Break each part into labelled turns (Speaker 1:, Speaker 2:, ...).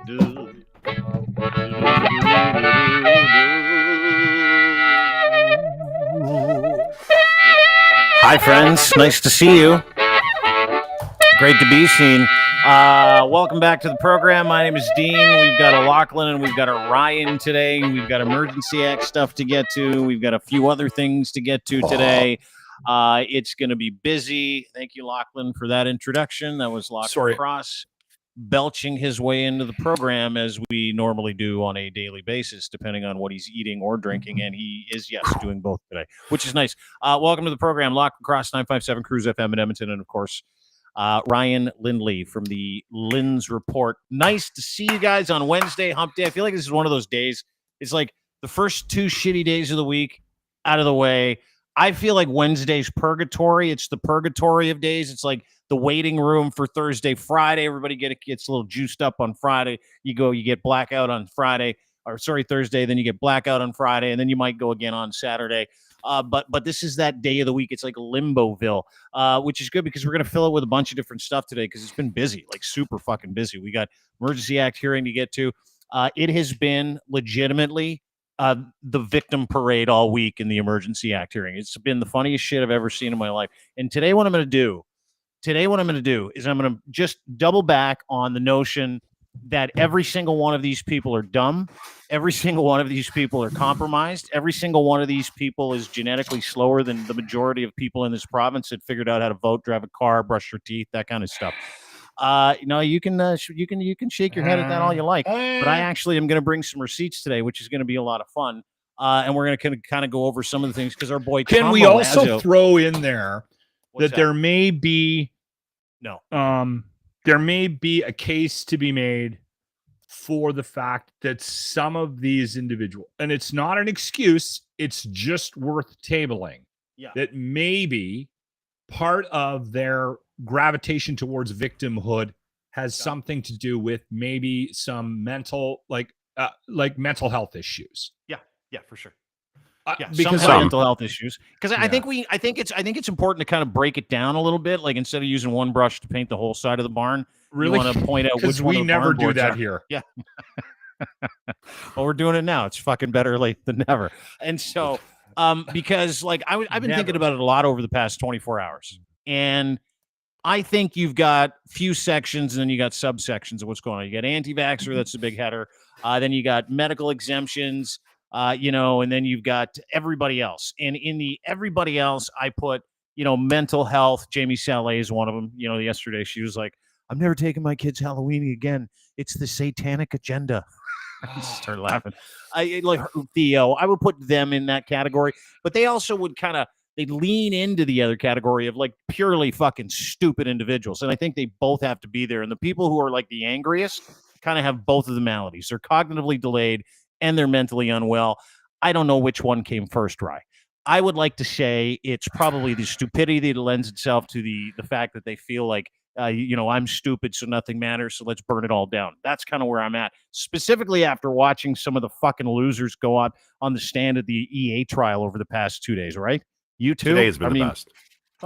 Speaker 1: Hi, friends. Nice to see you. Great to be seen. Welcome back to the program. My name is Dean. We've got a Lachlan and we've got a Ryan today. We've got Emergency Act stuff to get to. We've got a few other things to get to today. It's going to be busy. Thank you, Lachlan, for that introduction. That was Lachlan Cross belching his way into the program as we normally do on a daily basis, depending on what he's eating or drinking. And he is, yes, doing both today, which is nice. Welcome to the program. Lachlan Cross, 957 Cruise FM in Edmonton. And, of course, Ryan Lindley from the Lynn's Report. Nice to see you guys on Wednesday, hump day. I feel like this is one of those days. It's like the first 2 shitty days of the week out of the way. I feel like Wednesday's purgatory. It's the purgatory of days. It's like the waiting room for Thursday, Friday. Everybody gets a little juiced up on Friday. You get blackout on Thursday. Then you get blackout on Friday, and then you might go again on Saturday. But this is that day of the week. It's like Limboville, which is good because we're going to fill it with a bunch of different stuff today because it's been busy, like super fucking busy. We got Emergency Act hearing to get to. It has been legitimately the victim parade all week in the Emergency Act hearing. It's been the funniest shit I've ever seen in my life. And today what I'm going to do is I'm going to just double back on the notion that every single one of these people are dumb. Every single one of these people are compromised. Every single one of these people is genetically slower than the majority of people in this province that figured out how to vote, drive a car, brush their teeth, that kind of stuff. You can shake your head at that all you like, but I actually am going to bring some receipts today, which is going to be a lot of fun. And we're going to kind of go over some of the things because our boy
Speaker 2: Can
Speaker 1: Tom
Speaker 2: we
Speaker 1: Marazzo,
Speaker 2: also throw in there that there may be there may be a case to be made for the fact that some of these individuals, and it's not an excuse, it's just worth tabling, that maybe part of their gravitation towards victimhood has something to do with maybe some mental, like mental health issues.
Speaker 1: Yeah, for sure.
Speaker 2: Because
Speaker 1: some mental health issues. Because I think it's important to kind of break it down a little bit. Like instead of using one brush to paint the whole side of the barn,
Speaker 2: really
Speaker 1: you want to point out which one
Speaker 2: we
Speaker 1: of the
Speaker 2: never
Speaker 1: barn
Speaker 2: do
Speaker 1: boards
Speaker 2: that
Speaker 1: are.
Speaker 2: here.
Speaker 1: Yeah. Well, we're doing it now. It's fucking better late than never. And so, because like I've been thinking about it a lot over the past 24 hours, and I think you've got few sections and then you got subsections of what's going on. You got anti-vaxxer, that's the big header. Then you got medical exemptions, and then you've got everybody else. And in the everybody else, I put, mental health. Jamie Saleh is one of them. Yesterday she was like, I'm never taking my kids Halloween again. It's the satanic agenda. I just started laughing. Like Theo, I would put them in that category, but they also would they'd lean into the other category of like purely fucking stupid individuals. And I think they both have to be there. And the people who are like the angriest kind of have both of the maladies. They're cognitively delayed and they're mentally unwell. I don't know which one came first, Rye. I would like to say it's probably the stupidity that lends itself to the fact that they feel like, I'm stupid, so nothing matters, so let's burn it all down. That's kind of where I'm at, specifically after watching some of the fucking losers go on the stand at the EA trial over the past 2 days, right? You too?
Speaker 3: Today's been the best.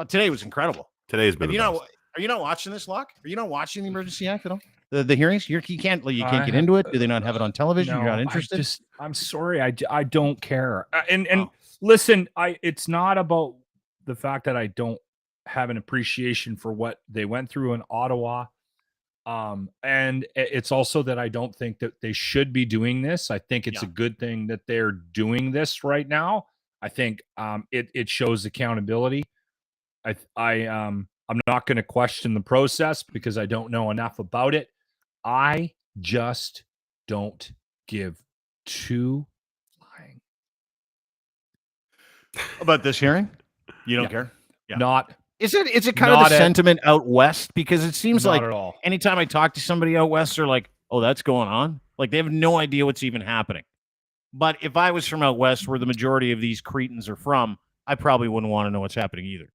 Speaker 1: Today was incredible.
Speaker 3: Today's been the best.
Speaker 1: Are you not watching this, Locke? Are you not watching the Emergency Act at all? The hearings? You can't get into it? Do they not have it on television?
Speaker 2: No,
Speaker 1: You're not interested?
Speaker 2: I'm sorry. I don't care. Listen, it's not about the fact that I don't have an appreciation for what they went through in Ottawa. And it's also that I don't think that they should be doing this. I think it's a good thing that they're doing this right now. I think it shows accountability. I'm not going to question the process because I don't know enough about it. I just don't give two flying
Speaker 1: about this hearing. You don't care?
Speaker 2: Yeah. Not.
Speaker 1: Is it kind of the sentiment out west? Because it seems like anytime I talk to somebody out west, they're like, "Oh, that's going on." Like they have no idea what's even happening. But if I was from out west, where the majority of these cretins are from, I probably wouldn't want to know what's happening either.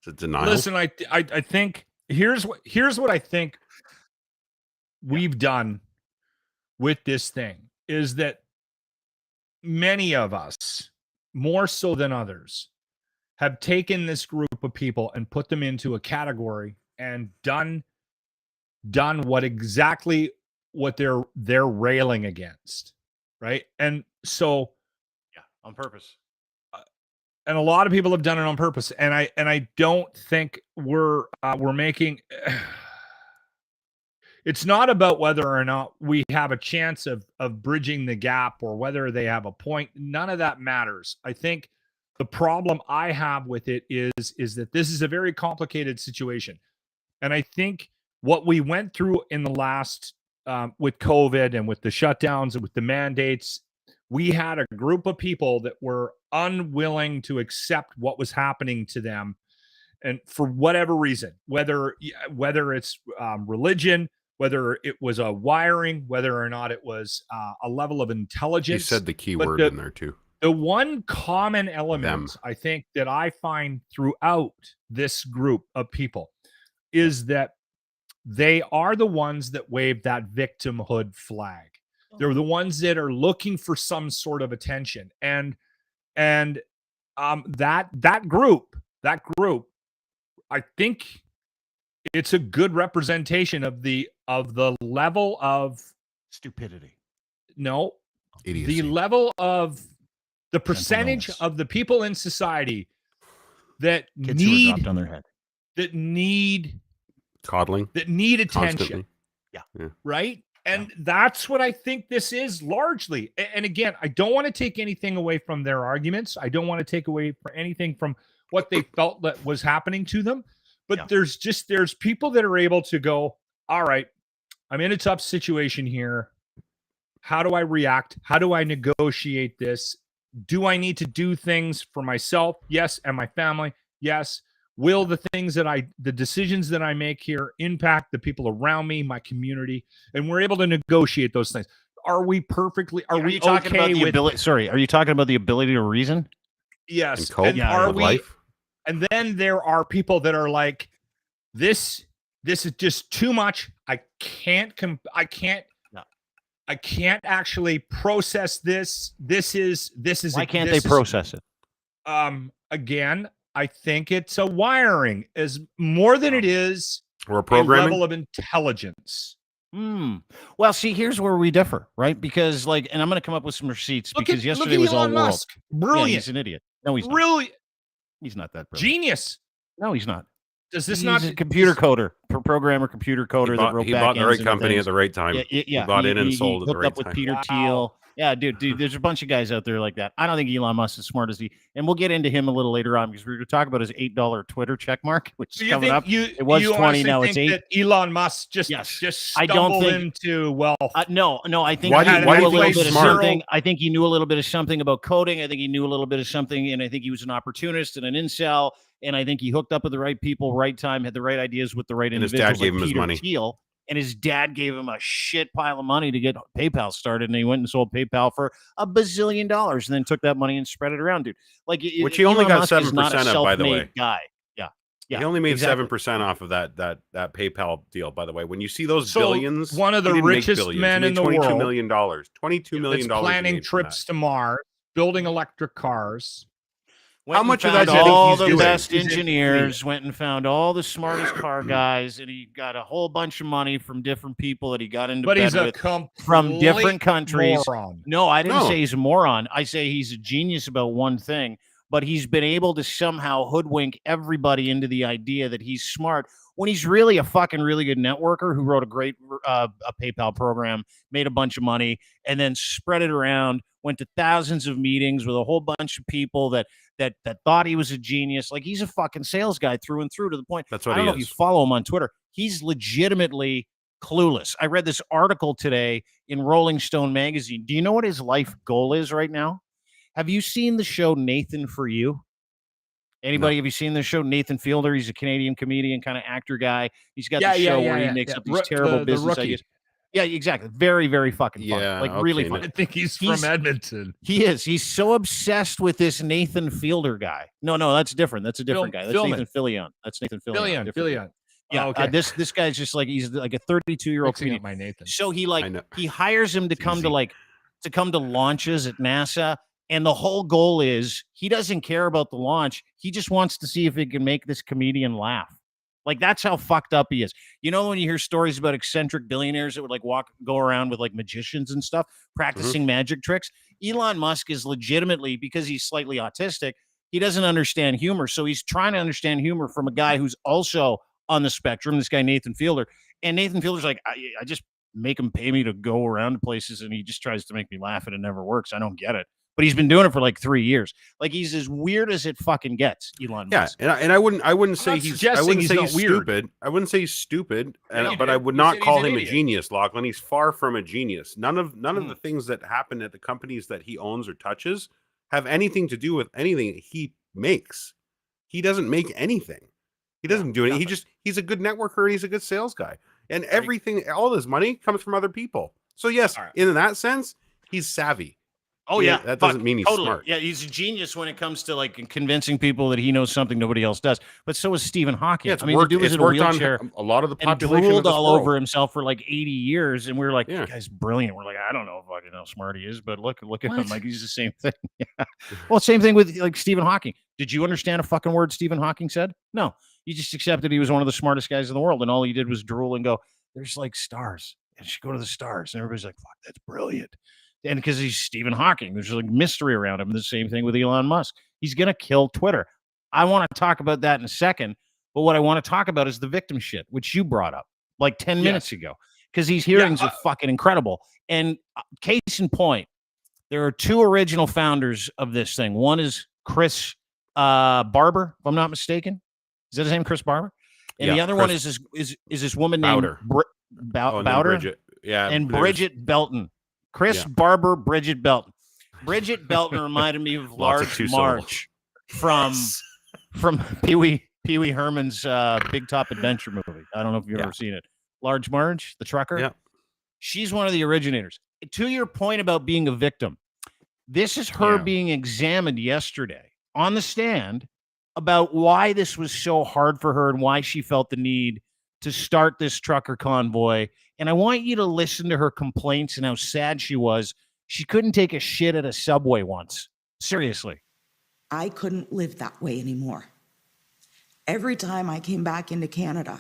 Speaker 3: Is it denial?
Speaker 2: Listen, I think here's what I think we've done with this thing is that many of us, more so than others, have taken this group of people and put them into a category and done done exactly what they're railing against, right? And so,
Speaker 1: on purpose.
Speaker 2: And a lot of people have done it on purpose, and I don't think we're making. It's not about whether or not we have a chance of bridging the gap or whether they have a point. None of that matters. I think the problem I have with it is that this is a very complicated situation, and I think what we went through in the last with COVID and with the shutdowns and with the mandates, we had a group of people that were unwilling to accept what was happening to them, and for whatever reason, whether it's religion, whether it was a wiring, whether or not it was a level of intelligence.
Speaker 3: You said the key word in there too.
Speaker 2: The one common element I think that I find throughout this group of people is that they are the ones that wave that victimhood flag. They're the ones that are looking for some sort of attention, and that group, I think it's a good representation of the level of
Speaker 1: stupidity.
Speaker 2: No,
Speaker 3: idiocy.
Speaker 2: The level of the percentage of the people in society that
Speaker 1: Kids who are dropped on their head,
Speaker 2: that need
Speaker 3: coddling,
Speaker 2: that need attention.
Speaker 3: Constantly.
Speaker 2: Yeah. Right. And that's what I think this is largely. And again, I don't want to take anything away from their arguments. I don't want to take away anything from what they felt that was happening to them. But there's people that are able to go, all right, I'm in a tough situation here. How do I react? How do I negotiate this? Do I need to do things for myself? Yes. And my family? Yes. Will the decisions that I make here impact the people around me, my community? And we're able to negotiate those things. Are we talking
Speaker 1: about the ability? Sorry, are you talking about the ability to reason?
Speaker 2: Yes.
Speaker 3: And cope with life?
Speaker 2: And then there are people that are like, this is just too much. I can't actually process this. This is.
Speaker 1: Why can't they process it?
Speaker 2: Again, I think it's a wiring is more than it is
Speaker 3: or a programming
Speaker 2: level of intelligence.
Speaker 1: Well, see, here's where we differ, right? Because and I'm going to come up with some receipts because yesterday was
Speaker 2: Elon
Speaker 1: all
Speaker 2: Musk.
Speaker 1: world.
Speaker 2: Brilliant.
Speaker 1: Yeah, he's an idiot. No, he's not.
Speaker 2: Really?
Speaker 1: He's not that brilliant.
Speaker 2: Genius.
Speaker 1: No, he's not.
Speaker 2: Does this
Speaker 1: he's
Speaker 2: not
Speaker 1: a computer coder, computer coder that wrote
Speaker 3: he bought the right company at the right time.
Speaker 1: Yeah.
Speaker 3: He bought in and sold at the right
Speaker 1: up
Speaker 3: time.
Speaker 1: With Peter Thiel. Yeah, dude, there's a bunch of guys out there like that. I don't think Elon Musk is as smart as he, and we'll get into him a little later on because we're going to talk about his $8 Twitter check mark, which is coming up. It was 20, now it's 8.
Speaker 2: That Elon Musk just stumbled into wealth.
Speaker 1: No, I think
Speaker 3: why
Speaker 1: he knew a little bit of
Speaker 3: smart?
Speaker 1: something. I think he knew a little bit of something about coding. I think he knew a little bit of something, and I think he was an opportunist and an incel. And I think he hooked up with the right people, right time, had the right ideas with the right individuals.
Speaker 3: His dad gave him his money.
Speaker 1: Thiel, and his dad gave him a shit pile of money to get PayPal started, and he went and sold PayPal for $1 bazillion, and then took that money and spread it around, dude.
Speaker 3: Which he only got 7% of, by the way.
Speaker 1: Guy. Yeah,
Speaker 3: he only made 7% off of that PayPal deal, by the way. When you see those billions,
Speaker 2: one of the richest men in the world,
Speaker 3: $22 million, $22 million,
Speaker 2: planning trips to Mars, building electric cars.
Speaker 3: How much of that do you
Speaker 1: all
Speaker 3: think he's
Speaker 1: the
Speaker 3: doing?
Speaker 1: best engineers went and found all the smartest car guys, and he got a whole bunch of money from different people that he got into bed with from different countries.
Speaker 2: Moron.
Speaker 1: No, I didn't say he's a moron. I say he's a genius about one thing, but he's been able to somehow hoodwink everybody into the idea that he's smart when he's really a fucking really good networker who wrote a great a PayPal program, made a bunch of money, and then spread it around, went to thousands of meetings with a whole bunch of people that thought he was a genius. Like, he's a fucking sales guy through and through, to the point.
Speaker 3: That's what
Speaker 1: I don't know if you follow him on Twitter. He's legitimately clueless. I read this article today in Rolling Stone magazine. Do you know what his life goal is right now? Have you seen the show Nathan For You? Anybody? No. Have you seen the show Nathan Fielder? He's a Canadian comedian, kind of actor guy. He's got the show where he makes up these terrible business ideas. Yeah, exactly. Very, very fucking funny. Like, really funny.
Speaker 2: I think he's from Edmonton.
Speaker 1: He is. He's so obsessed with this Nathan Fielder guy. No, that's different. That's a different guy. That's Nathan Fillion. That's Nathan Fillion.
Speaker 2: Fillion.
Speaker 1: Yeah. Okay. This guy's just like, he's like a 32-year-old comedian.
Speaker 2: My Nathan.
Speaker 1: So he hires him to come to launches at NASA. And the whole goal is he doesn't care about the launch. He just wants to see if he can make this comedian laugh. Like, that's how fucked up he is. You know, when you hear stories about eccentric billionaires that would like go around with like magicians and stuff, practicing magic tricks. Elon Musk is legitimately, because he's slightly autistic, he doesn't understand humor. So he's trying to understand humor from a guy who's also on the spectrum, this guy, Nathan Fielder. And Nathan Fielder's like, I just make him pay me to go around to places, and he just tries to make me laugh, and it never works. I don't get it. But he's been doing it for like 3 years. Like, he's as weird as it fucking gets, Elon Musk.
Speaker 3: Yeah, and I wouldn't say he's stupid. I wouldn't say he's stupid, but I would not call him a genius, Lachlan. He's far from a genius. None of the things that happen at the companies that he owns or touches have anything to do with anything he makes. He doesn't make anything. He doesn't do it. He's a good networker and he's a good sales guy. And everything, all his money comes from other people. So yes, in that sense, he's savvy.
Speaker 1: Oh yeah,
Speaker 3: that doesn't mean he's smart.
Speaker 1: Yeah, he's a genius when it comes to like convincing people that he knows something nobody else does. But so is Stephen Hawking.
Speaker 3: Yeah, the dude was in a wheelchair, a lot of the population,
Speaker 1: and drooled all over himself for like 80 years, and we were like, "That guy's brilliant." We're like, "I don't know fucking how smart he is, but look at him, like he's the same thing." Yeah. Well, same thing with like Stephen Hawking. Did you understand a fucking word Stephen Hawking said? No, you just accepted he was one of the smartest guys in the world, and all he did was drool and go, "There's like stars, and you should go to the stars," and everybody's like, "Fuck, that's brilliant." And because he's Stephen Hawking, there's like mystery around him. The same thing with Elon Musk. He's going to kill Twitter. I want to talk about that in a second. But what I want to talk about is the victim shit, which you brought up like 10 minutes ago, because these hearings are fucking incredible. And case in point, there are two original founders of this thing. One is Chris Barber, if I'm not mistaken. Is that his name, Chris Barber? And the other one is this woman
Speaker 3: Bowder.
Speaker 1: named Bowder?
Speaker 3: Bridget. Yeah,
Speaker 1: and Bridget Belton. Chris Barber, Bridget Belton. Bridget Belton reminded me of Large Marge from Pee Wee Herman's Big Top Adventure movie. I don't know if you've ever seen it. Large Marge, the trucker.
Speaker 3: Yeah.
Speaker 1: She's one of the originators. To your point about being a victim, this is her being examined yesterday on the stand about why this was so hard for her and why she felt the need to start this trucker convoy. And I want you to listen to her complaints and how sad she was. She couldn't take a shit at a Subway once. Seriously.
Speaker 4: I couldn't live that way anymore. Every time I came back into Canada,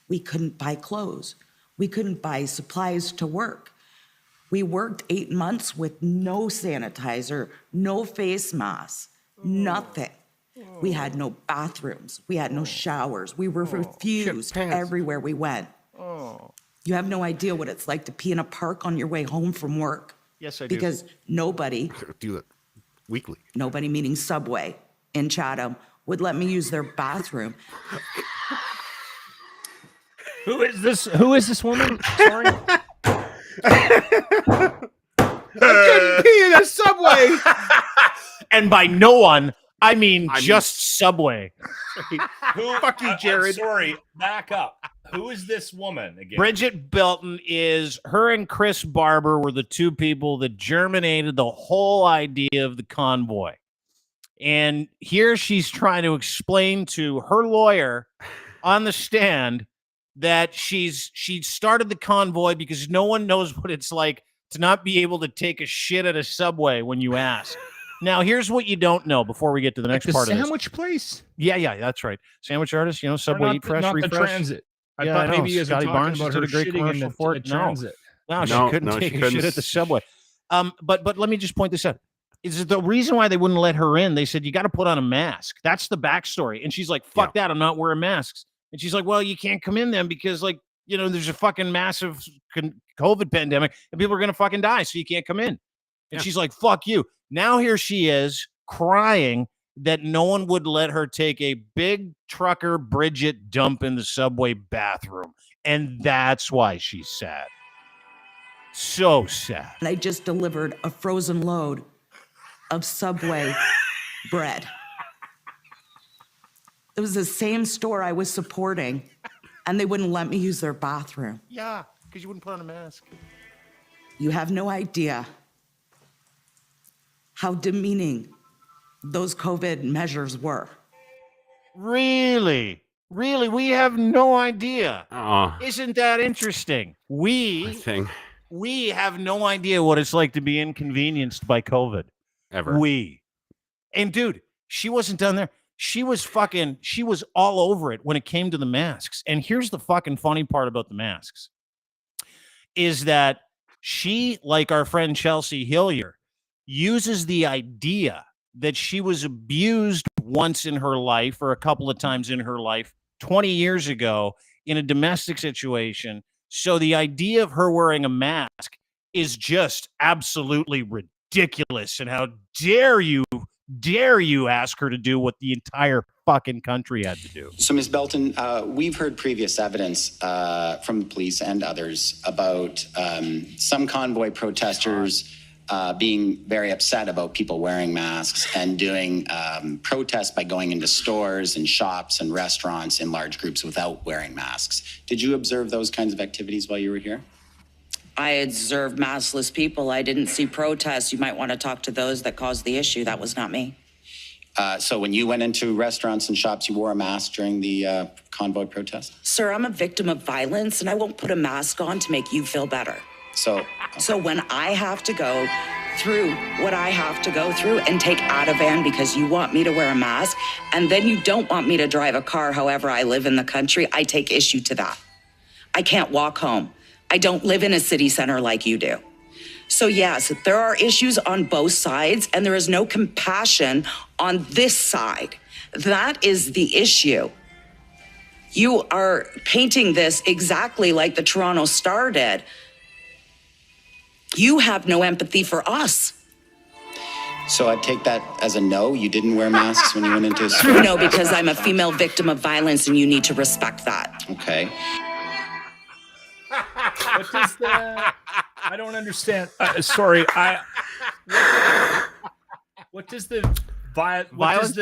Speaker 4: we couldn't buy clothes. We couldn't buy supplies to work. We worked 8 months with no sanitizer, no face masks, nothing. We had no bathrooms. We had no showers. We were refused everywhere we went. You have no idea what it's like to pee in a park on your way home from work.
Speaker 1: Yes, I do.
Speaker 4: Because nobody,
Speaker 3: do that weekly.
Speaker 4: Nobody meaning Subway in Chatham, would let me use their bathroom.
Speaker 2: Who is this woman? Sorry.
Speaker 3: I couldn't pee in a Subway.
Speaker 1: And by no one, I mean just Subway.
Speaker 3: Fuck you, Jared.
Speaker 2: Sorry, back up. Who is this woman again?
Speaker 1: Bridget Belton is, her and Chris Barber were the two people that germinated the whole idea of the convoy. And here she's trying to explain to her lawyer on the stand that she started the convoy because no one knows what it's like to not be able to take a shit at a Subway when you ask. Now, here's what you don't know before we get to the next part of this.
Speaker 2: Sandwich place?
Speaker 1: Yeah, that's right. Sandwich artist, Subway, Eat Fresh,
Speaker 2: not
Speaker 1: Refresh.
Speaker 2: The transit. I thought maybe you guys were talking about her shitting in the transit.
Speaker 1: No, she couldn't take a shit at the Subway. But let me just point this out. Is the reason why they wouldn't let her in? They said, you got to put on a mask. That's the backstory. And she's like, fuck that. I'm not wearing masks. And she's like, well, you can't come in then because, like, there's a fucking massive COVID pandemic and people are going to fucking die. So you can't come in. And she's like, fuck you. Now here she is crying that no one would let her take a big trucker Brigette dump in the Subway bathroom. And that's why she's sad. So sad.
Speaker 4: And I just delivered a frozen load of Subway bread. It was the same store I was supporting, and they wouldn't let me use their bathroom.
Speaker 1: Yeah, because you wouldn't put on a mask.
Speaker 4: You have no idea how demeaning those COVID measures were.
Speaker 1: Really? We have no idea. Isn't that interesting? We have no idea what it's like to be inconvenienced by COVID.
Speaker 3: Ever.
Speaker 1: And dude, she wasn't done there. she was all over it when it came to the masks. And here's the fucking funny part about the masks is that she, like our friend Chelsea Hillier, uses the idea that she was abused once in her life or a couple of times in her life 20 years ago in a domestic situation. So the idea of her wearing a mask is just absolutely ridiculous. And how dare you ask her to do what the entire fucking country had to do?
Speaker 5: So, Ms. Belton, we've heard previous evidence from the police and others about some convoy protesters being very upset about people wearing masks and doing protests by going into stores and shops and restaurants in large groups without wearing masks. Did you observe those kinds of activities while you were here?
Speaker 4: I observed maskless people. I didn't see protests. You might want to talk to those that caused the issue. That was not me.
Speaker 5: So when you went into restaurants and shops, you wore a mask during the convoy protest?
Speaker 4: Sir, I'm a victim of violence, and I won't put a mask on to make you feel better.
Speaker 5: So
Speaker 4: when I have to go through what I have to go through and take Ativan because you want me to wear a mask, and then you don't want me to drive a car however I live in the country, I take issue to that. I can't walk home. I don't live in a city center like you do. So yes, there are issues on both sides, and there is no compassion on this side. That is the issue. You are painting this exactly like the Toronto Star did. You have no empathy for us.
Speaker 5: So I take that as a no? You didn't wear masks when you went into a store?
Speaker 4: No, because I'm a female victim of violence, and you need to respect that.
Speaker 5: Okay.
Speaker 2: What does the... I don't understand. Sorry, what does the violence?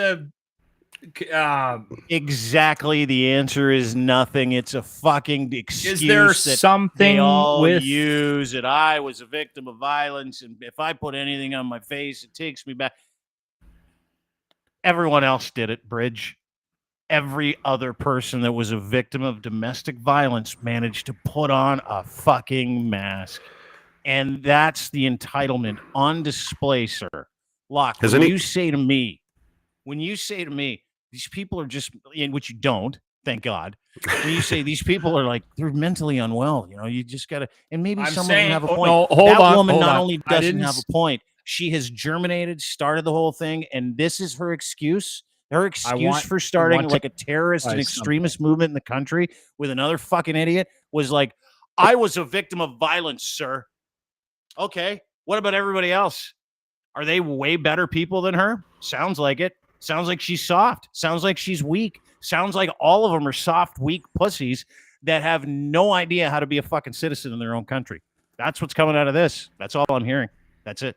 Speaker 1: Exactly. The answer is nothing. It's a fucking excuse.
Speaker 2: Is there
Speaker 1: that
Speaker 2: something
Speaker 1: they all
Speaker 2: with
Speaker 1: use that I was a victim of violence, and if I put anything on my face, it takes me back. Everyone else did it, Bridge. Every other person that was a victim of domestic violence managed to put on a fucking mask. And that's the entitlement on display, sir. Locke, when you say to me, these people are just, in which you don't, thank God. When you say these people are like, they're mentally unwell, you just got to, and maybe some of them have a point.
Speaker 2: No,
Speaker 1: that woman not only doesn't have a point, she has germinated, started the whole thing, and this is her excuse. Her excuse for starting like a terrorist and extremist movement in the country with another fucking idiot was like, I was a victim of violence, sir. Okay, what about everybody else? Are they way better people than her? Sounds like it. Sounds like she's soft. Sounds like she's weak. Sounds like all of them are soft, weak pussies that have no idea how to be a fucking citizen in their own country. That's what's coming out of this. That's all I'm hearing. That's it.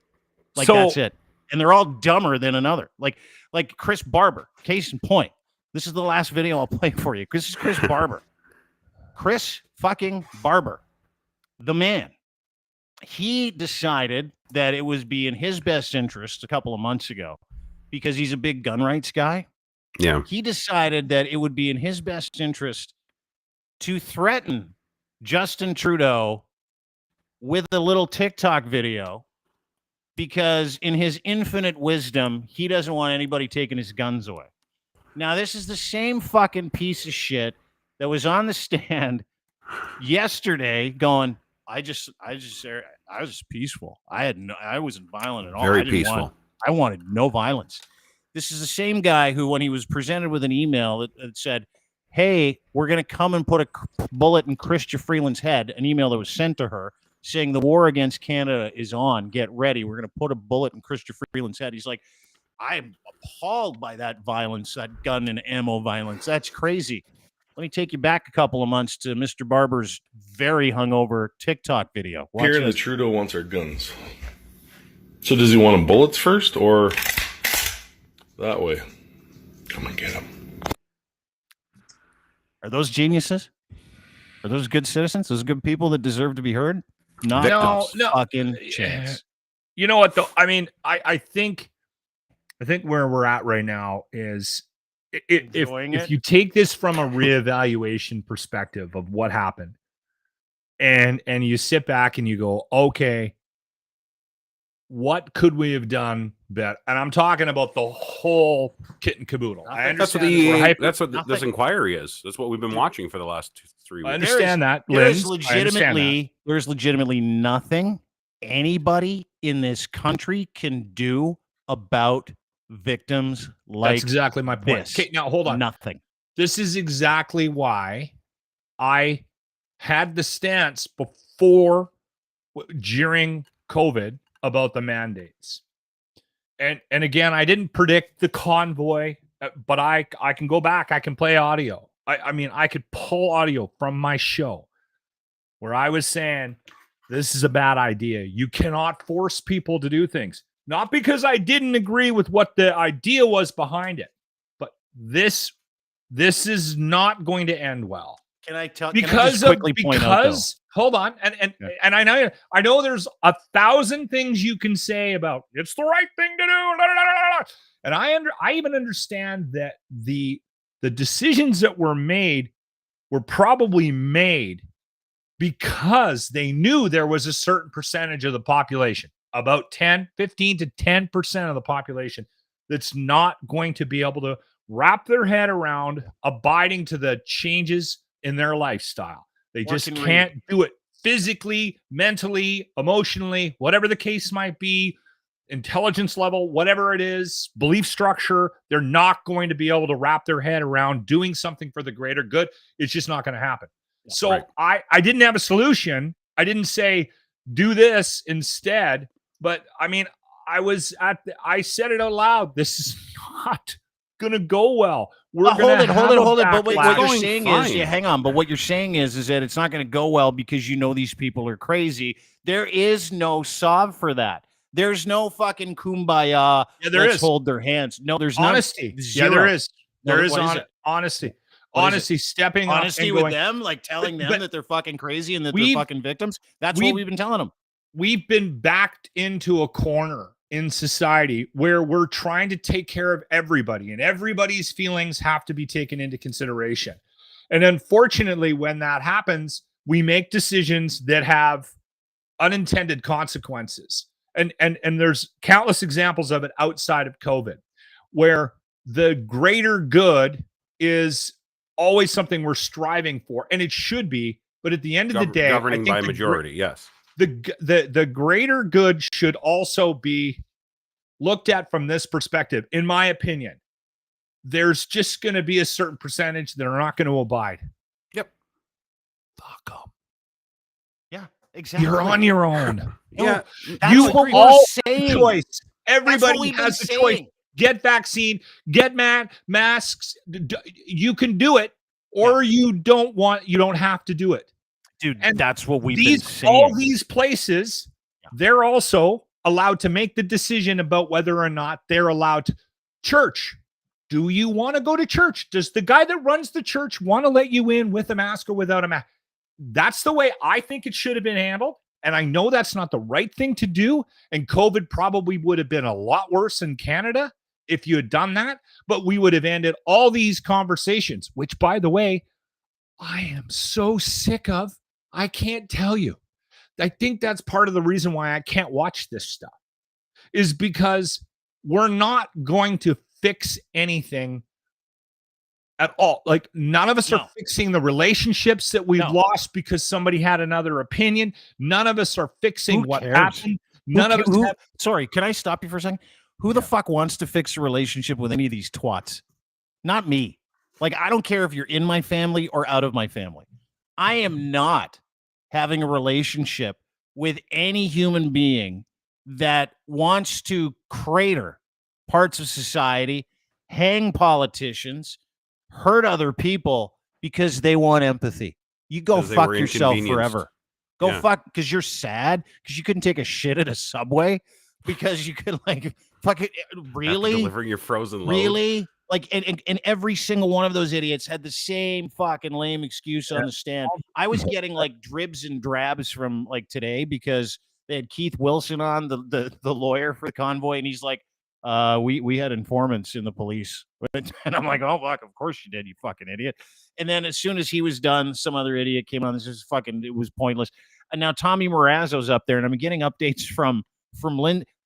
Speaker 1: That's it. And they're all dumber than another. Like Chris Barber. Case in point. This is the last video I'll play for you. This is Chris Barber. Chris fucking Barber. The man. He decided that it would be in his best interest a couple of months ago because he's a big gun rights guy.
Speaker 3: Yeah.
Speaker 1: He decided that it would be in his best interest to threaten Justin Trudeau with a little TikTok video because in his infinite wisdom, he doesn't want anybody taking his guns away. Now, this is the same fucking piece of shit that was on the stand yesterday going, I was peaceful. I wasn't violent at all.
Speaker 3: Very peaceful.
Speaker 1: I wanted no violence. This is the same guy who, when he was presented with an email that said, hey, we're going to come and put a bullet in Chrystia Freeland's head, an email that was sent to her saying the war against Canada is on. Get ready. We're going to put a bullet in Chrystia Freeland's head. He's like, I'm appalled by that violence, that gun and ammo violence. That's crazy. Let me take you back a couple of months to Mr. Barber's very hungover TikTok video.
Speaker 6: Hearing that Trudeau wants our guns. So does he want them bullets first or that way? Come and get them.
Speaker 1: Are those geniuses? Are those good citizens? Those good people that deserve to be heard? Not
Speaker 2: no
Speaker 1: fucking chance.
Speaker 2: You know what though? I mean, I think where we're at right now is if you take this from a reevaluation perspective of what happened and you sit back and you go, okay, what could we have done better? And I'm talking about the whole kit and caboodle.
Speaker 3: That's what this inquiry is. That's what we've been watching for the last 3 weeks.
Speaker 2: I understand that.
Speaker 1: There's legitimately nothing anybody in this country can do about victims like
Speaker 2: That's exactly my point.
Speaker 1: this.
Speaker 2: Okay, now hold on.
Speaker 1: Nothing.
Speaker 2: This is exactly why I had the stance during COVID about the mandates. And again, I didn't predict the convoy, but I can go back. I can play audio. I mean, I could pull audio from my show where I was saying, this is a bad idea. You cannot force people to do things. Not because I didn't agree with what the idea was behind it, but this is not going to end well.
Speaker 1: Can I tell?
Speaker 2: Because hold on, and I know there's 1,000 things you can say about it's the right thing to do, and I even understand that the decisions that were made were probably made because they knew there was a certain percentage of the population, about 15 to 10% of the population, that's not going to be able to wrap their head around abiding to the changes in their lifestyle. They just can't do it physically, mentally, emotionally, whatever the case might be, intelligence level, whatever it is, belief structure. They're not going to be able to wrap their head around doing something for the greater good. It's just not going to happen. So I didn't have a solution. I didn't say do this instead, but I mean, I said it out loud. This is not going to go well. Hold it.
Speaker 1: But what you're saying is, hang on. But what you're saying is that it's not going to go well because you know these people are crazy. There is no solve for that. There's no fucking kumbaya.
Speaker 2: Yeah, there is.
Speaker 1: Hold their hands. No, there's
Speaker 2: honesty.
Speaker 1: Zero.
Speaker 2: Yeah, there is. There is
Speaker 1: honesty.
Speaker 2: Honesty, stepping up
Speaker 1: honesty with them, like telling them that they're fucking crazy and that they're fucking victims. That's what we've been telling them.
Speaker 2: We've been backed into a corner in society where we're trying to take care of everybody, and everybody's feelings have to be taken into consideration. And unfortunately, when that happens, we make decisions that have unintended consequences. And there's countless examples of it outside of COVID, where the greater good is always something we're striving for, and it should be. But at the end of the day,
Speaker 3: governing by majority, yes.
Speaker 2: The greater good should also be looked at from this perspective. In my opinion, there's just going to be a certain percentage that are not going to abide.
Speaker 3: Yep.
Speaker 2: Fuck them.
Speaker 1: Yeah, exactly.
Speaker 2: You're on your own.
Speaker 3: Yeah,
Speaker 2: you all saying. Choice. Everybody has the choice. Get vaccine. Get masks. You can do it, or you don't have to do it.
Speaker 1: Dude, and that's what we've been saying.
Speaker 2: All these places, they're also allowed to make the decision about whether or not they're allowed to. Church. Do you want to go to church? Does the guy that runs the church want to let you in with a mask or without a mask? That's the way I think it should have been handled. And I know that's not the right thing to do. And COVID probably would have been a lot worse in Canada if you had done that. But we would have ended all these conversations, which, by the way, I am so sick of. I can't tell you. I think that's part of the reason why I can't watch this stuff, is because we're not going to fix anything at all. Like, none of us are fixing the relationships that we've lost because somebody had another opinion. None of us are fixing what happened. None of us.
Speaker 1: Sorry, can I stop you for a second? Who the fuck wants to fix a relationship with any of these twats? Not me. Like, I don't care if you're in my family or out of my family. I am not having a relationship with any human being that wants to crater parts of society, hang politicians, hurt other people because they want empathy. You go fuck yourself forever. Go fuck, because you're sad because you couldn't take a shit at a Subway because you could, like, fuck it. Really?
Speaker 3: After delivering your frozen load.
Speaker 1: Really? Like, and every single one of those idiots had the same fucking lame excuse on the stand. I was getting like dribs and drabs from like today because they had Keith Wilson on, the lawyer for the convoy, and he's like, we had informants in the police. And I'm like, oh fuck, of course you did, you fucking idiot. And then as soon as he was done, some other idiot came on. This is fucking, it was pointless. And now Tommy Marazzo's up there, and I'm getting updates from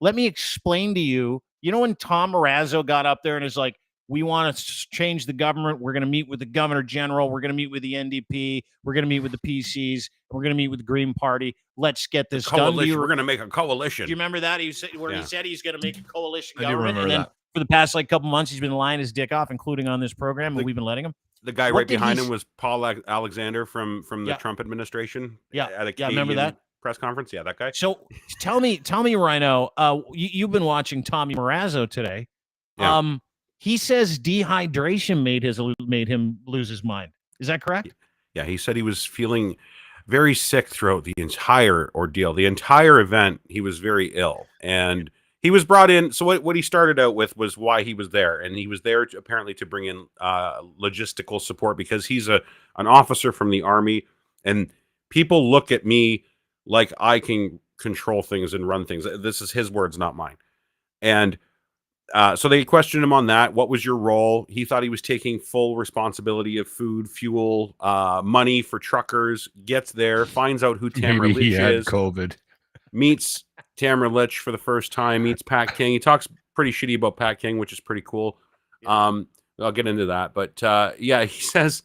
Speaker 1: let me explain to you. You know, when Tom Marazzo got up there and is like, we want to change the government. We're going to meet with the governor general. We're going to meet with the NDP. We're going to meet with the PCs. We're going to meet with the Green Party. Let's get this done.
Speaker 3: We're going to make a coalition.
Speaker 1: Do you remember that? He said he's going to make a coalition
Speaker 2: I
Speaker 1: government. And then for the past couple months, he's been lying his dick off, including on this program, and we've been letting him.
Speaker 3: The guy right behind him was Paul Alexander from the Trump administration.
Speaker 1: Yeah,
Speaker 3: at a Canadian
Speaker 1: remember that
Speaker 3: press conference. Yeah, that guy.
Speaker 1: So tell me, Rhino. You've been watching Tommy Marazzo today.
Speaker 3: Yeah.
Speaker 1: He says dehydration made him lose his mind. Is that correct?
Speaker 3: Yeah, he said he was feeling very sick throughout the entire ordeal. The entire event, he was very ill. And he was brought in. So what he started out with was why he was there. And he was there apparently to bring in logistical support because he's an officer from the Army. And people look at me like I can control things and run things. This is his words, not mine. And so they questioned him on that. What was your role? He thought he was taking full responsibility of food, fuel, money for truckers. Gets there, finds out who Tamara Lich is.
Speaker 2: COVID. Meets
Speaker 3: Tamara Lich for the first time. Meets Pat King. He talks pretty shitty about Pat King, which is pretty cool. I'll get into that. But he says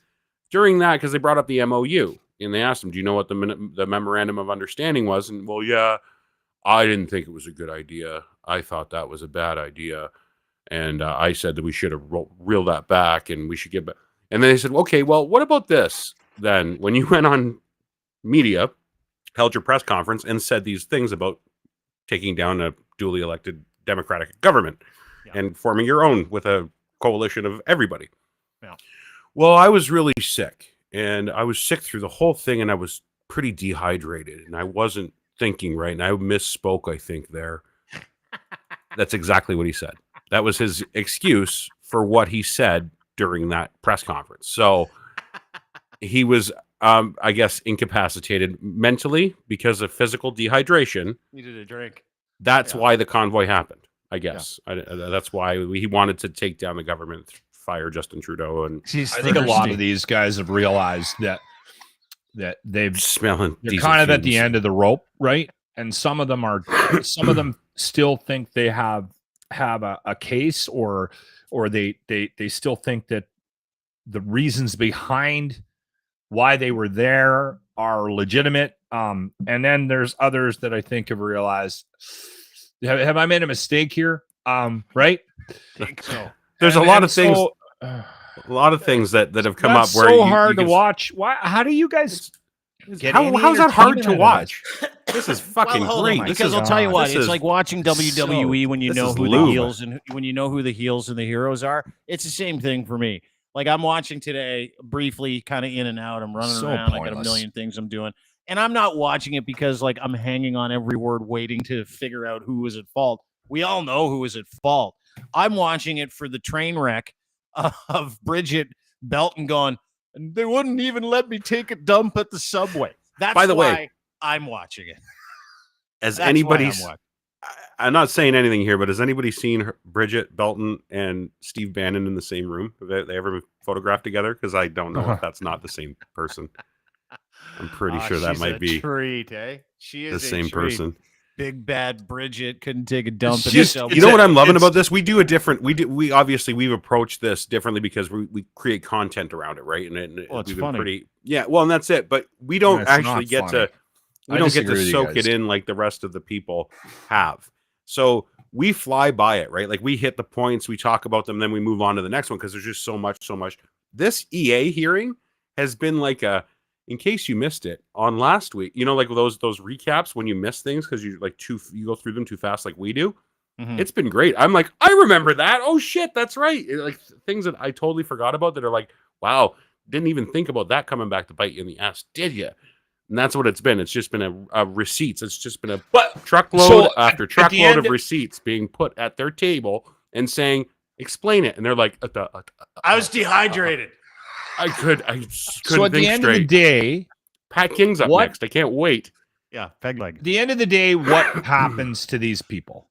Speaker 3: during that, because they brought up the MOU and they asked him, "Do you know what the memorandum of understanding was?" And well, yeah. I didn't think it was a good idea. I thought that was a bad idea. And I said that we should have reeled that back and we should get back. And then they said, okay, well, what about this? Then when you went on media, held your press conference and said these things about taking down a duly elected democratic government and forming your own with a coalition of everybody.
Speaker 1: Yeah.
Speaker 3: Well, I was really sick and I was sick through the whole thing and I was pretty dehydrated and I wasn't thinking right, and I misspoke, I think, there. That's exactly what he said. That was his excuse for what he said during that press conference. So he was, I guess, incapacitated mentally because of physical dehydration.
Speaker 1: Needed a drink.
Speaker 3: That's why the convoy happened, I guess. Yeah. That's why he wanted to take down the government, fire Justin Trudeau. And
Speaker 2: I think a lot of these guys have realized that they're kind of at the end of the rope, right? And some of them still think they have a case, or they still think that the reasons behind why they were there are legitimate. And then there's others that I think have realized, have I made a mistake here? Right?
Speaker 1: I think so.
Speaker 3: There's a lot of things. A lot of things that have come up where
Speaker 2: so hard to watch. Why? How do you guys?
Speaker 3: How's that hard to watch? This is fucking great.
Speaker 1: Because I'll tell you what, it's like watching WWE when you know who the heels and when you know who the heels and the heroes are. It's the same thing for me. Like I'm watching today, briefly, kind of in and out. I'm running around. Pointless. I got a million things I'm doing, and I'm not watching it because like I'm hanging on every word, waiting to figure out who was at fault. We all know who was at fault. I'm watching it for the train wreck of Bridget Belton going, they wouldn't even let me take a dump at the subway. That's
Speaker 3: by the way,
Speaker 1: I'm watching it.
Speaker 3: I'm not saying anything here, but has anybody seen Bridget Belton and Steve Bannon in the same room? Have they ever been photographed together? Because I don't know if that's not the same person. I'm pretty sure that might be
Speaker 1: treat, eh? She is
Speaker 3: the same person.
Speaker 1: Big bad Bridget couldn't take a dump.
Speaker 3: You know what I'm loving about this? We've approached this differently because we create content around it, right? And
Speaker 1: it's funny.
Speaker 3: And that's it. But we don't actually get to soak it in like the rest of the people have. So we fly by it, right? Like we hit the points, we talk about them, then we move on to the next one because there's just so much. This EA hearing has been like in case you missed it on last week, you know, like those recaps when you miss things because you go through them too fast like we do. Mm-hmm. It's been great. I'm like, I remember that. Oh shit, that's right. Like things that I totally forgot about that are like, wow, didn't even think about that coming back to bite you in the ass, did you? And that's what it's been. It's just been a receipts. It's just been truckload after truckload of receipts being put at their table and saying, explain it. And they're like,
Speaker 1: I was dehydrated.
Speaker 3: I couldn't
Speaker 2: so at
Speaker 3: think
Speaker 2: the end
Speaker 3: straight.
Speaker 2: of the day,
Speaker 3: Pat King's up next. I can't wait.
Speaker 1: Yeah, peg leg.
Speaker 2: At the end of the day, what happens to these people?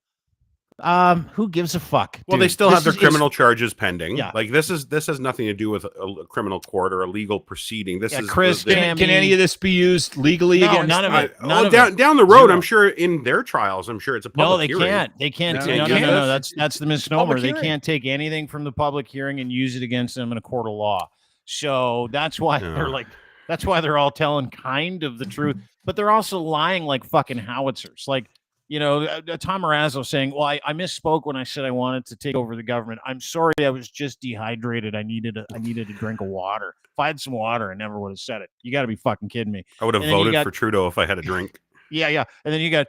Speaker 1: Who gives a fuck?
Speaker 3: Well,
Speaker 1: dude?
Speaker 3: they still
Speaker 1: This
Speaker 3: have their
Speaker 1: is-
Speaker 3: criminal charges pending.
Speaker 1: Yeah.
Speaker 3: Like this has nothing to do with a criminal court or a legal proceeding. This is
Speaker 1: Chris,
Speaker 2: Can any of this be used legally
Speaker 1: No,
Speaker 2: against
Speaker 1: none of it.
Speaker 3: Well,
Speaker 1: None of it.
Speaker 3: down the road,
Speaker 1: Zero.
Speaker 3: I'm sure in their trials, I'm sure it's a public
Speaker 1: No, they
Speaker 3: hearing.
Speaker 1: can't. They can't.
Speaker 2: No,
Speaker 1: No,
Speaker 2: they
Speaker 1: no, no,
Speaker 2: can't.
Speaker 1: that's the misnomer.
Speaker 2: Public
Speaker 1: They
Speaker 2: hearing.
Speaker 1: can't take anything from the public hearing and use it against them in a court of law. So that's why they're like, that's why they're all telling kind of the truth, but they're also lying like fucking howitzers. Like, you know, Tom Marazzo saying, well, I misspoke when I said I wanted to take over the government. I'm sorry, I was just dehydrated. I needed a drink of water. If I had some water, I never would have said it. You got to be fucking kidding me.
Speaker 3: I would have voted for Trudeau if I had a drink.
Speaker 1: Yeah. And then you got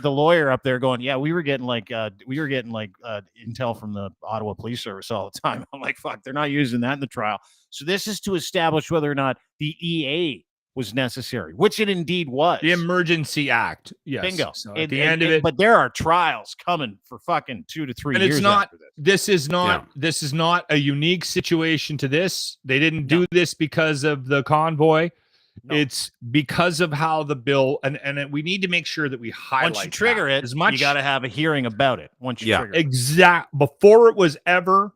Speaker 1: the lawyer up there going, yeah, we were getting intel from the Ottawa Police Service all the time. I'm like, fuck, they're not using that in the trial. So this is to establish whether or not the EA was necessary, which it indeed was.
Speaker 2: The Emergency Act. Yes.
Speaker 1: Bingo.
Speaker 2: So at the end of it,
Speaker 1: but there are trials coming for fucking 2 to 3
Speaker 2: and
Speaker 1: years.
Speaker 2: it's not.
Speaker 1: after this.
Speaker 2: This is not a unique situation to this. They didn't do this because of the convoy. No. It's because of how the bill and we need to make sure that we highlight.
Speaker 1: Once you trigger it,
Speaker 2: as much,
Speaker 1: you got to have a hearing about it. Once you trigger
Speaker 2: it. Before it was ever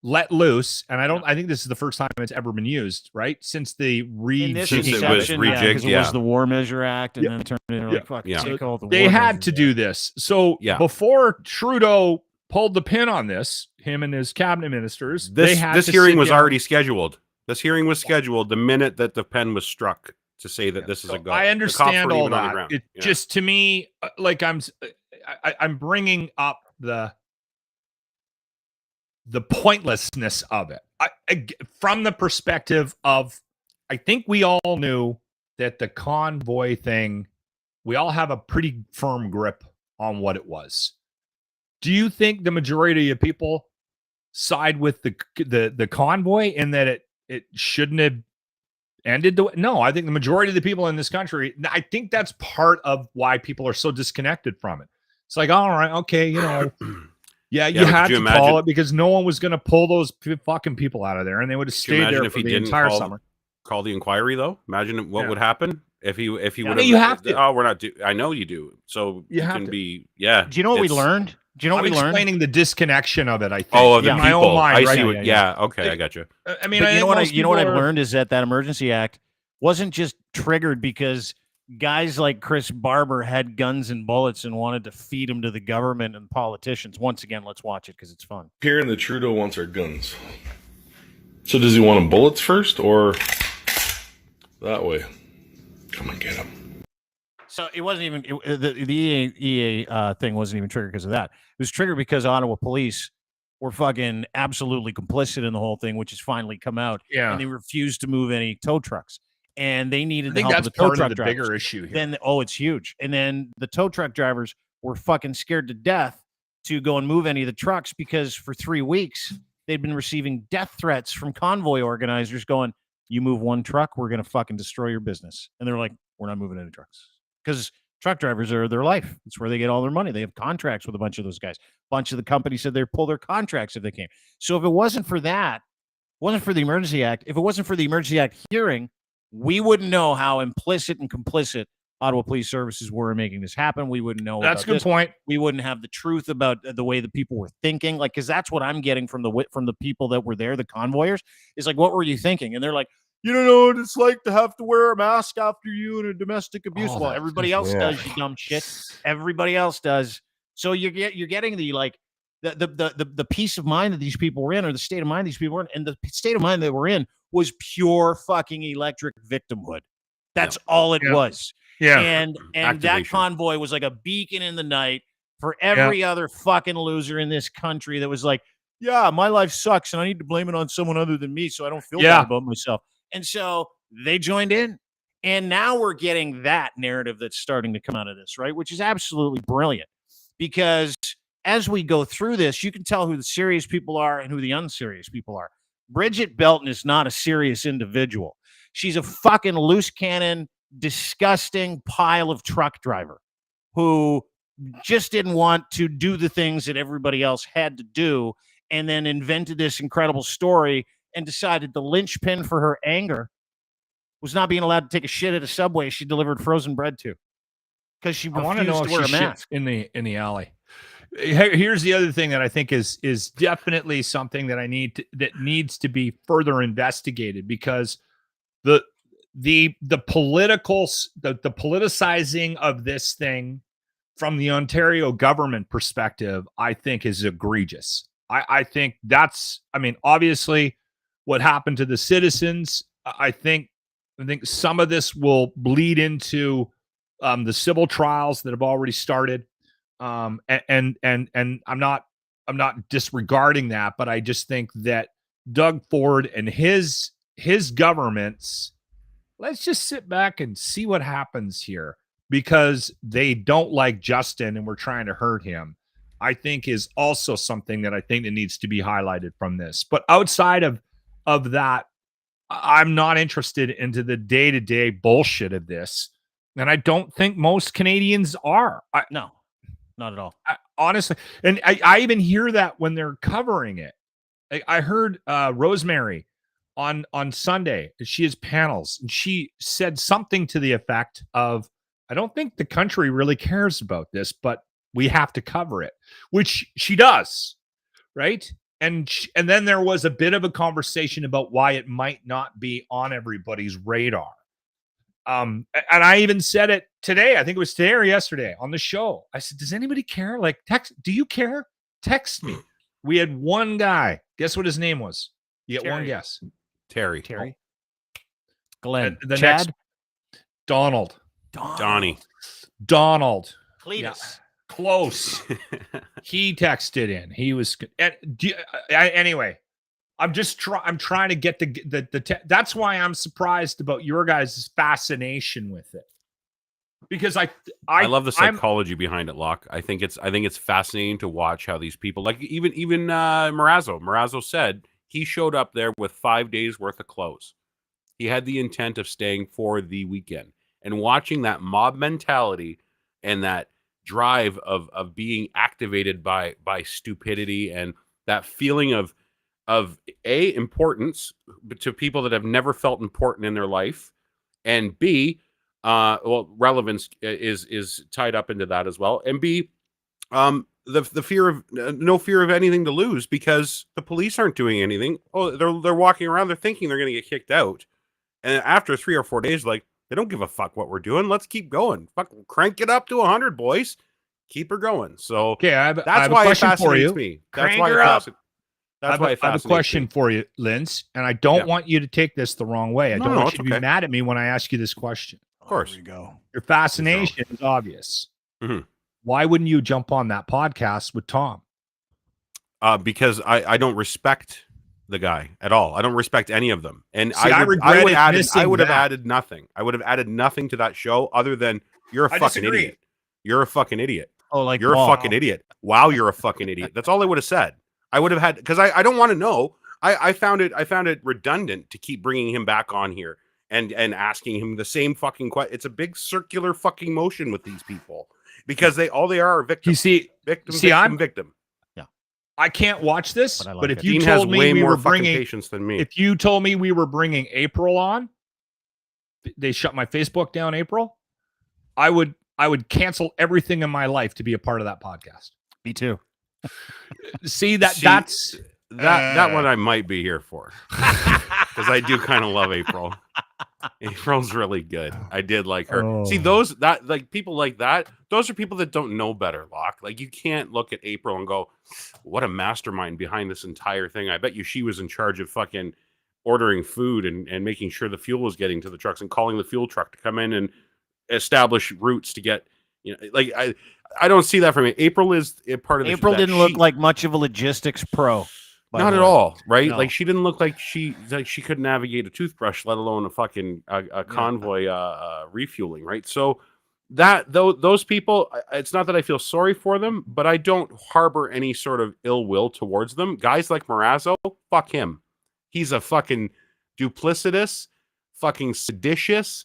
Speaker 2: let loose, and I think this is the first time it's ever been used, right? Since the
Speaker 3: it was rejigged,
Speaker 1: it was the War Measure Act, and then it turned into like fuck. Take all the
Speaker 2: they
Speaker 1: war
Speaker 2: had
Speaker 1: measures
Speaker 2: to do this. So before Trudeau pulled the pin on this, him and his cabinet ministers,
Speaker 3: this hearing was already scheduled. This hearing was scheduled the minute that the pen was struck to say that this is a go.
Speaker 2: I understand all that. It just to me, like I'm bringing up the pointlessness of it from the perspective of, I think we all knew that the convoy thing, we all have a pretty firm grip on what it was. Do you think the majority of people side with the convoy and that it shouldn't have ended? No, I think the majority of the people in this country, I think that's part of why people are so disconnected from it. It's like, all right, okay, you know, you had to call it because no one was going to pull those fucking people out of there, and they would have stayed there for the entire summer.
Speaker 3: Call the inquiry though. Imagine what would happen if he would have.
Speaker 2: You have to.
Speaker 3: Oh, we're not. I know you do. So
Speaker 2: you
Speaker 3: can be. Yeah.
Speaker 1: Do you know what we learned? Do you know what we learned?
Speaker 2: Explaining the disconnection of it, I think.
Speaker 3: Oh, of the people.
Speaker 2: My own mind,
Speaker 3: I
Speaker 2: right?
Speaker 3: see what. Yeah. Okay, I got you.
Speaker 2: I mean,
Speaker 1: you know what I've learned is that Emergency Act wasn't just triggered because guys like Chris Barber had guns and bullets and wanted to feed them to the government and politicians. Once again, let's watch it because it's fun.
Speaker 6: Hearing that Trudeau wants our guns. So does he want them bullets first or that way? Come and get them.
Speaker 1: So it wasn't even the EA thing wasn't even triggered because of that. It was triggered because Ottawa police were fucking absolutely complicit in the whole thing, which has finally come out.
Speaker 2: Yeah,
Speaker 1: and they refused to move any tow trucks, and they needed.
Speaker 2: I think
Speaker 1: the help
Speaker 2: that's
Speaker 1: of the tow
Speaker 2: part
Speaker 1: truck
Speaker 2: of the
Speaker 1: drivers.
Speaker 2: bigger issue here.
Speaker 1: Then it's huge, and then the tow truck drivers were fucking scared to death to go and move any of the trucks because for 3 weeks they'd been receiving death threats from convoy organizers going, "You move one truck, we're gonna fucking destroy your business," and they're like, "We're not moving any trucks." Because truck drivers are their life. It's where they get all their money. They have contracts with a bunch of those guys. A bunch of the companies said they'd pull their contracts if they came. So if it wasn't for that, wasn't for the Emergency Act, if it wasn't for the Emergency Act hearing, we wouldn't know how implicit and complicit Ottawa Police Services were in making this happen. We wouldn't know.
Speaker 2: That's a good point.
Speaker 1: We wouldn't have the truth about the way the people were thinking. Like, because that's what I'm getting from the people that were there, the convoyers, is like, what were you thinking? And they're like, you don't know what it's like to have to wear a mask after you in a domestic abuse. Well, everybody else does, you dumb shit. Everybody else does. So you're getting the like the peace of mind that these people were in, or the state of mind these people were in, and the state of mind that we're in was pure fucking electric victimhood. That's all it was.
Speaker 2: Yeah.
Speaker 1: And that convoy was like a beacon in the night for every other fucking loser in this country that was like, yeah, my life sucks and I need to blame it on someone other than me so I don't feel bad about myself. And so they joined in. And now we're getting that narrative that's starting to come out of this, right? Which is absolutely brilliant. Because as we go through this, you can tell who the serious people are and who the unserious people are. Bridget Belton is not a serious individual. She's a fucking loose cannon, disgusting pile of truck driver who just didn't want to do the things that everybody else had to do and then invented this incredible story and decided the linchpin for her anger was not being allowed to take a shit at a Subway she delivered frozen bread to because she refused to wear a mask
Speaker 2: in the alley. Here's the other thing that I think is definitely something that needs to be further investigated, because the politicizing of this thing from the Ontario government perspective, I think is egregious. I think obviously what happened to the citizens, I think some of this will bleed into the civil trials that have already started. And I'm not disregarding that, but I just think that Doug Ford and his governments, let's just sit back and see what happens here, because they don't like Justin and we're trying to hurt him, I think is also something that I think that needs to be highlighted from this. But outside of that, I'm not interested into the day-to-day bullshit of this. And I don't think most Canadians are.
Speaker 1: No, not at all.
Speaker 2: Honestly. And I even hear that when they're covering it. I heard Rosemary on Sunday. She has panels, and she said something to the effect of, I don't think the country really cares about this, but we have to cover it, which she does, right? And then there was a bit of a conversation about why it might not be on everybody's radar. And I even said it today. I think it was today or yesterday on the show. I said, does anybody care? Like, do you care? Text me. We had one guy. Guess what his name was? You get one guess.
Speaker 3: Terry.
Speaker 1: Glenn.
Speaker 2: The
Speaker 1: Chad.
Speaker 2: next, Donald.
Speaker 3: Donnie.
Speaker 2: Donald.
Speaker 1: Cletus.
Speaker 2: Yeah. Close. He texted in. He was anyway. I'm trying to get that's why I'm surprised about your guys' fascination with it, because I
Speaker 3: love the psychology behind it, Locke. I think it's fascinating to watch how these people, like even Marazzo said he showed up there with 5 days worth of clothes. He had the intent of staying for the weekend, and watching that mob mentality and that drive of being activated by stupidity and that feeling of importance to people that have never felt important in their life, and B, relevance is tied up into that as well, and B, the fear of no fear of anything to lose, because the police aren't doing anything. Oh, they're walking around, they're thinking they're going to get kicked out, and after 3 or 4 days, like, they don't give a fuck what we're doing. Let's keep going. Fuck, crank it up to 100, boys. Keep her going. So
Speaker 2: okay,
Speaker 3: that's why it fascinates me. That's why
Speaker 2: I have a question for you, Linz, and I don't want you to take this the wrong way. I don't want you to be mad at me when I ask you this question.
Speaker 3: Of course.
Speaker 1: There we go.
Speaker 2: Your fascination is obvious.
Speaker 3: Mm-hmm.
Speaker 2: Why wouldn't you jump on that podcast with Tom?
Speaker 3: Because I don't respect the guy at all. I don't respect any of them. And
Speaker 2: See,
Speaker 3: I would have
Speaker 2: that.
Speaker 3: added nothing. I would have added nothing to that show other than you're a fucking idiot. You're a fucking idiot.
Speaker 1: Oh, like
Speaker 3: you're a fucking idiot. Wow, you're a fucking idiot. That's all I would have said. I would have had, because I don't want to know. I found it redundant to keep bringing him back on here and asking him the same fucking question. It's a big circular fucking motion with these people, because they are victims. Victim.
Speaker 1: Yeah,
Speaker 2: I can't watch this, but if you
Speaker 3: Dean
Speaker 2: told
Speaker 3: has
Speaker 2: me
Speaker 3: way
Speaker 2: we
Speaker 3: more
Speaker 2: were
Speaker 3: fucking
Speaker 2: bringing
Speaker 3: patience than me.
Speaker 2: If you told me we were bringing April on, they shut my Facebook down. April, I would cancel everything in my life to be a part of that podcast.
Speaker 1: Me too.
Speaker 2: That's
Speaker 3: that one I might be here for, because I do kind of love April. April's really good. I did like her. See, people like that, those are people that don't know better, Locke. Like, you can't look at April and go, what a mastermind behind this entire thing. I bet you she was in charge of fucking ordering food and making sure the fuel was getting to the trucks and calling the fuel truck to come in and establish routes to get, like, I don't see that from me. April is a part of the
Speaker 1: April didn't look like much of a logistics pro.
Speaker 3: Not at all, right?
Speaker 1: No.
Speaker 3: Like, she didn't look like she could navigate a toothbrush, let alone a fucking convoy refueling, right? So those people, it's not that I feel sorry for them, but I don't harbor any sort of ill will towards them. Guys like Marazzo, fuck him. He's a fucking duplicitous, fucking seditious,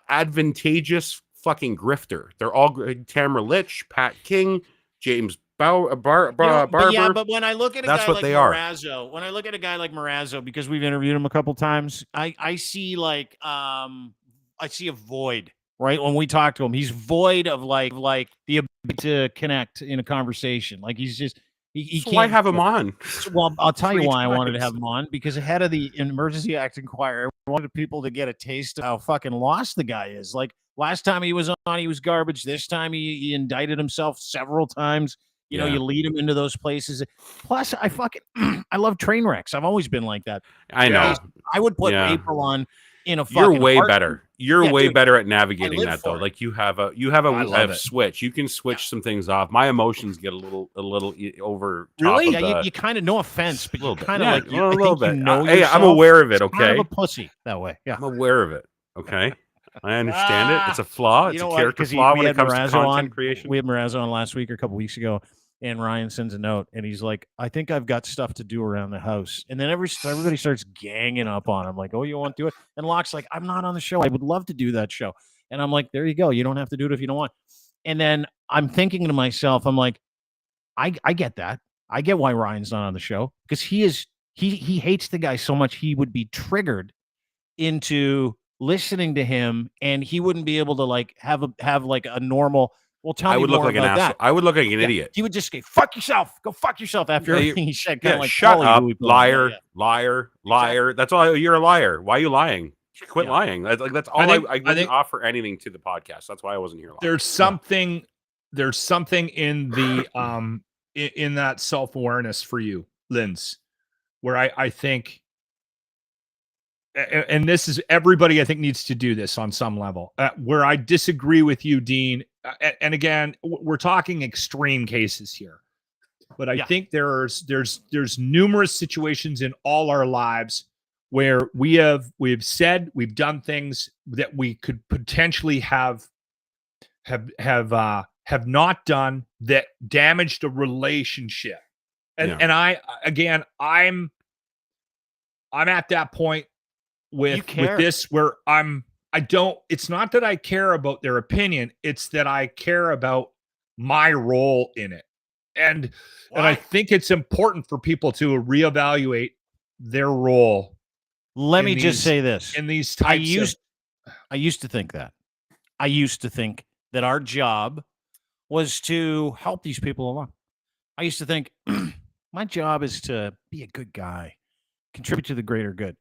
Speaker 3: advantageous fucking grifter. They're all Tamara Litch, Pat King, James Barber.
Speaker 1: But when I look at a
Speaker 3: That's
Speaker 1: guy
Speaker 3: what
Speaker 1: like
Speaker 3: they are.
Speaker 1: Marazzo, when I look at a guy like Marazzo, because we've interviewed him a couple times, I see like I see a void right? When we talk to him, he's void of like the ability to connect in a conversation. Like he's just he
Speaker 3: So
Speaker 1: can't.
Speaker 3: why have him on?
Speaker 1: Well, I'll tell you
Speaker 3: 3
Speaker 1: why I wanted to
Speaker 3: times.
Speaker 1: have him on, because ahead of the Emergency Act Inquiry, I wanted people to get a taste of how fucking lost the guy is. Like last time he was on, he was garbage. This time he indicted himself several times. You know, you lead him into those places. Plus, I fucking I love train wrecks. I've always been like that.
Speaker 3: I know.
Speaker 1: I would put April on in a fucking
Speaker 3: You're way
Speaker 1: heartbeat.
Speaker 3: better. You're way
Speaker 1: dude,
Speaker 3: better at navigating
Speaker 1: live
Speaker 3: that
Speaker 1: for
Speaker 3: though.
Speaker 1: it.
Speaker 3: Like you have a switch. You can switch some things off. My emotions get a little over top of
Speaker 1: Yeah, you kind of, no offense, but you kind of
Speaker 3: Yeah,
Speaker 1: like
Speaker 3: a little bit.
Speaker 1: Hey,
Speaker 3: I'm aware of it. Okay,
Speaker 1: kind of a pussy that way. Yeah,
Speaker 3: I'm aware of it. Okay, I understand it. It's a flaw. It's a character flaw when it comes to content creation.
Speaker 1: We had Marazzo on last week or a couple weeks ago, and Ryan sends a note, and he's like, "I think I've got stuff to do around the house." And then everybody starts ganging up on him, like, "Oh, you won't do it?" And Locke's like, "I'm not on the show. I would love to do that show." And I'm like, "There you go. You don't have to do it if you don't want." And then I'm thinking to myself, I'm like, I get that. I get why Ryan's not on the show, because he hates the guy so much he would be triggered into listening to him, and he wouldn't be able to like have like a normal. Well, tell me
Speaker 3: I would look
Speaker 1: more
Speaker 3: like an
Speaker 1: about
Speaker 3: asshole.
Speaker 1: that.
Speaker 3: I would look like an idiot.
Speaker 1: He would just say, "Fuck yourself. Go fuck yourself." After everything he said, kind of like,
Speaker 3: shut
Speaker 1: Paulie,
Speaker 3: up,
Speaker 1: who we put on.
Speaker 3: liar,
Speaker 1: Yeah.
Speaker 3: liar, liar. That's all. You're a liar. Why are you lying? Quit lying. That's all. I didn't offer anything to the podcast. That's why I wasn't here.
Speaker 2: There's something in the in that self-awareness for you, Linz, where I think, and this is everybody I think needs to do this on some level, where I disagree with you, Dean. And again, we're talking extreme cases here, but I think there's numerous situations in all our lives where we've said, we've done things that we could potentially have not done that damaged a relationship. And I'm at that point with this where it's not that I care about their opinion, it's that I care about my role in it. And I think it's important for people to reevaluate their role.
Speaker 1: Let me just say this.
Speaker 2: In these types
Speaker 1: I used to think that. I used to think that our job was to help these people along. I used to think my job is to be a good guy, contribute to the greater good.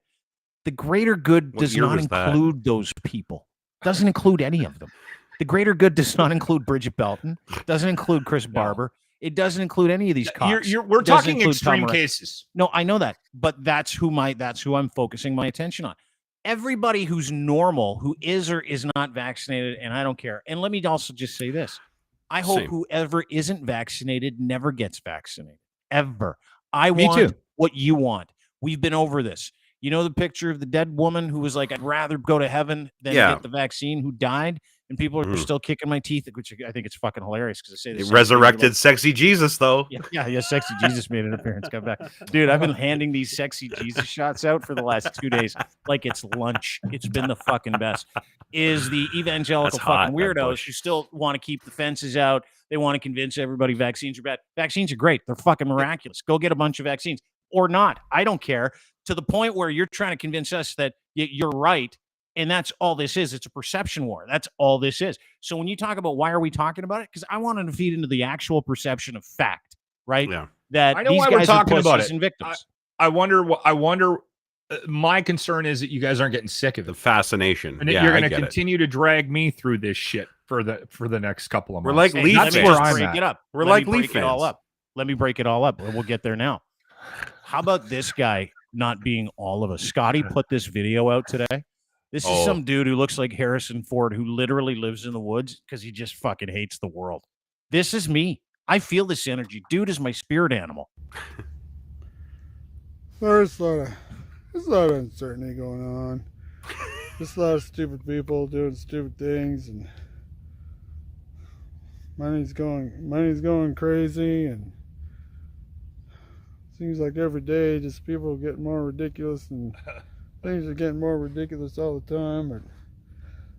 Speaker 1: The greater good does not include those people. Doesn't include any of them. The greater good does not include Bridget Belton. Doesn't include Chris Barber. It doesn't include any of these cops.
Speaker 2: We're talking extreme cases.
Speaker 1: No, I know that, but that's who I'm focusing my attention on. Everybody who's normal, who is or is not vaccinated, and I don't care. And let me also just say this. I hope whoever isn't vaccinated never gets vaccinated. Ever. I want what you want. We've been over this. You know the picture of the dead woman who was like, "I'd rather go to heaven than get the vaccine," who died? And people are still kicking my teeth, which I think it's fucking hilarious because I say this.
Speaker 3: Resurrected sexy Jesus, though.
Speaker 1: Yeah, sexy Jesus made an appearance. Come back. Dude, I've been handing these sexy Jesus shots out for the last 2 days like it's lunch. It's been the fucking best. Is the evangelical fucking weirdos who still want to keep the fences out. They want to convince everybody vaccines are bad. Vaccines are great. They're fucking miraculous. Go get a bunch of vaccines. Or not. I don't care. To the point where you're trying to convince us that you're right. And that's all this is. It's a perception war. That's all this is. So when you talk about why are we talking about it? Because I wanted to feed into the actual perception of fact, right?
Speaker 3: Yeah.
Speaker 1: That
Speaker 2: I know
Speaker 1: these
Speaker 2: why
Speaker 1: guys
Speaker 2: we're talking
Speaker 1: are
Speaker 2: about it.
Speaker 1: And victims.
Speaker 2: I wonder. My concern is that you guys aren't getting sick of it.
Speaker 3: The fascination.
Speaker 2: And you're going to continue to drag me through this shit for the next couple of months.
Speaker 3: We're like Leaf fans.
Speaker 2: That's where I'm at.
Speaker 1: It up.
Speaker 3: We're like Leaf fans.
Speaker 1: Let me break it all up. We'll get there now. How about this guy not being all of us? Scotty put this video out today. This is some dude who looks like Harrison Ford who literally lives in the woods because he just fucking hates the world. This is me. I feel this energy. Dude is my spirit animal.
Speaker 7: There's a lot of uncertainty going on. Just a lot of stupid people doing stupid things, and money's going crazy, and seems like every day just people are getting more ridiculous, and things are getting more ridiculous all the time.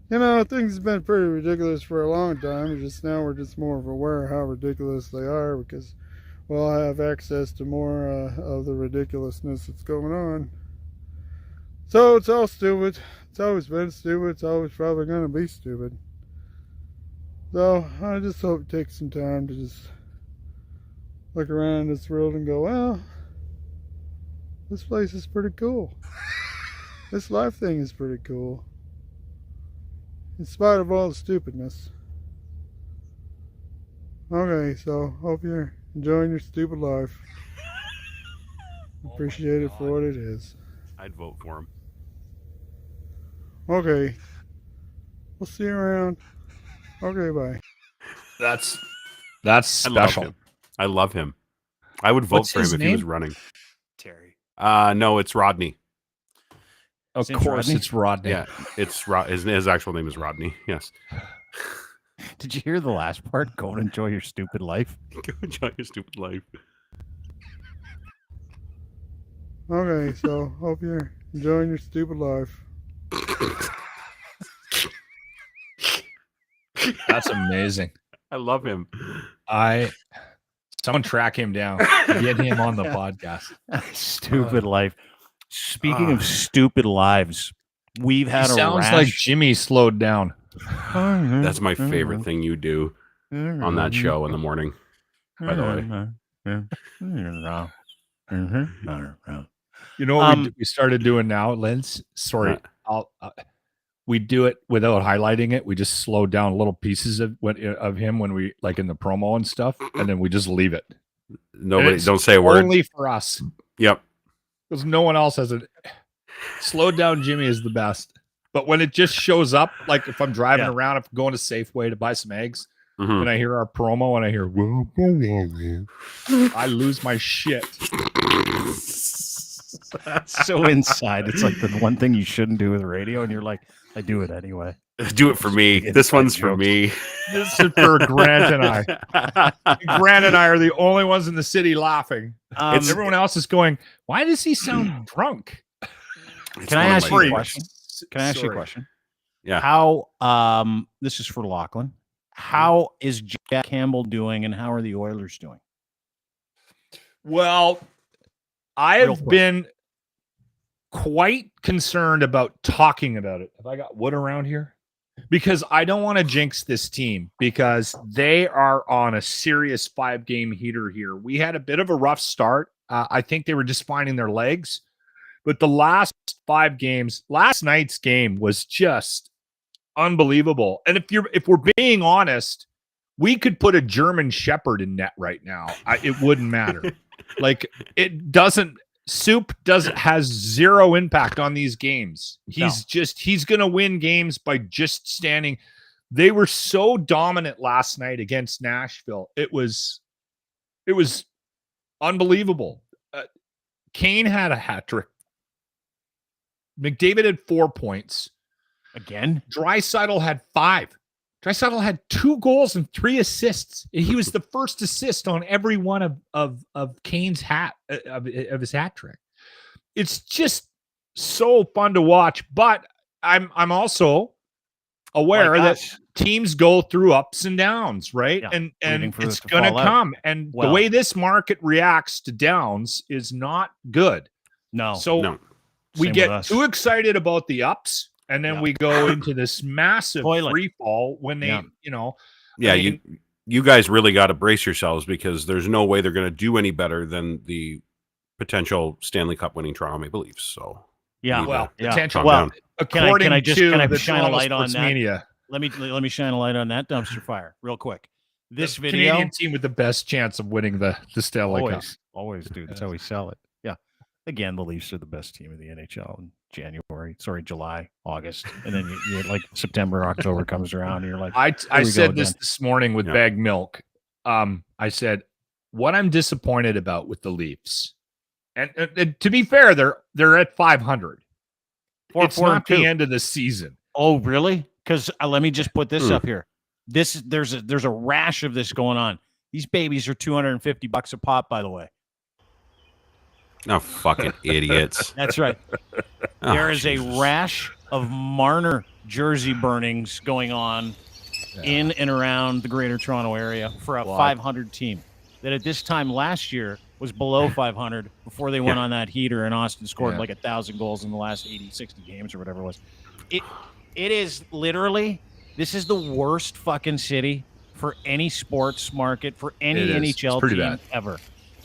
Speaker 7: But things have been pretty ridiculous for a long time. Just now we're just more aware of how ridiculous they are because we'll have access to more of the ridiculousness that's going on. So it's all stupid. It's always been stupid. It's always probably going to be stupid. So I just hope it takes some time to just look around this world and go, well, this place is pretty cool. This life thing is pretty cool. In spite of all the stupidness. Okay, so hope you're enjoying your stupid life. Appreciate it for what it is.
Speaker 3: I'd vote for him.
Speaker 7: Okay. We'll see you around. Okay, bye.
Speaker 2: That's special.
Speaker 3: I love him. I would vote
Speaker 2: What's
Speaker 3: for him
Speaker 2: his
Speaker 3: if
Speaker 2: name?
Speaker 3: he was running.
Speaker 1: Terry.
Speaker 3: No, it's Rodney.
Speaker 2: Of
Speaker 1: Seems
Speaker 2: course,
Speaker 1: Rodney?
Speaker 2: it's Rodney.
Speaker 3: Yeah, it's his actual name is Rodney. Yes.
Speaker 1: Did you hear the last part? Go and enjoy your stupid life.
Speaker 3: Go enjoy your stupid life.
Speaker 7: Okay, so hope you're enjoying your stupid life.
Speaker 2: That's amazing.
Speaker 3: I love him.
Speaker 2: Someone track him down. Get him on the podcast.
Speaker 1: Stupid life. Speaking of stupid lives, we've had a
Speaker 2: sounds
Speaker 1: rash.
Speaker 2: like Jimmy slowed down.
Speaker 3: That's my favorite thing you do on that show in the morning. By the way,
Speaker 2: You know what we started doing now, Linz? Sorry, we do it without highlighting it. We just slow down little pieces of him when we like in the promo and stuff, and then we just leave it.
Speaker 3: nobody don't say a word.
Speaker 2: Only for us.
Speaker 3: Yep.
Speaker 2: Because no one else has it. Slowed down Jimmy is the best. But when it just shows up, like if I'm driving around, if I'm going to Safeway to buy some eggs, and I hear our promo and I hear, I lose my shit.
Speaker 1: So inside. It's like the one thing you shouldn't do with radio, and you're like, I do it anyway.
Speaker 3: Do it for me. This one's for me.
Speaker 2: This is for Grant and I. Grant and I are the only ones in the city laughing. Everyone else is going, why does he sound drunk?
Speaker 1: Can I ask you a question? Can I ask you a question?
Speaker 3: Yeah.
Speaker 1: How, this is for Lachlan. How is Jack Campbell doing, and how are the Oilers doing?
Speaker 2: Well, I have been quite concerned about talking about it. Have I got wood around here? Because I don't want to jinx this team because they are on a serious 5-game heater here. We had a bit of a rough start. I think they were just finding their legs. But the last 5 games, last night's game was just unbelievable. And if we're being honest, we could put a German Shepherd in net right now. It wouldn't matter. Like it doesn't. Soup has zero impact on these games. He's going to win games by just standing. They were so dominant last night against Nashville. It was unbelievable. Kane had a hat trick. McDavid had 4 points.
Speaker 1: Again?
Speaker 2: Draisaitl had 5. Draisaitl had 2 goals and 3 assists. He was the first assist on every one of Kane's of his hat trick. It's just so fun to watch. But I'm also aware that teams go through ups and downs, right? Yeah, and it's going to come. And the way this market reacts to downs is not good.
Speaker 1: No.
Speaker 2: So we get too excited about the ups. And then we go into this massive free fall when they,
Speaker 3: you guys really got to brace yourselves because there's no way they're going to do any better than the potential Stanley Cup winning Toronto Maple Leafs. So
Speaker 2: potential.
Speaker 1: Well,
Speaker 2: according
Speaker 1: can I
Speaker 2: to
Speaker 1: shine a light on that?
Speaker 2: Media.
Speaker 1: Let me shine a light on that dumpster fire real quick. This video,
Speaker 2: Canadian team with the best chance of winning the Stanley Cup.
Speaker 1: Always, dude. That's how we sell it. Yeah. Again, the Leafs are the best team in the NHL in July, August, and then you like September, October comes around, and you're like,
Speaker 2: I said this morning with Bag Milk. I said what I'm disappointed about with the Leafs, and to be fair, they're at 500. It's not the end of the season.
Speaker 1: Oh, really? Because let me just put this up here. There's a rash of this going on. These babies are $250 a pop, by the way.
Speaker 3: Oh, fucking idiots.
Speaker 1: That's right. There is a rash of Marner jersey burnings going on in and around the Greater Toronto area for a 500 team that at this time last year was below 500 before they went on that heater and Austin scored like 1,000 goals in the last 60 games or whatever it was. It is literally This is the worst fucking city for any sports market, for any NHL team ever.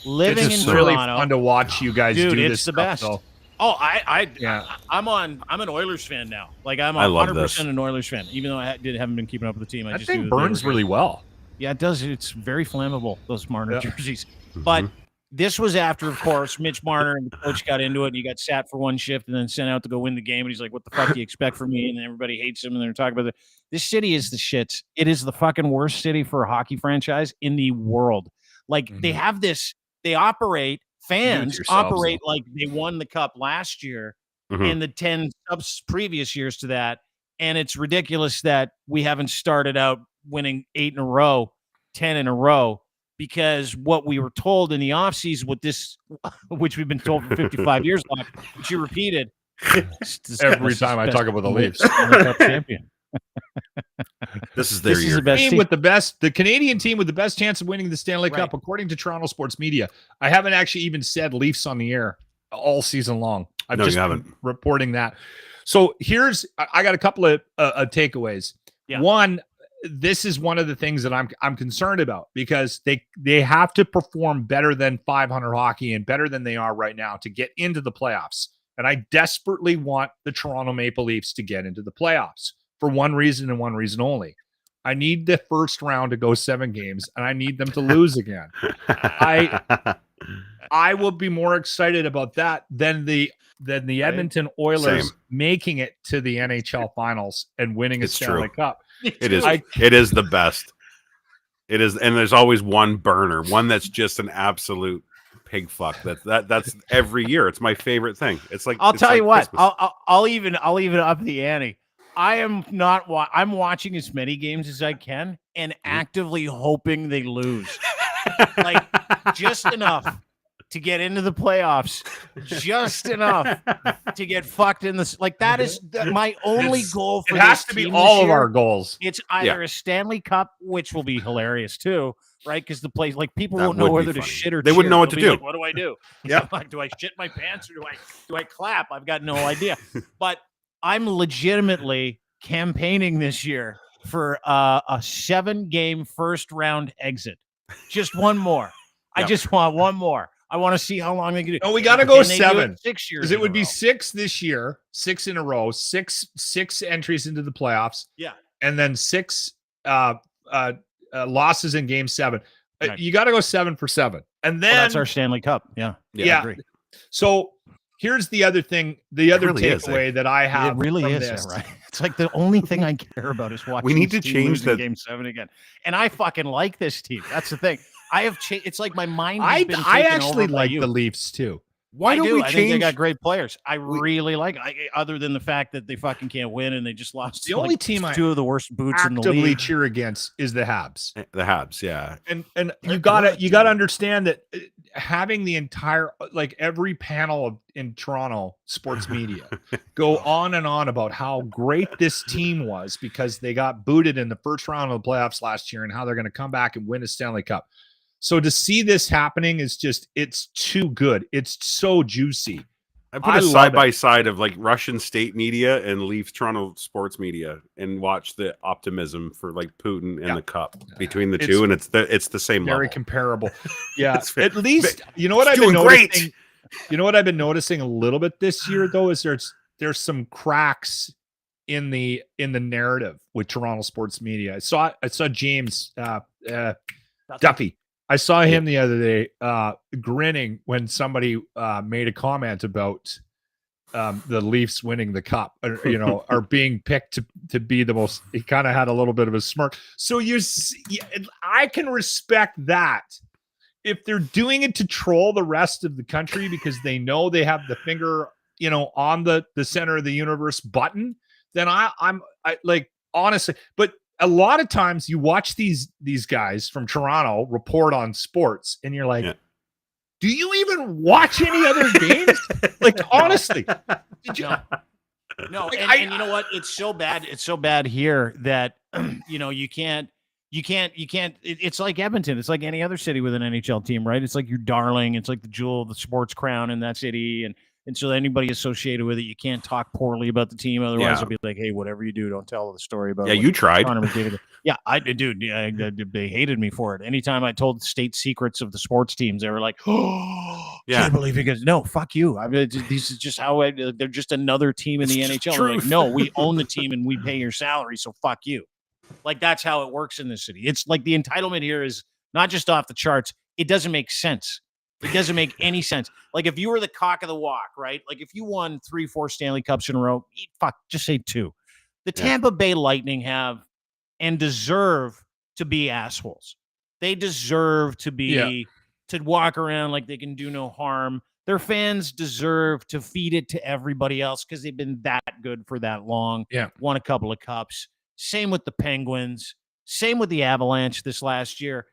Speaker 1: Living in
Speaker 2: really
Speaker 1: Toronto,
Speaker 2: fun to watch you guys do this.
Speaker 1: It's the best.
Speaker 2: Though.
Speaker 1: Oh, I'm an Oilers fan now. Like I'm 100% an Oilers fan, even though I haven't been keeping up with the team. I just
Speaker 2: think burns really well.
Speaker 1: Yeah, it does. It's very flammable, those Marner jerseys. But this was after, of course, Mitch Marner and the coach got into it, and he got sat for one shift and then sent out to go win the game. And he's like, "What the fuck do you expect from me?" And everybody hates him, and they're talking about it. This city is the shits. It is the fucking worst city for a hockey franchise in the world. Like they have this. They operate. Fans operate like they won the cup last year and the 10 previous years to that. And it's ridiculous that we haven't started out winning 8 in a row, 10 in a row, because what we were told in the offseason with this, which we've been told for 55 years, which you repeated
Speaker 2: every time I talk about the Leafs.
Speaker 1: Cup champion.
Speaker 3: This is their year.
Speaker 2: The Canadian team with the best chance of winning the Stanley Cup, according to Toronto sports media. I haven't actually even said Leafs on the air all season long. I've just been reporting that. So I got a couple of takeaways. Yeah. One, this is one of the things that I'm concerned about, because they have to perform better than 500 hockey and better than they are right now to get into the playoffs. And I desperately want the Toronto Maple Leafs to get into the playoffs. For one reason and one reason only. I need the first round to go 7 games, and I need them to lose again. I will be more excited about that than the Edmonton Oilers making it to the NHL Finals and winning a Stanley Cup.
Speaker 3: It is. It is the best. It is, and there's always one burner, one that's just an absolute pig fuck. That's every year. It's my favorite thing. It's like
Speaker 1: I'll tell you what.
Speaker 3: Christmas.
Speaker 1: I'll even up the ante. I'm watching as many games as I can and actively hoping they lose. Like just enough to get into the playoffs, just enough to get fucked in this. Like that is my only goal for
Speaker 2: it has to be all of our goals.
Speaker 1: It's either a Stanley Cup, which will be hilarious too, right? Because the place, like people won't know whether to shit or
Speaker 3: they wouldn't know what to do.
Speaker 1: Like, what do I do? Yeah, like, do I shit my pants or do I clap? I've got no idea. But I'm legitimately campaigning this year for a 7-game first round exit. Just one more. I just want one more. I want to see how long they can do.
Speaker 2: Oh, we got to go 7.
Speaker 1: 6 years.
Speaker 2: Because it would be 6 this year, 6 in a row, six entries into the playoffs.
Speaker 1: Yeah.
Speaker 2: And then 6 losses in game 7. Right. You got to go 7 for 7. And then
Speaker 1: that's our Stanley Cup. Yeah.
Speaker 2: I agree. So here's the other thing, takeaway that I have.
Speaker 1: It really is, this. Right? It's like the only thing I care about is watching.
Speaker 3: We need to change the
Speaker 1: game 7 again. And I fucking like this team. That's the thing. I have changed. It's like my mind.
Speaker 2: I actually like the Leafs too.
Speaker 3: Why don't we change?
Speaker 1: I think they got great players. I really like. Other than the fact that they fucking can't win and they just lost.
Speaker 2: The only team
Speaker 1: 2 of the worst boots in the league.
Speaker 2: Actively cheer against is the Habs.
Speaker 3: The Habs, yeah.
Speaker 2: And you gotta understand that having the entire every panel in Toronto sports media go on and on about how great this team was because they got booted in the first round of the playoffs last year and how they're going to come back and win a Stanley Cup. So to see this happening is just, it's too good. It's so juicy.
Speaker 3: I put a side by side of like Russian state media and Leafs Toronto sports media and watch the optimism for like Putin and the cup between the two. And it's the same
Speaker 2: very
Speaker 3: level.
Speaker 2: Comparable. Yeah. At least, you know what I've been noticing? You know what I've been noticing a little bit this year though, is there's some cracks in the narrative with Toronto sports media. I saw James Duffy. I saw him the other day grinning when somebody made a comment about the Leafs winning the cup, or being picked to be the most. He kind of had a little bit of a smirk. So I can respect that. If they're doing it to troll the rest of the country because they know they have the finger, on the center of the universe button, then I'm honestly, but. A lot of times you watch these guys from Toronto report on sports and you're like, do you even watch any other games? Like, honestly, did you?
Speaker 1: No. And you know what? It's so bad. It's so bad here that, you can't, it's like Edmonton. It's like any other city with an NHL team, right? It's like your darling. It's like the jewel of the sports crown in that city. And And so anybody associated with it, you can't talk poorly about the team. Otherwise, they'll be like, hey, whatever you do, don't tell the story about.
Speaker 3: Yeah, you tried.
Speaker 1: Connor McDavid. Yeah, I did, dude. Yeah, they hated me for it. Anytime I told state secrets of the sports teams, they were like, "Oh, can't believe it." Because no, fuck you. I mean, this is just how they're just another team in the NHL. We're like, no, we own the team and we pay your salary, so fuck you. Like that's how it works in this city. It's like the entitlement here is not just off the charts. It doesn't make sense. It doesn't make any sense. Like if you were the cock of the walk, right? Like if you won 3-4 Stanley Cups in a row, just say 2. The Tampa Bay Lightning have and deserve to be assholes. They deserve to be to walk around like they can do no harm. Their fans deserve to feed it to everybody else because they've been that good for that long.
Speaker 2: Yeah.
Speaker 1: Won a couple of cups. Same with the Penguins. Same with the Avalanche this last year.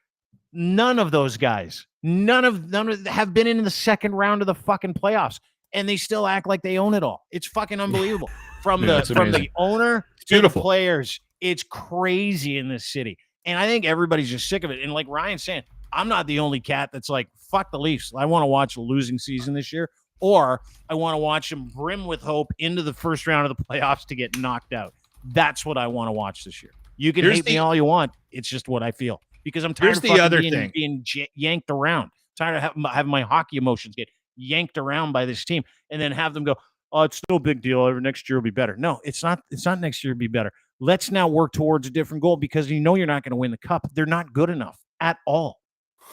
Speaker 1: None of those guys, none of them have been in the second round of the fucking playoffs, and they still act like they own it all. It's fucking unbelievable. From the owner to the players, it's crazy in this city. And I think everybody's just sick of it. And like Ryan's saying, I'm not the only cat that's like, fuck the Leafs. I want to watch a losing season this year, or I want to watch them brim with hope into the first round of the playoffs to get knocked out. That's what I want to watch this year. You can hate me all you want. It's just what I feel. Because I'm tired of being yanked around. Tired of having my hockey emotions get yanked around by this team and then have them go, oh, it's no big deal. Next year will be better. No, it's not. It's not next year will be better. Let's now work towards a different goal because you know you're not going to win the cup. They're not good enough at all.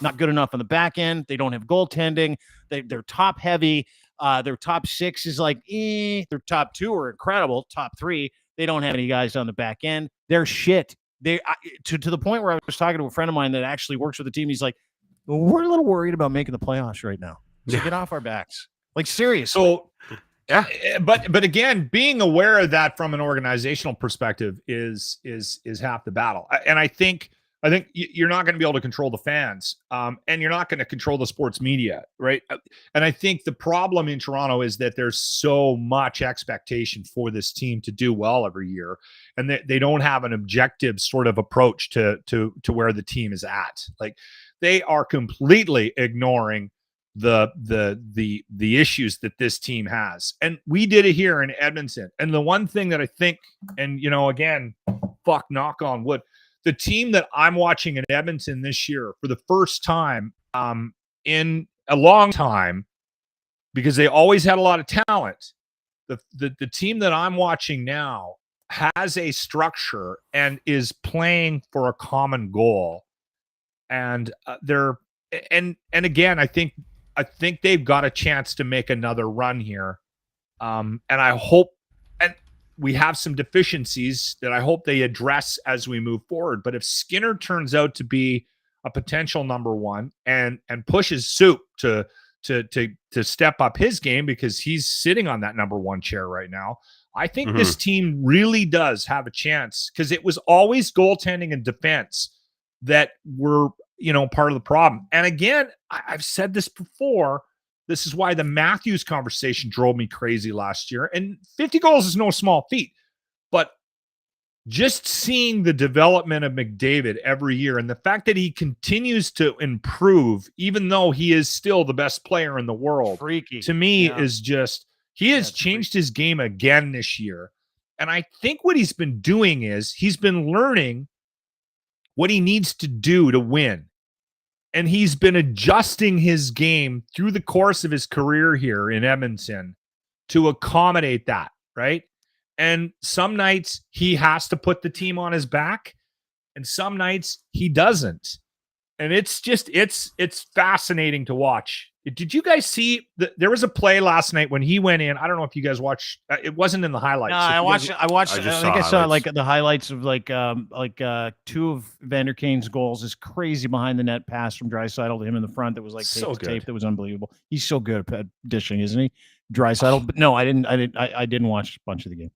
Speaker 1: Not good enough on the back end. They don't have goaltending. They're top heavy. Their top 6 is like, Their top 2 are incredible. Top 3, they don't have any guys on the back end. They're shit. To the point where I was talking to a friend of mine that actually works with the team. He's like, well, we're a little worried about making the playoffs right now. So get off our backs. Like seriously.
Speaker 2: So but again, being aware of that from an organizational perspective is half the battle. And I think you're not going to be able to control the fans, and you're not going to control the sports media, right? And I think the problem in Toronto is that there's so much expectation for this team to do well every year, and they don't have an objective sort of approach to where the team is at. Like they are completely ignoring the issues that this team has, and we did it here in Edmonton. And the one thing that I think, and again, knock on wood. The team that I'm watching in Edmonton this year for the first time in a long time, because they always had a lot of talent, the team that I'm watching now has a structure and is playing for a common goal. And again, I think they've got a chance to make another run here. And I hope, and we have some deficiencies that I hope they address as we move forward. But if Skinner turns out to be a potential number 1 and pushes Soup to step up his game because he's sitting on that number 1 chair right now, I think this team really does have a chance, because it was always goaltending and defense that were, part of the problem. And again, I've said this before. This is why the Matthews conversation drove me crazy last year. And 50 goals is no small feat. But just seeing the development of McDavid every year and the fact that he continues to improve, even though he is still the best player in the world, to me is just, he has changed his game again this year. And I think what he's been doing is he's been learning what he needs to do to win. And he's been adjusting his game through the course of his career here in Edmonton to accommodate that, right? And some nights he has to put the team on his back, and some nights he doesn't. And it's just, it's fascinating to watch. Did you guys see there was a play last night when he went in? I don't know if you guys watched. It wasn't in the highlights.
Speaker 1: No, I watched. I think I saw like the highlights of like 2 of Vander Kane's goals. This crazy behind the net pass from Draisaitl to him in the front that was like tape that was unbelievable. He's so good at dishing, isn't he? Draisaitl. But no, I didn't watch a bunch of the game.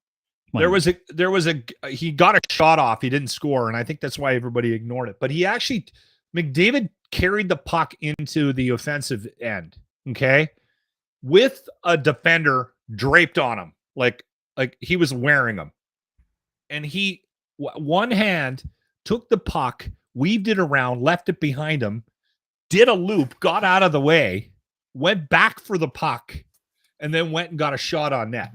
Speaker 1: He got a shot off. He didn't score, and I think that's why everybody ignored it. But McDavid carried the puck into the offensive end, okay, with a draped on him, like he was wearing them. And he, one hand, took the puck, weaved it around, left it behind him, did a loop, got out of the way, went back for the puck,
Speaker 2: and then went and got a shot on net.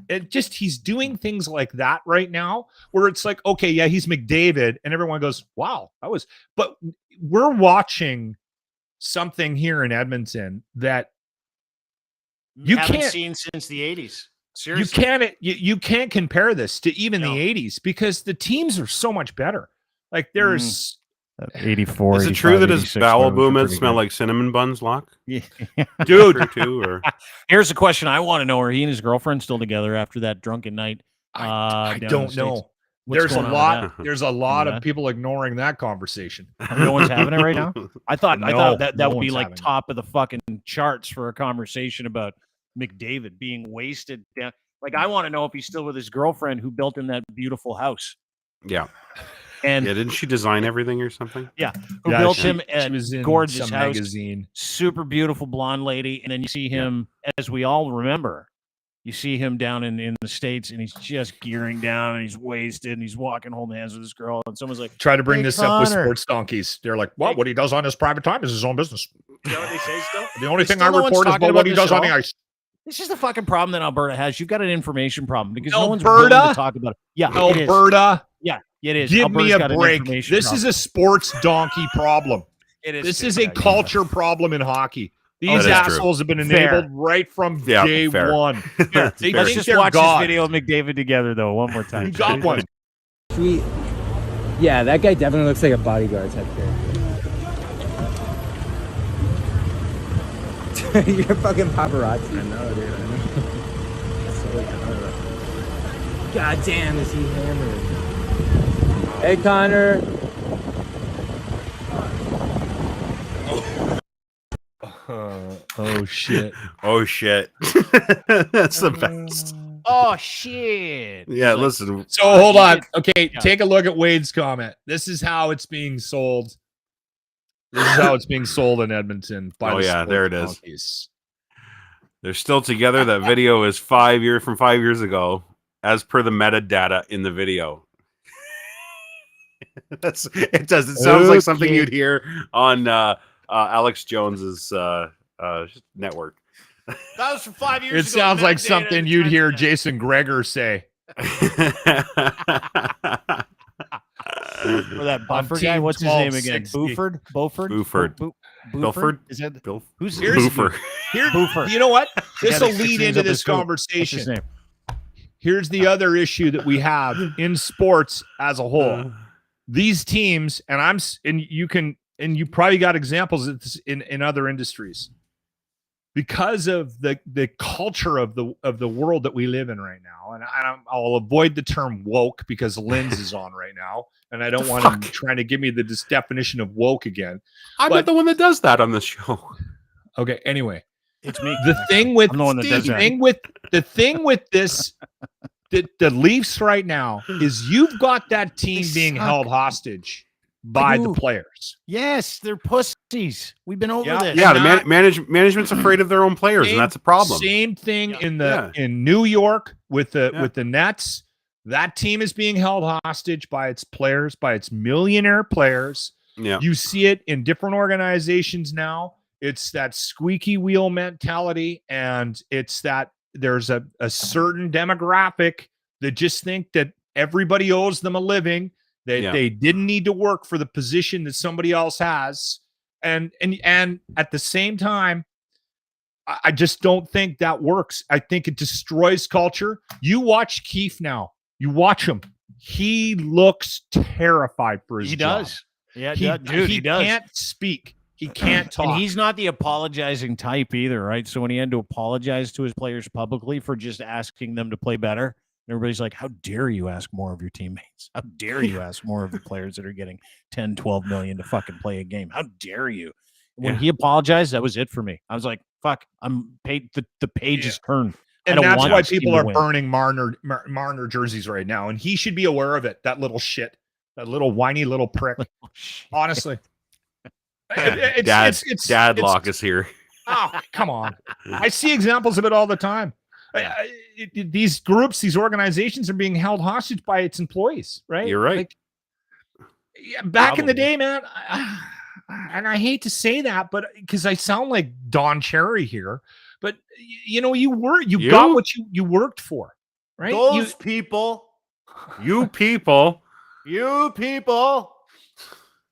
Speaker 2: He's doing things like that right now where it's like, okay, yeah, he's McDavid, and everyone goes, wow, but we're watching something here in Edmonton that you
Speaker 1: haven't
Speaker 2: can't
Speaker 1: seen since the 80s. Seriously.
Speaker 2: You can't compare this to even the 80s because the teams are so much better. Like there's
Speaker 1: 84.
Speaker 3: Is it true that his bowel movements smell like cinnamon buns, Locke?
Speaker 1: Yeah.
Speaker 2: Dude.
Speaker 3: Too, or?
Speaker 1: Here's a question I want to know. Are he and his girlfriend still together after that drunken night?
Speaker 2: I don't know.
Speaker 1: What's
Speaker 2: There's a lot of people ignoring that conversation.
Speaker 1: No one's having it right now. I thought that would be like
Speaker 2: having
Speaker 1: top of the fucking charts for a conversation about McDavid being wasted down. Like, I want to know if he's still with his girlfriend who built him that beautiful house.
Speaker 3: Yeah.
Speaker 1: And
Speaker 3: didn't she design everything or something?
Speaker 1: Yeah. Who built him a gorgeous
Speaker 2: some
Speaker 1: house.
Speaker 2: magazine.
Speaker 1: Super beautiful blonde lady. And then you see him, as we all remember, you see him down in the States, and he's just gearing down, and he's wasted, and he's walking, holding hands with this girl. And someone's like,
Speaker 2: try to bring
Speaker 1: hey,
Speaker 2: this
Speaker 1: Connor.
Speaker 2: up with sports donkeys. They're like, well, what he does on his private time is his own business.
Speaker 1: You know what they say still?
Speaker 2: The only thing I report is about what he does on the ice.
Speaker 1: This is the fucking problem that Alberta has. You've got an information problem because no one's
Speaker 2: Alberta?
Speaker 1: willing to talk about it. Yeah,
Speaker 2: Alberta.
Speaker 1: Yeah, it is.
Speaker 2: Give
Speaker 1: Alberta's
Speaker 2: me a
Speaker 1: got an
Speaker 2: break.
Speaker 1: information
Speaker 2: This
Speaker 1: problem.
Speaker 2: is a sports donkey problem.
Speaker 1: It is.
Speaker 2: This is a culture problem in hockey. These assholes have been enabled right from day one. They
Speaker 1: Let's just watch this video of McDavid together, though, one more time.
Speaker 2: You got one.
Speaker 8: Sweet. Yeah, that guy definitely looks like a bodyguard type character. You're fucking paparazzi. I know, dude. I know. God damn, is he hammered? Hey, Connor.
Speaker 2: Oh shit.
Speaker 3: Oh shit. That's the best.
Speaker 1: Oh shit.
Speaker 3: Yeah, listen.
Speaker 2: So hold on. Okay, take a look at Wade's comment. This is how it's being sold. This is how it's being sold in Edmonton. By
Speaker 3: there it is.
Speaker 2: Donkeys.
Speaker 3: They're still together. That video is 5 years ago, as per the metadata in the video. It does. It sounds like something you'd hear on Alex Jones's network.
Speaker 1: That was from 5 years ago.
Speaker 2: It sounds like something you'd hear Jason Gregor say.
Speaker 1: Or that Buffer guy. What's his name again? Buford?
Speaker 3: Bilford?
Speaker 1: Is that
Speaker 3: Bill?
Speaker 1: Who's
Speaker 3: Boofer?
Speaker 1: Buford.
Speaker 2: You know what? This will lead into this conversation.
Speaker 1: What's his name?
Speaker 2: Here's the other issue that we have in sports as a whole. These teams, and you probably got examples of this in other industries, because of the culture of the world that we live in right now. And I'll avoid the term woke because Lynn's is on right now, and I don't want him trying to give me this definition of woke again.
Speaker 3: I'm not the one that does that on this show.
Speaker 2: Okay. Anyway,
Speaker 1: it's me.
Speaker 2: The thing with this, the Leafs right now is you've got that team being held hostage by the players.
Speaker 1: Yes, they're pussies. We've been over this.
Speaker 3: Yeah, the management's afraid of their own players, and that's a problem.
Speaker 2: Same thing in New York with the Nets. That team is being held hostage by its players, by its millionaire players.
Speaker 3: Yeah.
Speaker 2: You see it in different organizations now. It's that squeaky wheel mentality, and it's that there's a certain demographic that just think that everybody owes them a living. They didn't need to work for the position that somebody else has. And at the same time, I just don't think that works. I think it destroys culture. You watch Keefe now. You watch him. He looks terrified for his job.
Speaker 1: Does. Yeah, he does.
Speaker 2: He can't speak. He can't talk.
Speaker 1: And he's not the apologizing type either, right? So when he had to apologize to his players publicly for just asking them to play better, everybody's like, how dare you ask more of your teammates? How dare you ask more of the players that are getting 10, 12 million to fucking play a game? How dare you? When he apologized, that was it for me. I was like, fuck, I'm paid. The page is turned.
Speaker 2: And that's why people are burning Marner jerseys right now. And he should be aware of it. That little shit. That little whiny little prick. Honestly.
Speaker 3: Dad Lock is here.
Speaker 2: Oh, come on. I see examples of it all the time. These groups, these organizations are being held hostage by its employees, right?
Speaker 3: You're right.
Speaker 2: Back in the day, man, and I hate to say that, but because I sound like Don Cherry here, But you got what you worked for, right?
Speaker 1: Those people,
Speaker 3: you people.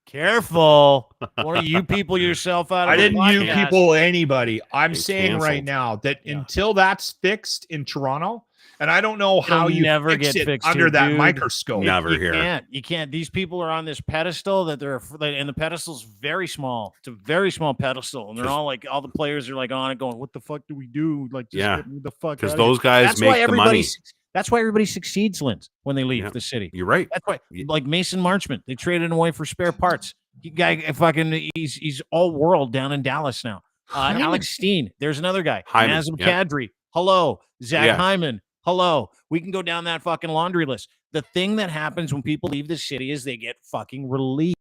Speaker 1: Careful. What are you people yourself out of
Speaker 2: I
Speaker 1: the
Speaker 2: didn't you
Speaker 1: podcast?
Speaker 2: people anybody. I'm
Speaker 3: It's
Speaker 2: saying
Speaker 3: canceled.
Speaker 2: right now that until that's fixed in Toronto, and I don't know how
Speaker 1: It'll
Speaker 2: you
Speaker 1: never
Speaker 2: fix
Speaker 1: get
Speaker 2: it
Speaker 1: fixed
Speaker 2: under
Speaker 1: here,
Speaker 2: that
Speaker 1: dude.
Speaker 2: microscope.
Speaker 3: Never
Speaker 1: You
Speaker 3: here.
Speaker 1: You can't. These people are on this pedestal that and the pedestal's very small. It's a very small pedestal, and they're all like, all the players are like on it, going, "What the fuck do we do?" Like, just
Speaker 3: Yeah.
Speaker 1: get me the fuck.
Speaker 3: Because
Speaker 1: out of here.
Speaker 3: those guys
Speaker 1: That's why
Speaker 3: make the money.
Speaker 1: everybody. That's why everybody succeeds, Linz, when they leave the city.
Speaker 3: You're right.
Speaker 1: That's why, like Mason Marchment, they traded him away for spare parts. He's all world down in Dallas now. Alex Steen, there's another guy.
Speaker 3: Hyman,
Speaker 1: Nazem Kadri, hello. Zach Hyman, hello. We can go down that fucking laundry list. The thing that happens when people leave the city is they get fucking relief.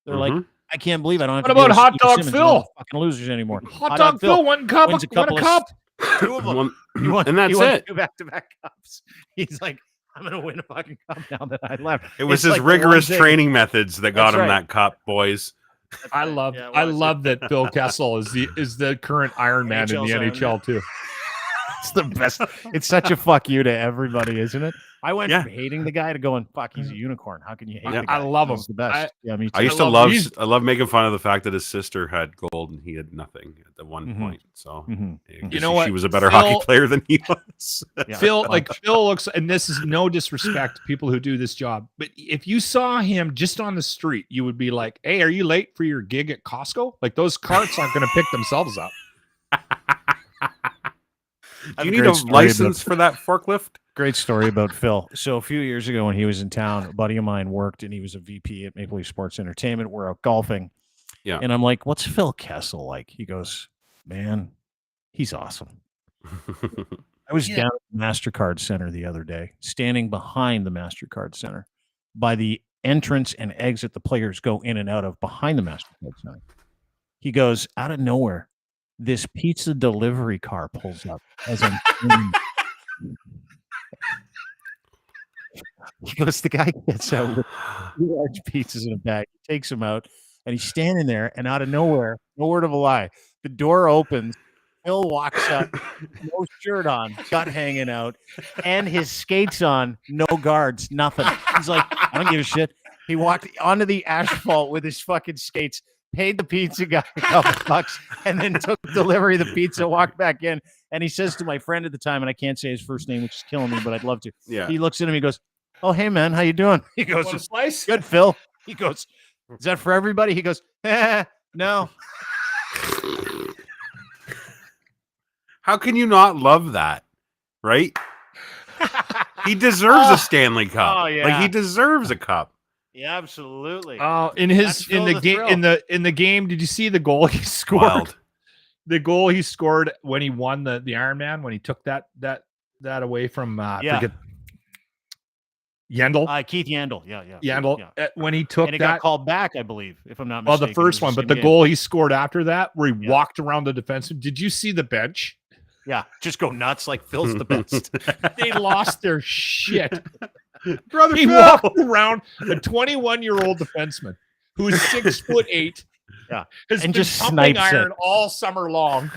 Speaker 1: They're like, I can't believe I don't have
Speaker 2: What
Speaker 1: to
Speaker 2: about
Speaker 1: deal with
Speaker 2: Hot
Speaker 1: Steve
Speaker 2: Dog
Speaker 1: Simmons and
Speaker 2: Phil?
Speaker 1: all the fucking losers anymore.
Speaker 2: Hot Dog Phil, one cup,
Speaker 1: wins a
Speaker 2: one
Speaker 1: couple
Speaker 2: cup.
Speaker 1: Two of them.
Speaker 3: And that's it.
Speaker 1: 2 back-to-back cups. He's like, I'm gonna win a fucking cup now that I left.
Speaker 3: It was
Speaker 1: It's
Speaker 3: his
Speaker 1: like the
Speaker 3: rigorous
Speaker 1: one thing-
Speaker 3: training methods that got
Speaker 1: That's
Speaker 3: him
Speaker 1: right.
Speaker 3: that cup, boys.
Speaker 2: I love that Phil Kessel is the current Iron Man in the
Speaker 1: NHL's Iron
Speaker 2: NHL too.
Speaker 1: It's the best. It's such a fuck you to everybody, isn't it? I went from hating the guy to going, fuck, he's a unicorn. How can you hate the guy?
Speaker 2: I love him.
Speaker 1: He's the best. Me too.
Speaker 3: I used to love making fun of the fact that his sister had gold and he had nothing at the one point. So
Speaker 2: you know what?
Speaker 3: She was a better
Speaker 2: Phil-
Speaker 3: hockey player than he was.
Speaker 2: Phil looks, and this is no disrespect to people who do this job, but if you saw him just on the street, you would be like, "Hey, are you late for your gig at Costco?" Like those carts aren't going to pick themselves up.
Speaker 3: Do you need a license for that forklift?
Speaker 1: Great story about Phil. So a few years ago when he was in town, a buddy of mine worked and he was a VP at Maple Leaf Sports Entertainment. We're out golfing.
Speaker 3: Yeah.
Speaker 1: And I'm like, what's Phil Kessel like? He goes, man, he's awesome. I was down at the MasterCard Center the other day, standing behind the MasterCard Center by the entrance and exit the players go in and out of behind the MasterCard Center. He goes, out of nowhere, this pizza delivery car pulls up as I'm He goes, the guy gets out with 2 large pizzas in a bag, he takes them out, and he's standing there, and out of nowhere, no word of a lie, the door opens, Phil walks up, no shirt on, gut hanging out, and his skates on, no guards, nothing. He's like, I don't give a shit. He walked onto the asphalt with his fucking skates, paid the pizza guy a couple bucks, and then took delivery of the pizza, walked back in, and he says to my friend at the time, and I can't say his first name, which is killing me, but I'd love to.
Speaker 3: Yeah.
Speaker 1: He looks at him, he goes, oh, hey, man, how you doing? He goes,
Speaker 2: Want a slice?
Speaker 1: good, Phil. He goes, is that for everybody? He goes, no.
Speaker 3: How can you not love that? Right? He deserves a Stanley Cup.
Speaker 1: Oh, yeah.
Speaker 3: Like he deserves a cup.
Speaker 1: Yeah, absolutely.
Speaker 2: In the game, did you see the goal he scored?
Speaker 3: Wild.
Speaker 2: The goal he scored when he won the Ironman, when he took that away from Yandel.
Speaker 1: Keith Yandel. Yeah.
Speaker 2: Yandel. When he took
Speaker 1: and it
Speaker 2: that,
Speaker 1: got called back, I believe, if I'm not
Speaker 2: well,
Speaker 1: mistaken.
Speaker 2: the first one, but the
Speaker 1: game.
Speaker 2: goal he scored after that, where he walked around the defenseman. Did you see the bench?
Speaker 1: Yeah, just go nuts like Phil's the best.
Speaker 2: They lost their shit.
Speaker 3: Brother
Speaker 2: He
Speaker 3: Phil.
Speaker 2: walked around a 21-year-old defenseman who's 6'8".
Speaker 1: Yeah,
Speaker 2: has
Speaker 1: and
Speaker 2: been
Speaker 1: just
Speaker 2: pumping
Speaker 1: snipes
Speaker 2: iron
Speaker 1: it.
Speaker 2: all summer long.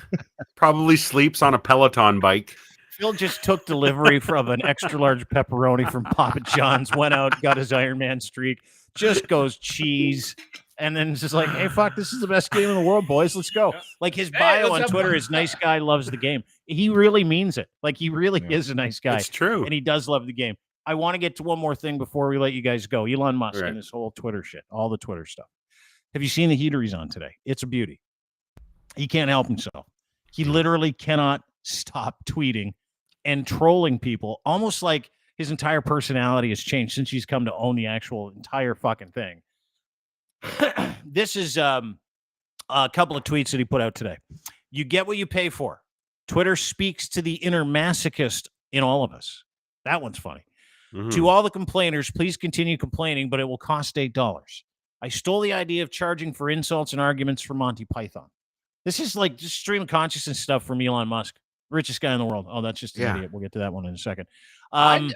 Speaker 3: Probably sleeps on a Peloton bike.
Speaker 1: Phil just took delivery from an extra large pepperoni from Papa John's, went out, got his Iron Man streak, just goes cheese, and then it's just like, hey, fuck, this is the best game in the world, boys. Let's go. Like his bio on Twitter is nice guy, loves the game. He really means it. Like he really is a nice guy.
Speaker 3: It's true.
Speaker 1: And he does love the game. I want to get to one more thing before we let you guys go. Elon Musk
Speaker 3: Right.
Speaker 1: and this whole Twitter shit, all the Twitter stuff. Have you seen the heater he's on today? It's a beauty. He can't help himself. He literally cannot stop tweeting and trolling people, almost like his entire personality has changed since he's come to own the actual entire fucking thing. This is a couple of tweets that he put out today. You get what you pay for. Twitter speaks to the inner masochist in all of us. That one's funny.
Speaker 3: Mm-hmm.
Speaker 1: To all the complainers, please continue complaining, but it will cost $8. I stole the idea of charging for insults and arguments from Monty Python. This is like just stream of consciousness stuff from Elon Musk. Richest guy in the world. Oh, that's just an idiot. We'll get to that one in a second.
Speaker 2: I think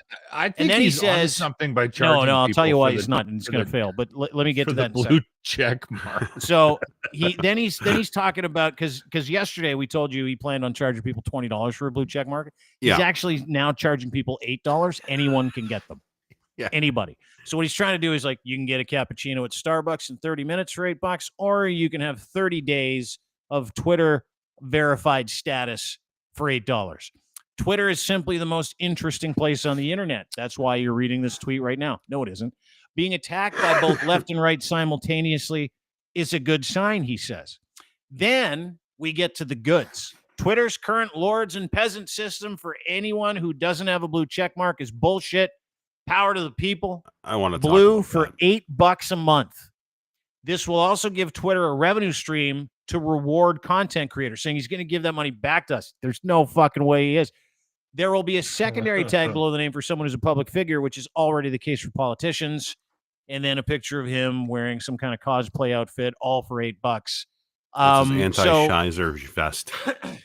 Speaker 1: and then
Speaker 2: he's
Speaker 1: he says
Speaker 2: something by charging.
Speaker 1: No, I'll tell you
Speaker 2: people
Speaker 1: why
Speaker 2: for
Speaker 1: he's
Speaker 2: the-
Speaker 1: not, and it's
Speaker 2: for
Speaker 1: going to
Speaker 2: the-
Speaker 1: fail. But let me get
Speaker 2: for
Speaker 1: to
Speaker 2: the
Speaker 1: that in a
Speaker 2: blue
Speaker 1: second.
Speaker 2: check mark.
Speaker 1: So he's talking about because yesterday we told you he planned on charging people $20 for a blue check mark. He's actually now charging people $8. Anyone can get them.
Speaker 3: Yeah.
Speaker 1: Anybody. So what he's trying to do is like you can get a cappuccino at Starbucks in 30 minutes for $8, or you can have 30 days of Twitter verified status for $8. Twitter is simply the most interesting place on the internet. That's why you're reading this tweet right now. No, it isn't. Being attacked by both left and right simultaneously is a good sign, he says. Then we get to the goods. Twitter's current lords and peasant system for anyone who doesn't have a blue check mark is bullshit. Power to the people.
Speaker 3: I want to
Speaker 1: blue for $8 a month. This will also give Twitter a revenue stream to reward content creators, saying he's going to give that money back to us. There's no fucking way he is. There will be a secondary tag below the name for someone who's a public figure, which is already the case for politicians. And then a picture of him wearing some kind of cosplay outfit, all for $8.
Speaker 3: Anti-Shizer vest.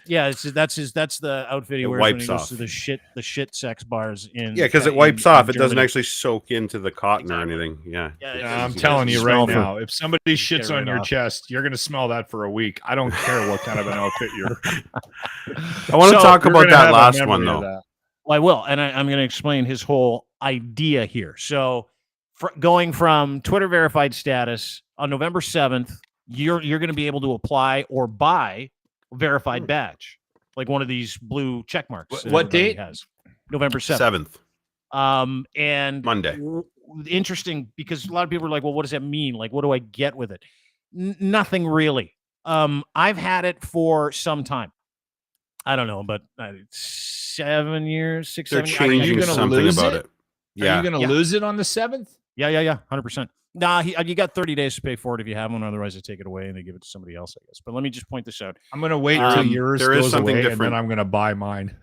Speaker 1: Yeah, that's the outfit he wears when he goes to the shit sex bars in.
Speaker 3: Yeah, because it wipes off. It doesn't actually soak into the cotton or anything. Yeah.
Speaker 2: I'm telling you right now, if somebody shits on your chest, you're gonna smell that for a week. I don't care what kind of an outfit you're.
Speaker 3: I want to talk about that last one though.
Speaker 1: Well, I will, and I'm going to explain his whole idea here. So, going from Twitter verified status on November 7th. You're going to be able to apply or buy a verified badge, like one of these blue check marks.
Speaker 2: What date?
Speaker 1: Has November 7th. And
Speaker 3: Monday.
Speaker 1: Interesting, because a lot of people are like, well, what does that mean? Like, what do I get with it? Nothing really. I've had it for some time. I don't know, but 7 years, 6,
Speaker 3: They're
Speaker 1: 7 years.
Speaker 3: changing something about it.
Speaker 2: Yeah. Are you going to lose it on the 7th?
Speaker 1: Yeah, 100%. Nah, you got 30 days to pay for it if you have one. Otherwise, they take it away and they give it to somebody else, I guess. But let me just point this out.
Speaker 2: I'm going to wait till yours goes away, different. And then I'm going to buy mine.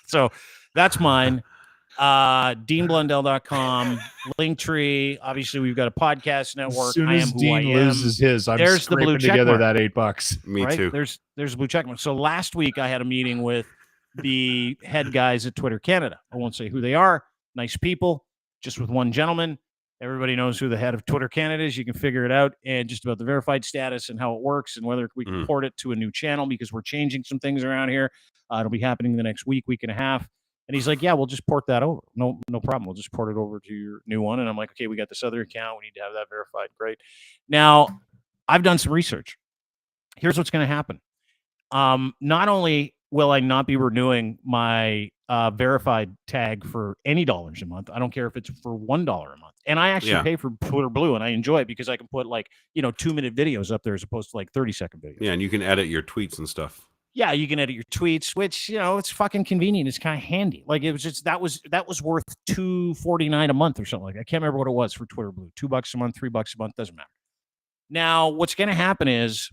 Speaker 1: So that's mine. DeanBlundell.com, Linktree. Obviously, we've got a podcast network.
Speaker 2: As soon as Dean loses his, I'm
Speaker 1: there's the blue check
Speaker 2: together
Speaker 1: mark.
Speaker 2: That $8.
Speaker 3: Me too.
Speaker 1: There's a blue check mark. So last week, I had a meeting with the head guys at Twitter Canada. I won't say who they are. Nice people, just with one gentleman. Everybody knows who the head of Twitter Canada is. You can figure it out, and just about the verified status and how it works and whether we can port it to a new channel, because we're changing some things around here. It'll be happening the next week and a half. And he's like, yeah, we'll just port that over. No problem. We'll just port it over to your new one. And I'm like, okay, we got this other account. We need to have that verified. Great. Now, I've done some research. Here's what's going to happen. Not only will I not be renewing my verified tag for any dollars a month. I don't care if it's for $1 a month. And I actually pay for Twitter Blue, and I enjoy it because I can put 2-minute videos up there as opposed to 30-second videos.
Speaker 3: Yeah, and you can edit your tweets and stuff.
Speaker 1: Yeah, you can edit your tweets, which it's fucking convenient. It's kind of handy. Like it was just that was worth $2.49 a month or something like that. I can't remember what it was for Twitter Blue. $2 a month, $3 a month, doesn't matter. Now, what's going to happen is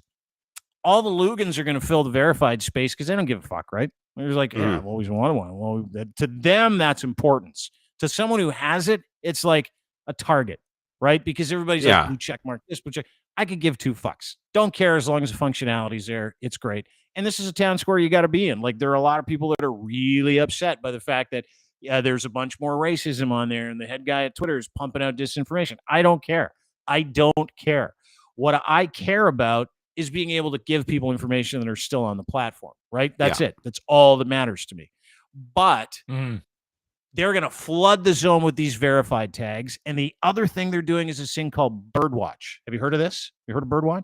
Speaker 1: all the Lugans are going to fill the verified space because they don't give a fuck, right? They're like, yeah, I've always wanted one. Well, to them, that's importance. To someone who has it, it's like a target, right? Because everybody's like, blue check mark, this blue check. I could give two fucks. Don't care as long as the functionality's there. It's great. And this is a town square you got to be in. Like, there are a lot of people that are really upset by the fact that there's a bunch more racism on there, and the head guy at Twitter is pumping out disinformation. I don't care. I don't care. What I care about is being able to give people information that are still on the platform, right? That's it. That's all that matters to me. But they're going to flood the zone with these verified tags. And the other thing they're doing is this thing called Birdwatch. Have you heard of this? You heard of Birdwatch?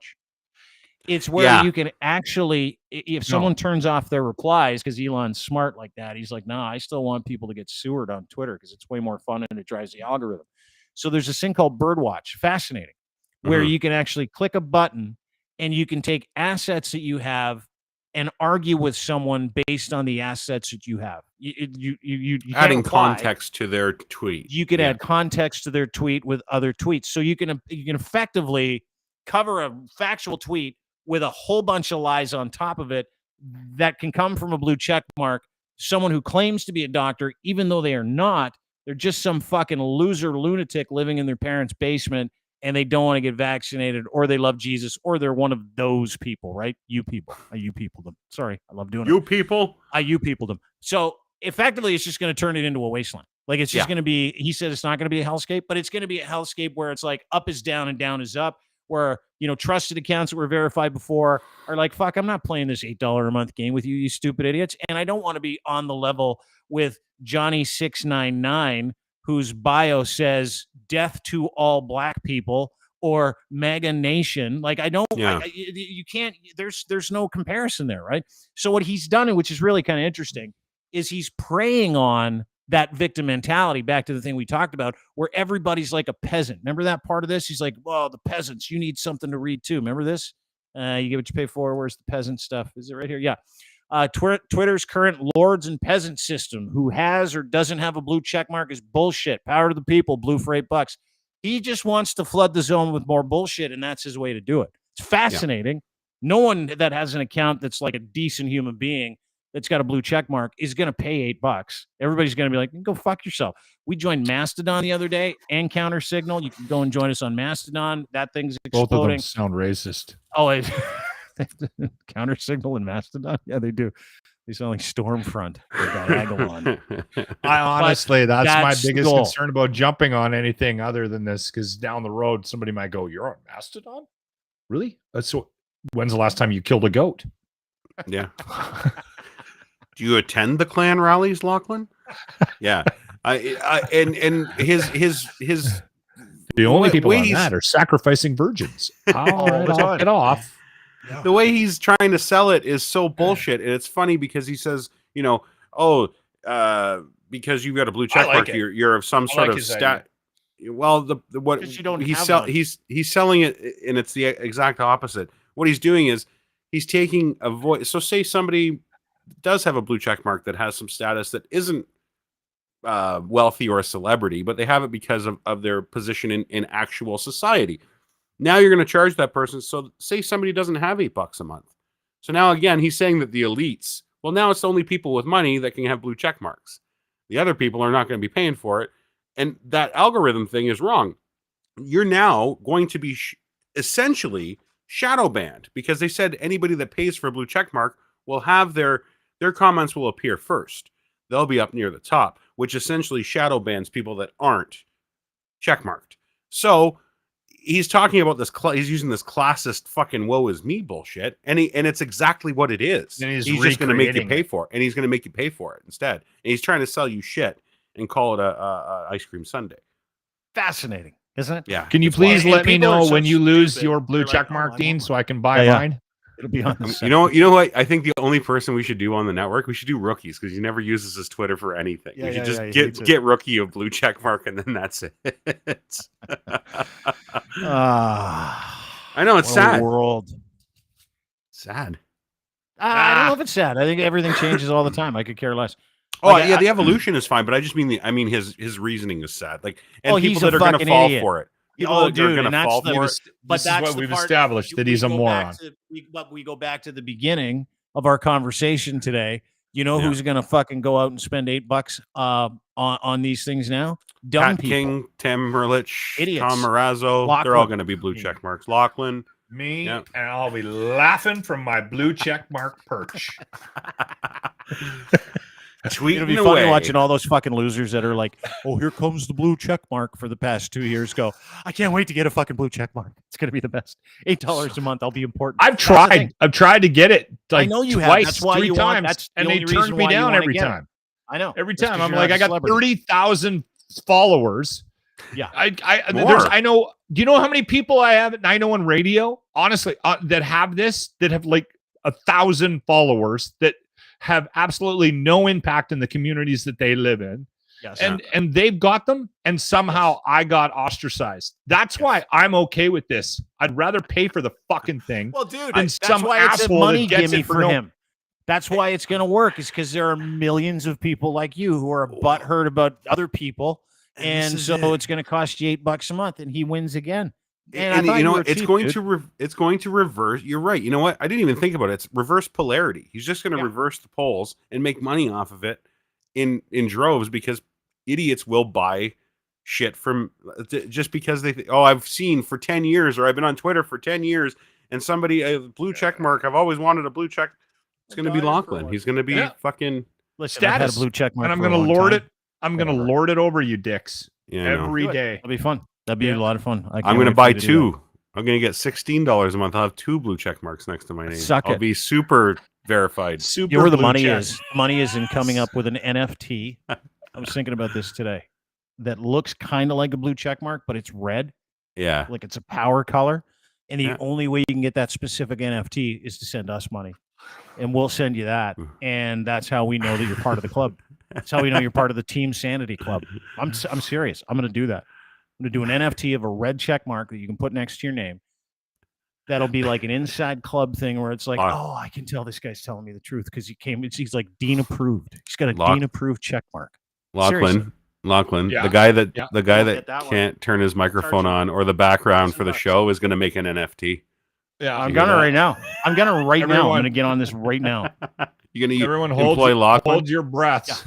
Speaker 1: It's where you can actually, if someone turns off their replies, because Elon's smart like that, he's like, nah, I still want people to get sewered on Twitter because it's way more fun and it drives the algorithm. So there's this thing called Birdwatch, fascinating, where you can actually click a button and you can take assets that you have and argue with someone based on the assets that you have. You
Speaker 3: adding context to their tweet.
Speaker 1: You can add context to their tweet with other tweets. So you can effectively cover a factual tweet with a whole bunch of lies on top of it that can come from a blue check mark, someone who claims to be a doctor, even though they are not. They're just some fucking loser lunatic living in their parents' basement, and they don't want to get vaccinated, or they love Jesus, or they're one of those people, right? You people. I you people them. Sorry, I love doing it.
Speaker 3: You people?
Speaker 1: I you people them. So effectively, it's just going to turn it into a wasteland. Like, it's just going to be, he said it's not going to be a hellscape, but it's going to be a hellscape where it's like up is down and down is up, where trusted accounts that were verified before are like, fuck, I'm not playing this $8 a month game with you, you stupid idiots. And I don't want to be on the level with Johnny699, whose bio says death to all black people or MAGA Nation. Like, I don't, you can't, there's no comparison there, right? So what he's done, which is really kind of interesting, is he's preying on that victim mentality, back to the thing we talked about, where everybody's like a peasant. Remember that part of this? He's like, well, the peasants, you need something to read too. Remember this? You get what you pay for. Where's the peasant stuff? Is it right here? Yeah. Twitter's current lords and peasant system, who has or doesn't have a blue check mark, is bullshit. Power to the people, blue for $8. He just wants to flood the zone with more bullshit, and that's his way to do it. It's fascinating. Yeah. No one that has an account that's like a decent human being that's got a blue check mark is going to pay $8. Everybody's going to be like, go fuck yourself. We joined Mastodon the other day and Counter Signal. You can go and join us on Mastodon. That thing's exploding.
Speaker 2: Both of them sound racist.
Speaker 1: Oh, Counter Signal and Mastodon? Yeah, they do. They sound like Stormfront or Diagolon.
Speaker 2: I honestly, that's my biggest concern about jumping on anything other than this, because down the road, somebody might go, you're on Mastodon? Really? So when's the last time you killed a goat?
Speaker 3: Yeah. Do you attend the Klan rallies, Lachlan? Yeah. And his
Speaker 2: the only people on that are sacrificing virgins. All right, I'll get off.
Speaker 3: Yeah. The way he's trying to sell it is so bullshit, and it's funny because he says, because you've got a blue check mark, you're of some sort of stat. Well, he's selling it, and it's the exact opposite. What he's doing is he's taking a voice. So say somebody does have a blue check mark that has some status that isn't wealthy or a celebrity, but they have it because of their position in actual society. Now you're going to charge that person. So say somebody doesn't have $8 a month. So now again, he's saying that the elites, well, now it's only people with money that can have blue check marks. The other people are not going to be paying for it. And that algorithm thing is wrong. You're now going to be essentially shadow banned, because they said anybody that pays for a blue check mark will have their comments will appear first. They'll be up near the top, which essentially shadow bans people that aren't checkmarked. So he's talking about this. He's using this classist fucking woe is me bullshit, and it's exactly what it is. And he's just going to make you pay for it, and he's going to make you pay for it instead. And he's trying to sell you shit and call it a ice cream sundae.
Speaker 1: Fascinating, isn't it?
Speaker 3: Yeah.
Speaker 2: Can you please let me know when you lose your blue check mark, Dean, so I can buy mine?
Speaker 1: It'll be on the
Speaker 3: you know what? I think the only person we should do on the network, we should do Rookies, because he never uses his Twitter for anything. We should just get Rookie a blue check mark, and then that's it. I know it's sad.
Speaker 1: World.
Speaker 3: Sad.
Speaker 1: I don't know if it's sad. I think everything changes all the time. I could care less.
Speaker 3: Oh, like, the evolution is fine, but I just mean his reason is sad. Like, and people that are going to fall for it. People
Speaker 1: dude,
Speaker 3: are going to fall for it.
Speaker 1: But that's
Speaker 2: what we've established, that he's a moron.
Speaker 1: But we go back to the beginning of our conversation today. You know who's going to fucking go out and spend $8 on these things now? Dumb people.
Speaker 3: King, Tim Merlich,
Speaker 1: idiots.
Speaker 3: Tom Marazzo.
Speaker 1: Lachlan.
Speaker 3: They're all going to be blue check marks. Lachlan.
Speaker 2: Me, and I'll be laughing from my blue check mark perch.
Speaker 1: It'll be funny watching all those fucking losers that are like, oh, here comes the blue check mark for the past 2 years. Go, I can't wait to get a fucking blue check mark. It's going to be the best. $8 a month. I'll be important.
Speaker 2: I've tried to get it. Like,
Speaker 1: I know you
Speaker 2: twice,
Speaker 1: have. That's why
Speaker 2: 3
Speaker 1: you
Speaker 2: times,
Speaker 1: want. That's
Speaker 2: and they turned me down every time.
Speaker 1: I know.
Speaker 2: Every time I'm like, I got 30,000 followers.
Speaker 1: Yeah.
Speaker 2: I know. Do you know how many people I have at 901 Radio? Honestly, that have this, that have like 1,000 followers that have absolutely no impact in the communities that they live in.
Speaker 1: Yes.
Speaker 2: And they've got them, and somehow I got ostracized. That's why I'm okay with this. I'd rather pay for the fucking thing.
Speaker 1: Well, dude,
Speaker 2: that's
Speaker 1: why it's a money gimme for him. That's why it's going to work, is because there are millions of people like you who are butthurt about other people. And so it's going to cost you $8 a month, and he wins again.
Speaker 3: And you know what? It's going to reverse. You're right. You know what? I didn't even think about it. It's reverse polarity. He's just going to reverse the polls and make money off of it in droves, because idiots will buy shit from just because they think, oh, I've seen for 10 years, or I've been on Twitter for 10 years, and somebody a blue check mark. I've always wanted a blue check. It's going to be Lachlan. He's going to be fucking
Speaker 1: status. Blue check mark,
Speaker 2: and I'm going to lord it. I'm going to lord it over you dicks every day.
Speaker 1: That'll be fun. That'd be a lot of fun.
Speaker 3: I'm going to buy 2. I'm going to get $16 a month. I'll have 2 blue check marks next to my name. I'll
Speaker 1: it.
Speaker 3: be super verified.
Speaker 2: Super
Speaker 1: You know where the
Speaker 2: blue
Speaker 1: money
Speaker 2: check.
Speaker 1: is? The money is in coming up with an NFT. I was thinking about this today. That looks kind of like a blue check mark, but it's red.
Speaker 3: Yeah.
Speaker 1: Like it's a power color. And the only way you can get that specific NFT is to send us money. And we'll send you that. And that's how we know that you're part of the club. That's how we know you're part of the Team Sanity Club. I'm serious. I'm going to do that. I'm going to do an NFT of a red check mark that you can put next to your name. That'll be like an inside club thing where it's like, oh, I can tell this guy's telling me the truth because he's like Dean approved. He's got a Dean approved check mark.
Speaker 3: Lachlan, the guy that can't turn his microphone on or the background for the show is going to make an NFT.
Speaker 2: Yeah,
Speaker 1: I'm gonna right now. I'm gonna right now. I'm gonna get on this right now.
Speaker 3: You're gonna
Speaker 2: everyone
Speaker 3: hold
Speaker 2: your breaths.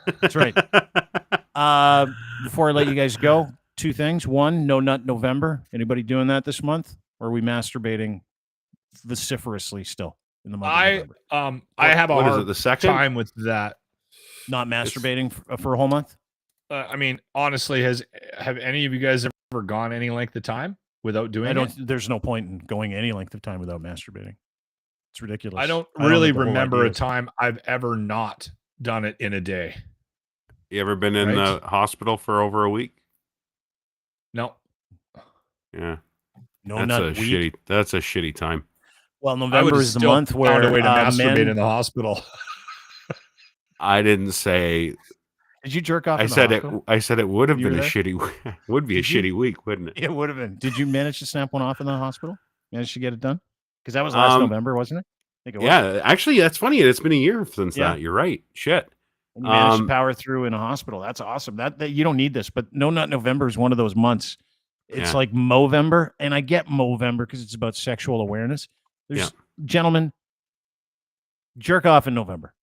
Speaker 1: Yeah. That's right. Before I let you guys go, 2 things. 1, No Nut November. Anybody doing that this month? Or are we masturbating vociferously still in the month of November?
Speaker 2: I have a hard
Speaker 3: the second
Speaker 2: time with that.
Speaker 1: Not masturbating for a whole month?
Speaker 2: I mean, honestly, have any of you guys ever gone any length of time without doing it?
Speaker 1: There's no point in going any length of time without masturbating. It's ridiculous.
Speaker 2: I don't really remember a time I've ever not done it in a day.
Speaker 3: You ever been in the hospital for over a week?
Speaker 2: No.
Speaker 3: Yeah.
Speaker 1: No,
Speaker 3: that's a shitty time.
Speaker 1: Well, November is the month where
Speaker 2: found a way to masturbate in the hospital.
Speaker 3: I didn't say.
Speaker 1: Did you jerk off?
Speaker 3: I said it would have been a shitty. Would be a shitty week, wouldn't it?
Speaker 1: It would have been. Did you manage to snap one off in the hospital? Managed to get it done? Because that was last November, wasn't it? I think it was.
Speaker 3: Yeah, actually, that's funny. It's been a year since that. You're right. Shit.
Speaker 1: And you managed to power through in a hospital. That's awesome. That you don't need this, but No Nut November is one of those months. It's like Movember, and I get Movember because it's about sexual awareness. There's gentlemen, jerk off in November.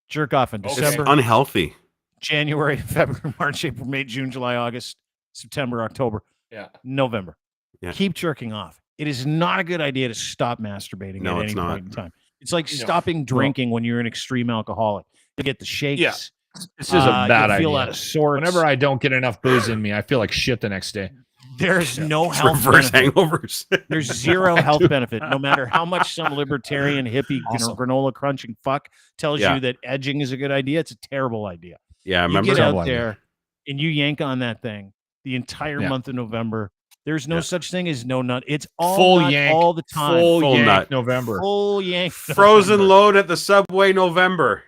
Speaker 1: Jerk off in December.
Speaker 3: It's unhealthy.
Speaker 1: January, February, March, April, May, June, July, August, September, October.
Speaker 2: Yeah.
Speaker 1: November.
Speaker 3: Yeah.
Speaker 1: Keep jerking off. It is not a good idea to stop masturbating at any point in time. It's like stopping drinking when you're an extreme alcoholic. You get the shakes.
Speaker 2: Yeah. This is a bad idea.
Speaker 1: Feel out of sorts.
Speaker 2: Whenever I don't get enough booze in me, I feel like shit the next day.
Speaker 1: There's no health
Speaker 3: reverse
Speaker 1: benefit.
Speaker 3: hangovers.
Speaker 1: There's zero health benefit, no matter how much some libertarian hippie granola crunching fuck tells you that edging is a good idea. It's a terrible idea.
Speaker 3: Yeah, I
Speaker 1: you
Speaker 3: remember.
Speaker 1: Get out there and you yank on that thing the entire month of November. There's no such thing as no nut. It's all
Speaker 2: full
Speaker 1: nut
Speaker 2: yank
Speaker 1: all the time.
Speaker 2: Full yank
Speaker 3: nut.
Speaker 2: November.
Speaker 1: Full yank.
Speaker 3: Frozen
Speaker 1: November.
Speaker 3: load at the Subway November.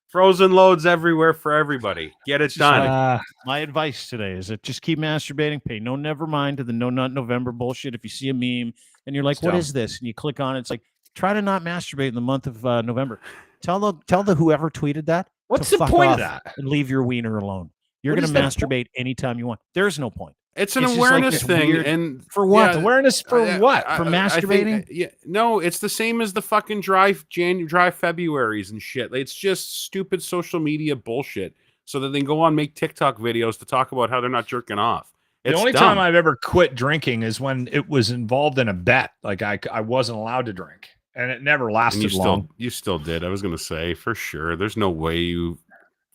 Speaker 3: Frozen loads everywhere for everybody. Get it done.
Speaker 1: My advice today is that just keep masturbating. Pay never mind to the No Nut November bullshit. If you see a meme and you're like, "What is this?" and you click on it, it's like, try to not masturbate in the month of November. Tell the whoever tweeted that.
Speaker 2: What's the point of that?
Speaker 1: And leave your wiener alone. You're going to masturbate anytime you want. There's no point.
Speaker 3: It's an awareness thing, and
Speaker 1: for what?
Speaker 2: Awareness for what?
Speaker 1: For masturbating?
Speaker 3: No, it's the same as the fucking dry Februaries and shit. It's just stupid social media bullshit, so that they can go on make TikTok videos to talk about how they're not jerking off.
Speaker 2: The only time I've ever quit drinking is when it was involved in a bet. Like I wasn't allowed to drink, and it never lasted long.
Speaker 3: You still did. I was going to say for sure. There's no way you.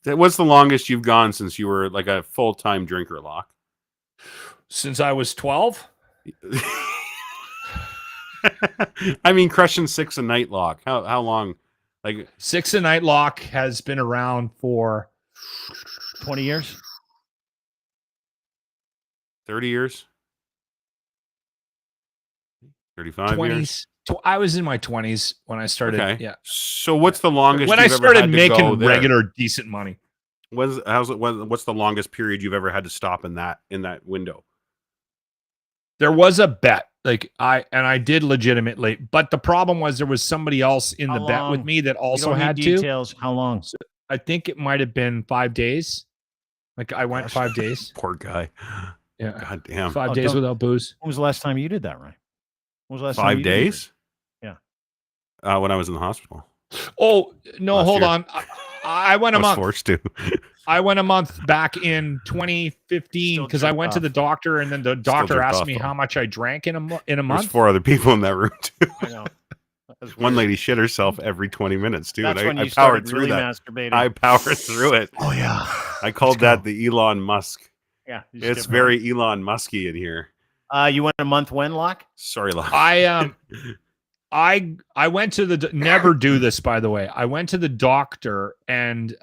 Speaker 3: What's the longest you've gone since you were like a full-time drinker, Locke?
Speaker 2: Since I was 12.
Speaker 3: I mean, crushing 6 a night, Locke. How long? Like
Speaker 2: 6 a night, Locke has been around for
Speaker 1: 20 years,
Speaker 3: 30 years, 35 years.
Speaker 2: I was in my 20s when I started.
Speaker 3: Okay.
Speaker 2: Yeah.
Speaker 3: So what's the longest
Speaker 2: when
Speaker 3: you've
Speaker 2: I started
Speaker 3: ever had to go
Speaker 2: making
Speaker 3: there?
Speaker 2: regular decent money?
Speaker 3: What's the longest period you've ever had to stop in that window?
Speaker 2: There was a bet, I did legitimately, but the problem was there was somebody else in the bet with me that also had
Speaker 1: details. How long?
Speaker 2: So I think it might have been 5 days. Like I went 5 days.
Speaker 3: Poor guy.
Speaker 2: Yeah.
Speaker 3: God damn.
Speaker 2: 5 days without booze.
Speaker 1: When was the last time you did that, Ryan? When was the last
Speaker 3: 5 days?
Speaker 1: Yeah.
Speaker 3: When I was in the hospital.
Speaker 2: Oh, no, hold on. I went a month.
Speaker 3: Forced to.
Speaker 2: I went a month back in 2015 because I went to the doctor, and then the doctor asked me how much I drank in a month.
Speaker 3: There's 4 other people in that room too.
Speaker 1: I know.
Speaker 3: One lady shit herself every 20 minutes too.
Speaker 1: That's
Speaker 3: and
Speaker 1: when
Speaker 3: I
Speaker 1: you
Speaker 3: powered
Speaker 1: started
Speaker 3: through
Speaker 1: really
Speaker 3: that.
Speaker 1: masturbating.
Speaker 3: I powered through it.
Speaker 1: Oh yeah.
Speaker 3: I called that the Elon Musk.
Speaker 1: Yeah.
Speaker 3: It's very Elon Musky in here.
Speaker 1: You went a month when, Locke?
Speaker 3: Sorry, Locke.
Speaker 2: I went to the never do this, by the way. I went to the doctor and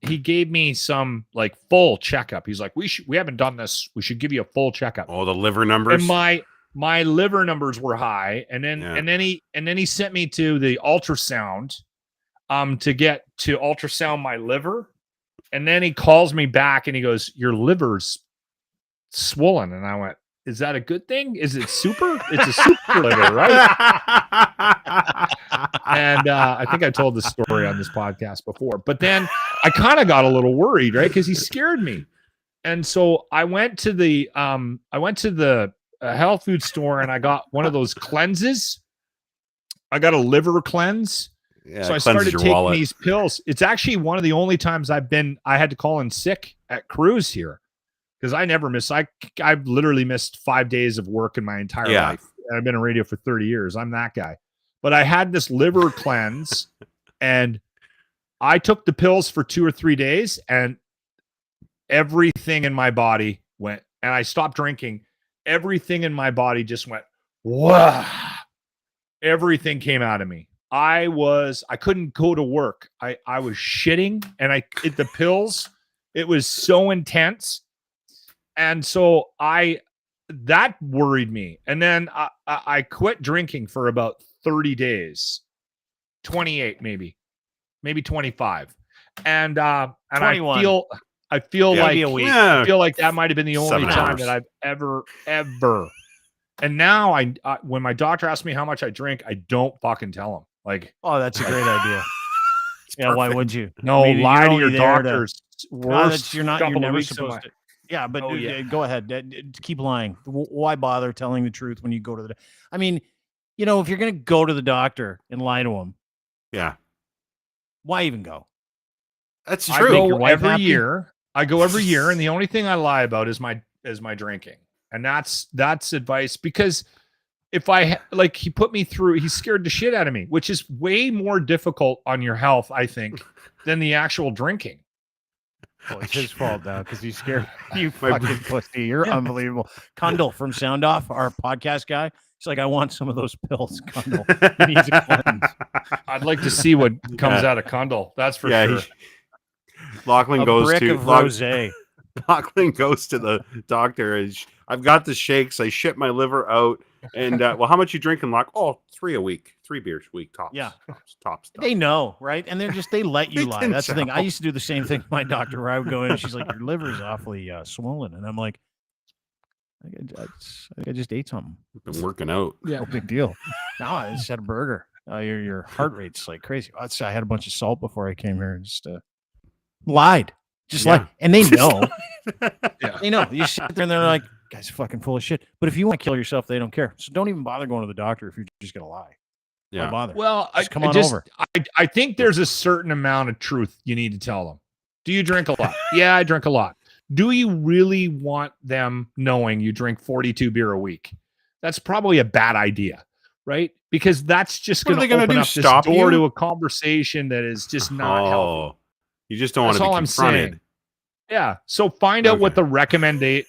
Speaker 2: he gave me some like full checkup. He's like, we haven't done this. We should give you a full checkup.
Speaker 3: Oh, the liver numbers.
Speaker 2: And my liver numbers were high, and then he sent me to the ultrasound to get to ultrasound my liver. And then he calls me back and he goes, your liver's swollen. And I went, is that a good thing? Is it super? It's a super liver, right? And I think I told this story on this podcast before. But then I kind of got a little worried, right? Because he scared me. And so I went to the health food store and I got one of those cleanses. I got a liver cleanse.
Speaker 3: Yeah,
Speaker 2: so I started taking these pills. It's actually one of the only times I had to call in sick at cruise here. Because I never miss. I've literally missed 5 days of work in my entire life. And I've been in radio for 30 years. I'm that guy. But I had this liver cleanse, and I took the pills for 2 or 3 days, and everything in my body went. And I stopped drinking. Everything in my body just went. Wow! Everything came out of me. I couldn't go to work. I was shitting, and the pills. It was so intense. And so that worried me. And then I quit drinking for about 30 days, 28, maybe 25. And I feel like that might've been the only time that I've ever. And now when my doctor asks me how much I drink, I don't fucking tell him. Like,
Speaker 1: oh, that's a great idea. Yeah.
Speaker 3: Perfect.
Speaker 1: Why would you?
Speaker 2: No, lie to your doctors.
Speaker 1: You're never supposed to. Yeah, but go ahead. Keep lying. Why bother telling the truth when you go to the? I mean, if you're going to go to the doctor and lie to him, why even go?
Speaker 3: That's true.
Speaker 2: I go every year, and the only thing I lie about is my drinking, and that's advice because if he put me through, he scared the shit out of me, which is way more difficult on your health, I think, than the actual drinking.
Speaker 1: Well, it's his fault now because he's scared. You fucking pussy. You're unbelievable. Kundal from Sound Off, our podcast guy. He's like, I want some of those pills, Kundal. He needs a cleanse.
Speaker 2: I'd like to see what comes out of Kundal. That's for sure.
Speaker 3: Lachlan goes to
Speaker 1: rosé.
Speaker 3: Lachlan goes to the doctor and I've got the shakes. I shit my liver out. And well, how much you drinking, Lach? Oh, 3 a week. 3 beers a week, tops.
Speaker 1: Yeah.
Speaker 3: Tops.
Speaker 1: They know, right? And they let you lie. That's the thing. I used to do the same thing with my doctor where I would go in and she's like, your liver's awfully swollen. And I'm like, I just ate something.
Speaker 3: Been working out.
Speaker 1: Yeah. No big deal. Now I just had a burger. Your heart rate's like crazy. I had a bunch of salt before I came here and just lied. Just lied. And they know. They know. You sit there and they're like, guy's fucking full of shit. But if you want to kill yourself, they don't care. So don't even bother going to the doctor if you're just going to lie. Yeah. Don't bother.
Speaker 2: Well,
Speaker 1: come on over.
Speaker 2: I think there's a certain amount of truth you need to tell them. Do you drink a lot? Yeah, I drink a lot. Do you really want them knowing you drink 42 beer a week? That's probably a bad idea, right? Because that's just going to open up this door to a conversation that is just not healthy.
Speaker 3: You just don't want to be confronted.
Speaker 2: Yeah. So find out what the recommended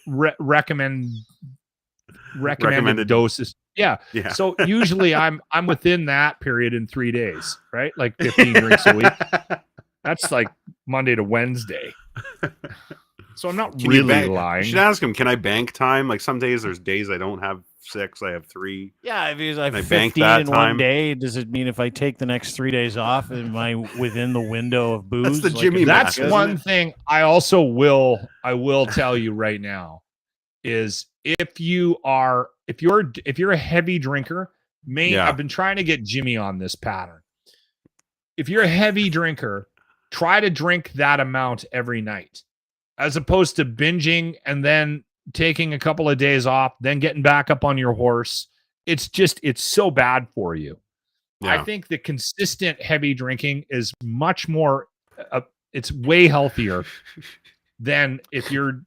Speaker 2: doses. Yeah. So usually I'm within that period in 3 days, right? Like 15 drinks a week. That's like Monday to Wednesday. So I'm not really lying.
Speaker 3: You should ask him, can I bank time? Like some days there's days I don't have 6, I have 3.
Speaker 1: Yeah, if he's like 15 in one day, does it mean if I take the next 3 days off, am I within the window of booze?
Speaker 3: That's the Jimmy.
Speaker 2: That's one thing I also will tell you right now is if you're a heavy drinker, I've been trying to get Jimmy on this pattern. If you're a heavy drinker, try to drink that amount every night, as opposed to binging and then taking a couple of days off, then getting back up on your horse. It's so bad for you. Yeah. I think the consistent heavy drinking is much more, it's way healthier than if you're,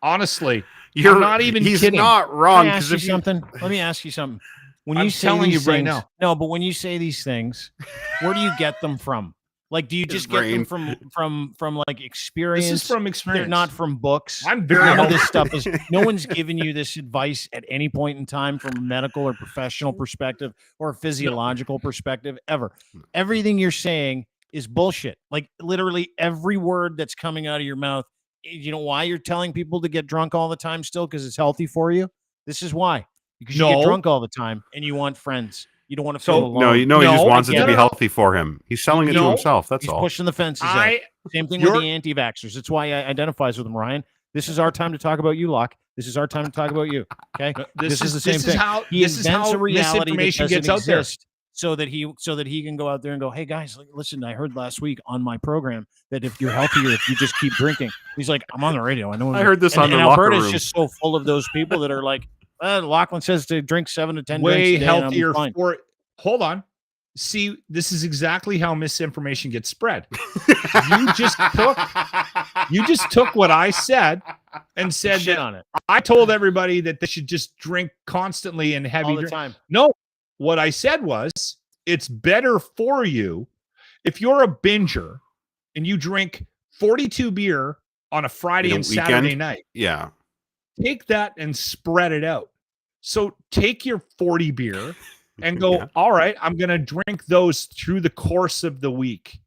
Speaker 2: honestly, I'm not even
Speaker 3: he's
Speaker 2: kidding.
Speaker 3: Not wrong.
Speaker 1: Let me ask you something. When
Speaker 2: I'm
Speaker 1: you say
Speaker 2: telling
Speaker 1: these
Speaker 2: you right
Speaker 1: things,
Speaker 2: now.
Speaker 1: No, but when you say these things, where do you get them from? Like, do you just get them from like experience?
Speaker 2: This is from experience.
Speaker 1: They're not from books.
Speaker 2: I'm very
Speaker 1: None of this stuff is. No one's giving you this advice at any point in time from a medical or professional perspective or a physiological perspective ever. Everything you're saying is bullshit. Like literally every word that's coming out of your mouth. You know why you're telling people to get drunk all the time still? Because it's healthy for you. This is why. Because you get drunk all the time and you want friends. You don't want to feel alone.
Speaker 3: No, he just wants it to be healthy for him. He's selling it to himself. That's all.
Speaker 1: He's pushing the fences out. Same thing with the anti-vaxxers. That's why I identifies with him, Ryan. This is our time to talk about you, Locke. This is our time to talk about you. Okay. This is the same thing.
Speaker 2: This is how misinformation gets out there.
Speaker 1: So that he can go out there and go, hey guys, listen, I heard last week on my program that if you're healthier, if you just keep drinking. He's like, I'm on the radio. I know.
Speaker 3: I heard this on the locker room.
Speaker 1: Alberta's just so full of those people that are like, Lachlan says to drink 7 to 10
Speaker 2: way
Speaker 1: drinks a day
Speaker 2: healthier for it. Hold on. See, this is exactly how misinformation gets spread. You just took what I said and said
Speaker 1: shit
Speaker 2: that
Speaker 1: on it.
Speaker 2: I told everybody that they should just drink constantly and heavy
Speaker 1: all the time.
Speaker 2: No, what I said was it's better for you if you're a binger and you drink 42 beer on a Friday and Saturday night.
Speaker 3: Yeah.
Speaker 2: Take that and spread it out. So take your 40 beer and go, all right, I'm going to drink those through the course of the week.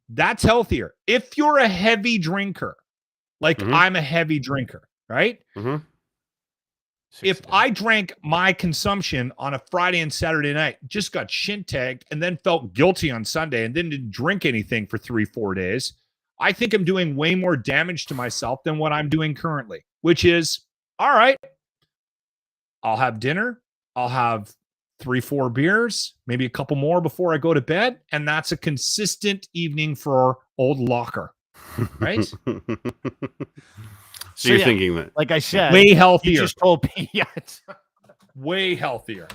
Speaker 2: That's healthier. If you're a heavy drinker, like I'm a heavy drinker, right? If I drank my consumption on a Friday and Saturday night, just got shin tagged and then felt guilty on Sunday and then didn't drink anything for 3-4 days, I think I'm doing way more damage to myself than what I'm doing currently, which is, all right, I'll have dinner. I'll have 3-4 beers, maybe a couple more before I go to bed. And that's a consistent evening for old Locker, right?
Speaker 3: So you're thinking that,
Speaker 1: like I said,
Speaker 2: way healthier.
Speaker 1: You just told me,
Speaker 2: way healthier.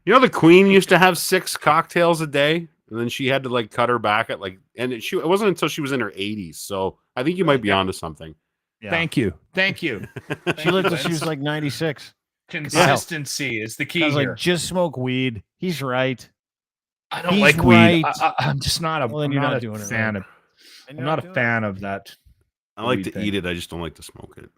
Speaker 3: You know, the Queen used to have 6 cocktails a day, and then she had to like cut her back at like, and it wasn't until she was in her 80s. So I think you might be onto something.
Speaker 2: Yeah. Thank you.
Speaker 1: She lived till she was like 96.
Speaker 2: Consistency is the key
Speaker 1: I was
Speaker 2: here.
Speaker 1: like, just smoke weed. He's right.
Speaker 2: I don't like weed. I'm just not a.
Speaker 1: Well,
Speaker 2: I'm
Speaker 1: you're
Speaker 2: not
Speaker 1: not
Speaker 2: a
Speaker 1: doing it
Speaker 2: fan
Speaker 1: right.
Speaker 2: of. I'm not a fan of that.
Speaker 3: I like to eat it. I just don't like to smoke it.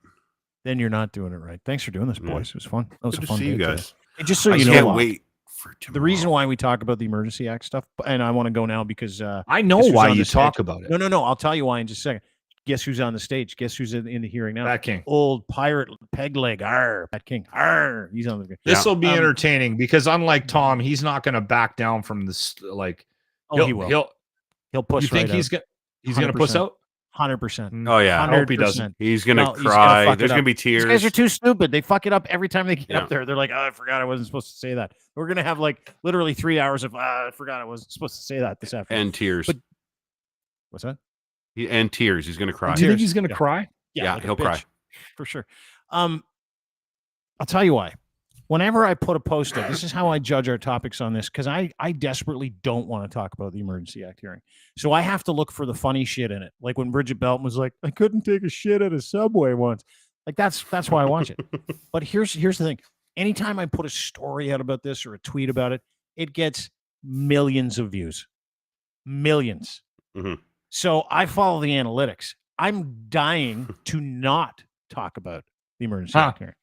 Speaker 1: Then you're not doing it right. Thanks for doing this, boys. It was fun. That was
Speaker 3: Good
Speaker 1: a
Speaker 3: to
Speaker 1: fun
Speaker 3: see you
Speaker 1: day
Speaker 3: guys.
Speaker 1: Hey, just so
Speaker 3: I
Speaker 1: you know,
Speaker 3: can't wait for tomorrow.
Speaker 1: The reason why we talk about the Emergency Act stuff, and I want to go now because
Speaker 2: I know why you talk about it.
Speaker 1: No. I'll tell you why in just a second. Guess who's on the stage? Guess who's in the hearing now?
Speaker 2: Pat King.
Speaker 1: Old pirate peg leg. Arr, Pat King. Arr. He's on the.
Speaker 2: This will be entertaining because unlike Tom, he's not going to back down from this. Like,
Speaker 1: he will. He'll push.
Speaker 2: You think he's going to push out?
Speaker 1: 100%.
Speaker 3: Oh yeah,
Speaker 1: 100%.
Speaker 3: I hope he doesn't. He's gonna cry. There's gonna be tears.
Speaker 1: These guys are too stupid. They fuck it up every time they get up there. They're like, "Oh, I forgot I wasn't supposed to say that." We're gonna have like literally 3 hours of I forgot I wasn't supposed to say that this afternoon.
Speaker 3: And tears.
Speaker 1: But, what's that?
Speaker 3: And tears. He's gonna cry.
Speaker 2: Do you think he's gonna cry?
Speaker 3: Yeah,
Speaker 1: like
Speaker 3: he'll cry
Speaker 1: for sure. I'll tell you why. Whenever I put a post up, this is how I judge our topics on this, because I desperately don't want to talk about the Emergency Act hearing. So I have to look for the funny shit in it. Like when Bridget Belton was like, I couldn't take a shit at a Subway once. Like that's why I watch it. But here's the thing. Anytime I put a story out about this or a tweet about it, it gets millions of views. Millions. So I follow the analytics. I'm dying to not talk about the Emergency Act hearing.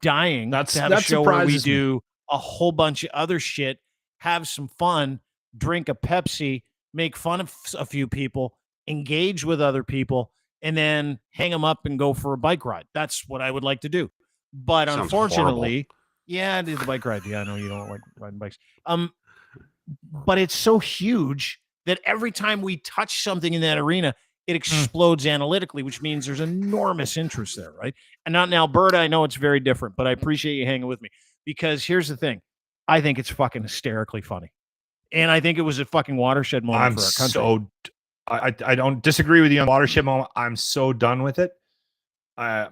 Speaker 1: Dying to have a show where we do a whole bunch of other shit, have some fun, drink a Pepsi, make fun of a few people, engage with other people, and then hang them up and go for a bike ride. That's what I would like to do. But
Speaker 3: sounds
Speaker 1: unfortunately, yeah, the bike ride. Yeah, I know you don't like riding bikes. But it's so huge that every time we touch something in that arena, it explodes analytically, which means there's enormous interest there, right? And not in Alberta, I know it's very different, but I appreciate you hanging with me because here's the thing. I think it's fucking hysterically funny. And I think it was a fucking watershed moment for our country.
Speaker 2: I don't disagree with you on watershed moment. I'm so done with it. Well,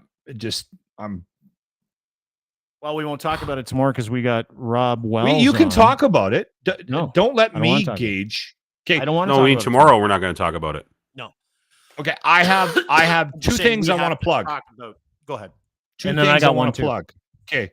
Speaker 1: we won't talk about it tomorrow because we got Rob Wells.
Speaker 2: You can talk about it.
Speaker 1: No,
Speaker 2: don't let me gauge. Okay,
Speaker 1: I don't want to.
Speaker 3: No, tomorrow we're not going to talk about it.
Speaker 1: No.
Speaker 2: Okay, I have two things I want to plug.
Speaker 1: Go ahead.
Speaker 2: And then I got one to plug. Okay.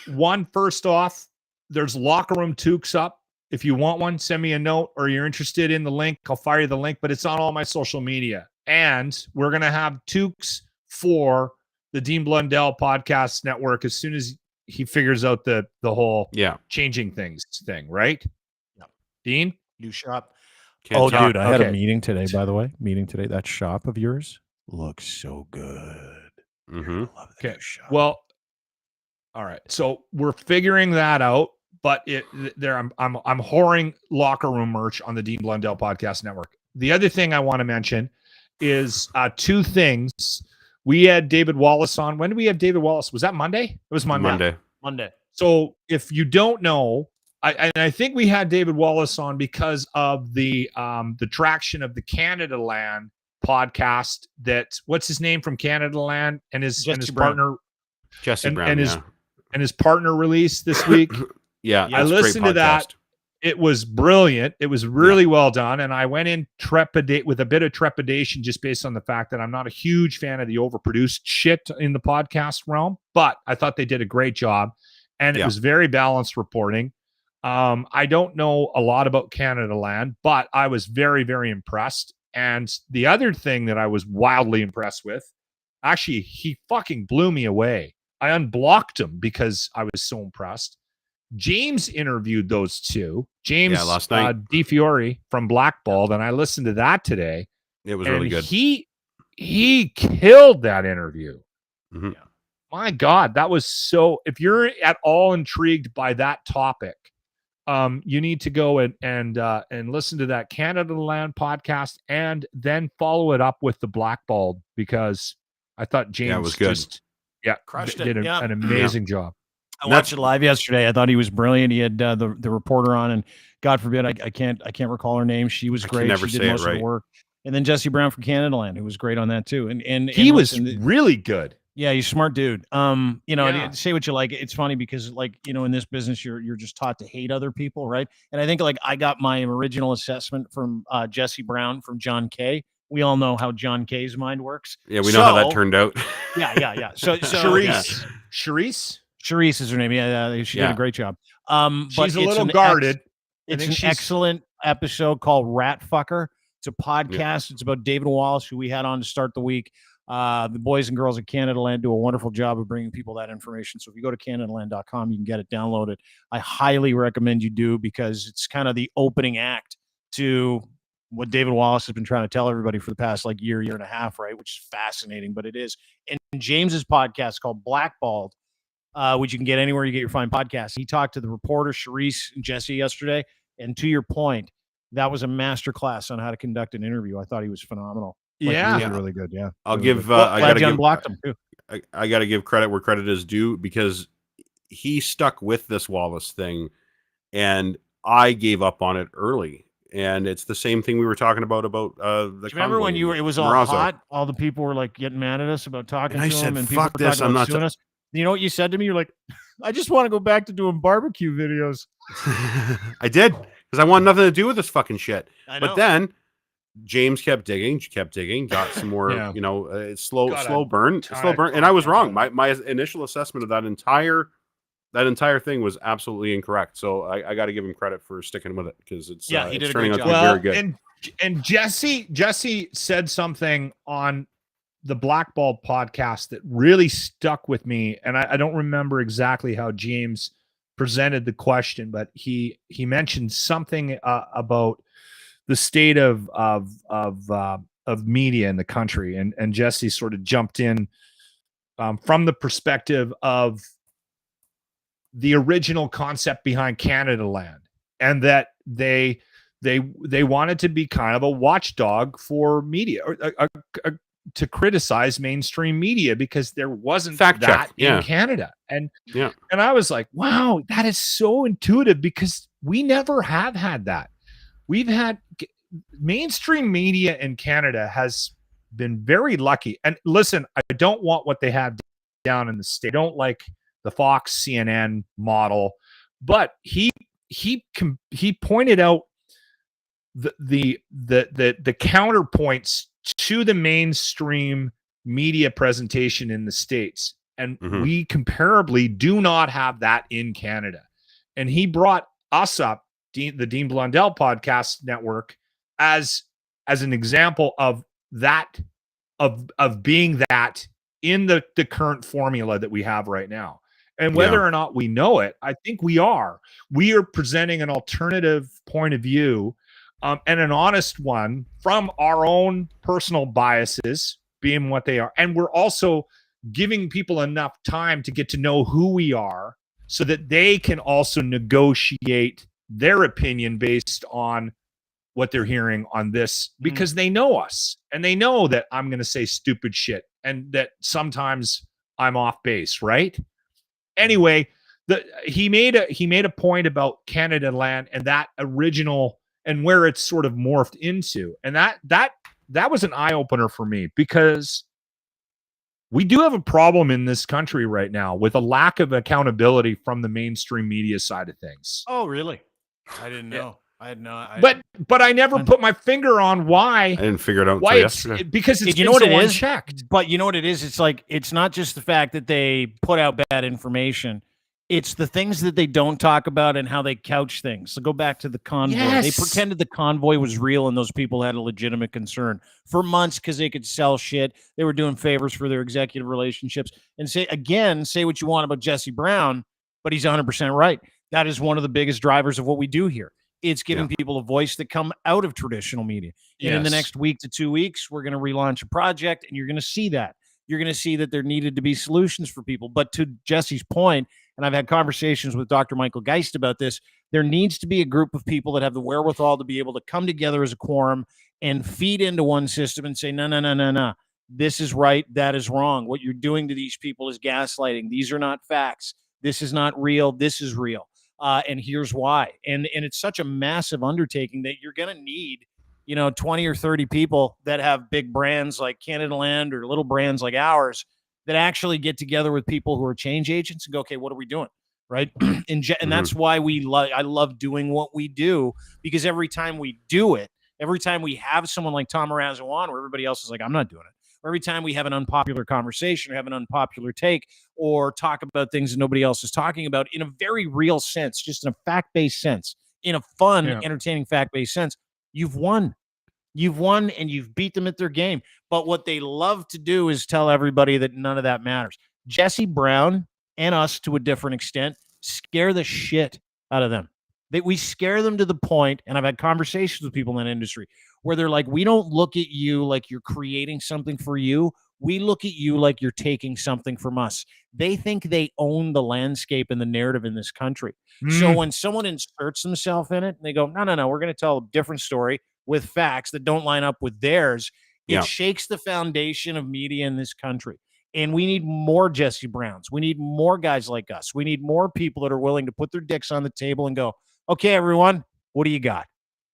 Speaker 2: One, first off, there's locker room toques up If you want one, send me a note, or you're interested in the link, I'll fire you the link, but it's on all my social media. And we're going to have toques for the Dean Blundell Podcast Network as soon as he figures out the whole changing things thing, right?
Speaker 1: Yeah.
Speaker 2: Dean?
Speaker 1: New shop.
Speaker 3: Can't talk.
Speaker 1: Dude, I had a meeting today, by the way. That shop of yours looks so good.
Speaker 3: Mm-hmm.
Speaker 1: Love the new shop.
Speaker 2: Well, all right. So we're figuring that out, but I'm whoring locker room merch on the Dean Blundell Podcast Network. The other thing I want to mention is two things. We had David Wallace on. When did we have David Wallace? Was that Monday? It was Monday.
Speaker 1: Monday.
Speaker 2: So if you don't know, I think we had David Wallace on because of the traction of the Canada Land podcast. What's his name from Canada Land and his partner
Speaker 3: Jesse Brown,
Speaker 2: and his partner released this week. I listened to that. It was brilliant. It was really well done. And I went in with a bit of trepidation just based on the fact that I'm not a huge fan of the overproduced shit in the podcast realm, but I thought they did a great job. And it was very balanced reporting. I don't know a lot about Canada Land, but I was very, very impressed. And the other thing that I was wildly impressed with, actually, he fucking blew me away. I unblocked him because I was so impressed. James interviewed those two. James
Speaker 3: last night.
Speaker 2: DeFiore from Blackballed, and I listened to that today.
Speaker 3: It was really good.
Speaker 2: He killed that interview.
Speaker 3: Mm-hmm.
Speaker 2: My God, that was so. If you're at all intrigued by that topic, you need to go and listen to that Canada Land podcast, and then follow it up with the Blackballed, because I thought James
Speaker 3: was good.
Speaker 1: Crushed
Speaker 2: did
Speaker 1: it.
Speaker 2: an amazing job.
Speaker 1: I watched it live yesterday. I thought he was brilliant. He had the reporter on, and God forbid, I can't recall her name. She was great.
Speaker 3: Never
Speaker 1: she
Speaker 3: say
Speaker 1: did
Speaker 3: it
Speaker 1: most
Speaker 3: right.
Speaker 1: of the work. And then Jesse Brown from Canada Land, who was great on that too. And
Speaker 2: he was really good.
Speaker 1: Yeah, he's a smart dude. Say what you like. It's funny because, in this business, you're just taught to hate other people, right? And I think I got my original assessment from Jesse Brown from John Kay. We all know how John Kay's mind works.
Speaker 3: Yeah, we know how that turned out.
Speaker 1: Yeah. So Charisse is her name. Yeah, she did a great job.
Speaker 2: She's a little guarded.
Speaker 1: It's an excellent episode called Rat Fucker. It's a podcast. Yeah. It's about David Wallace, who we had on to start the week. The boys and girls at Canada Land do a wonderful job of bringing people that information. So if you go to CanadaLand.com, you can get it, download it. I highly recommend you do, because it's kind of the opening act to what David Wallace has been trying to tell everybody for the past year and a half, right? Which is fascinating, but it is. And James's podcast called Blackballed, which you can get anywhere you get your fine podcasts. He talked to the reporter, Charisse and Jesse, yesterday. And to your point, that was a masterclass on how to conduct an interview. I thought he was phenomenal. Really good. Yeah.
Speaker 3: I got to give credit where credit is due, because he stuck with this Wallace thing, and I gave up on it early. And it's the same thing we were talking about the.
Speaker 1: Remember when it was all Marazzo. Hot? All the people were getting mad at us about talking to him, and people
Speaker 3: "Fuck this! I'm not."
Speaker 1: Us. You know what you said to me? You're like, "I just want to go back to doing barbecue videos."
Speaker 3: I did, because I want nothing to do with this fucking shit.
Speaker 1: I know.
Speaker 3: But then James kept digging, got some more, slow burn. And I was wrong. My initial assessment of that entire thing was absolutely incorrect. So I got to give him credit for sticking with it, because it's it's turning out to be very good.
Speaker 2: And Jesse said something on the Blackballed podcast that really stuck with me, and I don't remember exactly how James presented the question, but he mentioned something about the state of media in the country, and Jesse sort of jumped in from the perspective of the original concept behind Canada Land, and that they wanted to be kind of a watchdog for media, or to criticize mainstream media, because there wasn't that in Canada. And I was like, wow, that is so intuitive, because we never have had that. We've had mainstream media in Canada has been very lucky. And listen, I don't want what they have down in the state. I don't like the Fox CNN model, but he pointed out the counterpoints to the mainstream media presentation in the States. And we comparably do not have that in Canada. And he brought us up the Dean Blundell podcast network as an example of that, of being that in the current formula that we have right now. And whether or not we know it, I think we are presenting an alternative point of view, and an honest one from our own personal biases being what they are. And we're also giving people enough time to get to know who we are so that they can also negotiate their opinion based on what they're hearing on this, because they know us and they know that I'm going to say stupid shit and that sometimes I'm off base, right? Anyway, he made a point about Canada Land and that original and where it's sort of morphed into. And that was an eye opener for me, because we do have a problem in this country right now with a lack of accountability from the mainstream media side of things.
Speaker 1: Oh, really? I didn't know. I had no.
Speaker 2: But I never put my finger on why. I
Speaker 3: didn't figure it out
Speaker 2: why
Speaker 3: until
Speaker 2: it's
Speaker 3: yesterday.
Speaker 2: Because it's
Speaker 1: you know what it is.
Speaker 2: Unchecked.
Speaker 1: But you know what it is. It's like, it's not just the fact that they put out bad information. It's the things that they don't talk about and how they couch things. So go back to the convoy.
Speaker 2: Yes.
Speaker 1: They pretended the convoy was real and those people had a legitimate concern for months because they could sell shit. They were doing favors for their executive relationships. And say what you want about Jesse Brown, but he's 100% right. That is one of the biggest drivers of what we do here. It's giving people a voice that come out of traditional media. And in the next week to 2 weeks, we're going to relaunch a project, and you're going to see that. You're going to see that there needed to be solutions for people. But to Jesse's point, and I've had conversations with Dr. Michael Geist about this, there needs to be a group of people that have the wherewithal to be able to come together as a quorum and feed into one system and say, no. This is right. That is wrong. What you're doing to these people is gaslighting. These are not facts. This is not real. This is real. And here's why. And it's such a massive undertaking that you're going to need, 20 or 30 people that have big brands like Canada Land or little brands like ours that actually get together with people who are change agents and go, okay, what are we doing? Right. And that's why I love doing what we do, because every time we do it, every time we have someone like Tom Marazzo on where everybody else is like, I'm not doing it. Or every time we have an unpopular conversation or have an unpopular take or talk about things that nobody else is talking about in a very real sense, just in a fact-based sense, in a fun, entertaining fact-based sense, you've won. You've won and you've beat them at their game. But what they love to do is tell everybody that none of that matters. Jesse Brown and us, to a different extent, scare the shit out of them. We scare them to the point, and I've had conversations with people in that industry, where they're like, we don't look at you like you're creating something for you. We look at you like you're taking something from us. They think they own the landscape and the narrative in this country. So when someone inserts themselves in it and they go, no, we're going to tell a different story with facts that don't line up with theirs, it shakes the foundation of media in this country. And we need more Jesse Browns. We need more guys like us. We need more people that are willing to put their dicks on the table and go, okay, everyone, what do you got?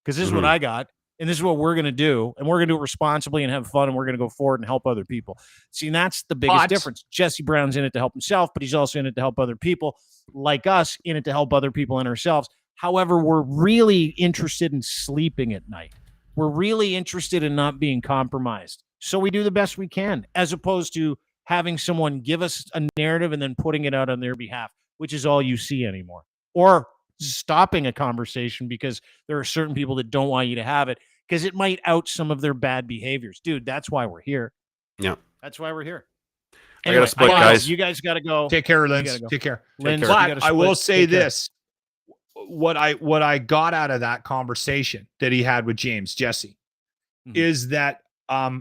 Speaker 1: Because this is what I got, and this is what we're going to do, and we're going to do it responsibly and have fun, and we're going to go forward and help other people. See, and that's the biggest difference. Jesse Brown's in it to help himself, but he's also in it to help other people, like us, in it to help other people and ourselves. However, we're really interested in sleeping at night. We're really interested in not being compromised. So we do the best we can, as opposed to having someone give us a narrative and then putting it out on their behalf, which is all you see anymore. Or stopping a conversation because there are certain people that don't want you to have it because it might out some of their bad behaviors. Dude, that's why we're here.
Speaker 3: Yeah.
Speaker 1: That's why we're here.
Speaker 3: Anyway, I gotta split, guys.
Speaker 1: You guys got to go.
Speaker 2: Take care, Linz. Take care.
Speaker 1: Linz,
Speaker 2: but I will say this. What I got out of that conversation that he had with Jesse, is that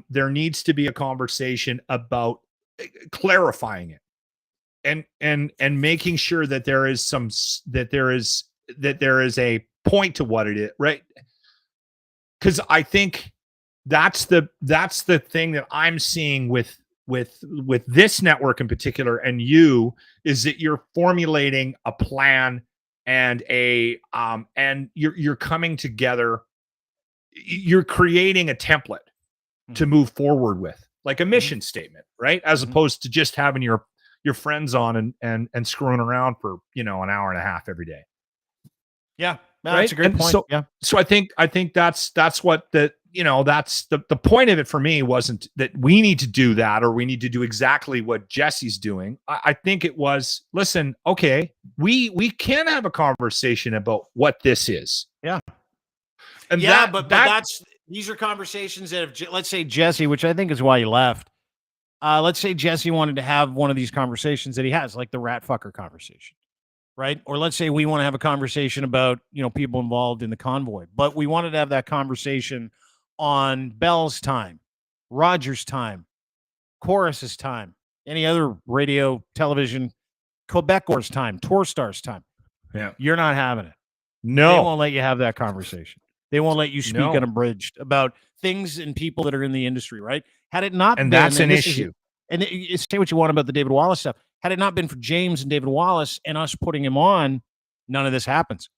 Speaker 2: there needs to be a conversation about clarifying it. And making sure that there is a point to what it is, right? Because I think that's the thing that I'm seeing with this network in particular, and is that you're formulating a plan and and you're coming together, you're creating a template to move forward with, like a mission statement, right? As opposed to just having your friends on and screwing around for, an hour and a half every day.
Speaker 1: Yeah. Right? That's a great point.
Speaker 2: So I think that's what that's the point of it for me. Wasn't that we need to do that or we need to do exactly what Jesse's doing. I think it was, listen, okay, we can have a conversation about what this is.
Speaker 1: Yeah.
Speaker 2: And
Speaker 1: but these are conversations that if, let's say Jesse, which I think is why he left. Let's say Jesse wanted to have one of these conversations that he has, like the rat fucker conversation. Right. Or let's say we want to have a conversation about, people involved in the convoy, but we wanted to have that conversation on Bell's time, Rogers' time, Chorus's time, any other radio, television, Quebecers' time, Torstar's time.
Speaker 2: Yeah.
Speaker 1: You're not having it.
Speaker 2: No.
Speaker 1: They won't let you have that conversation. They won't let you speak unabridged about things and people that are in the industry, right? Had it not been,
Speaker 2: that's an issue.
Speaker 1: And say what you want about the David Wallace stuff. Had it not been for James and David Wallace and us putting him on, none of this happens.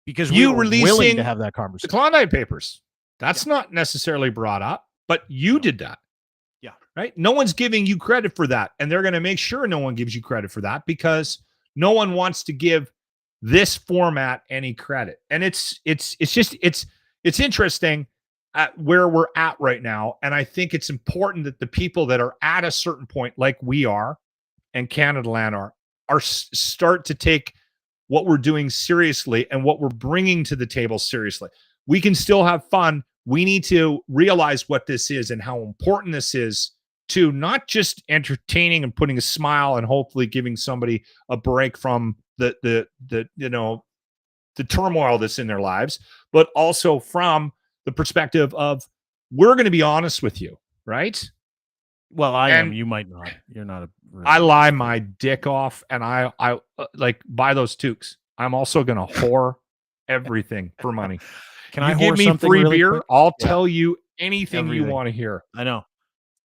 Speaker 1: Because we were willing to have that conversation.
Speaker 2: The Klondike Papers. That's not necessarily brought up, but you did that.
Speaker 1: Yeah.
Speaker 2: Right? No one's giving you credit for that. And they're going to make sure no one gives you credit for that because no one wants to give this format any credit. And it's interesting at where we're at right now. And I think it's important that the people that are at a certain point, like we are, and Canada Land are start to take what we're doing seriously and what we're bringing to the table seriously. We can still have fun. We need to realize what this is and how important this is to not just entertaining and putting a smile and hopefully giving somebody a break from the turmoil that's in their lives, but also from the perspective of we're going to be honest with you, right?
Speaker 1: Well, I am. You might not. You're not a. Really
Speaker 2: I lie my dick off, and I like buy those toques. I'm also gonna whore everything for money.
Speaker 1: Can I
Speaker 2: give me free
Speaker 1: really
Speaker 2: beer?
Speaker 1: Quick?
Speaker 2: I'll tell you anything you want to hear.
Speaker 1: I know.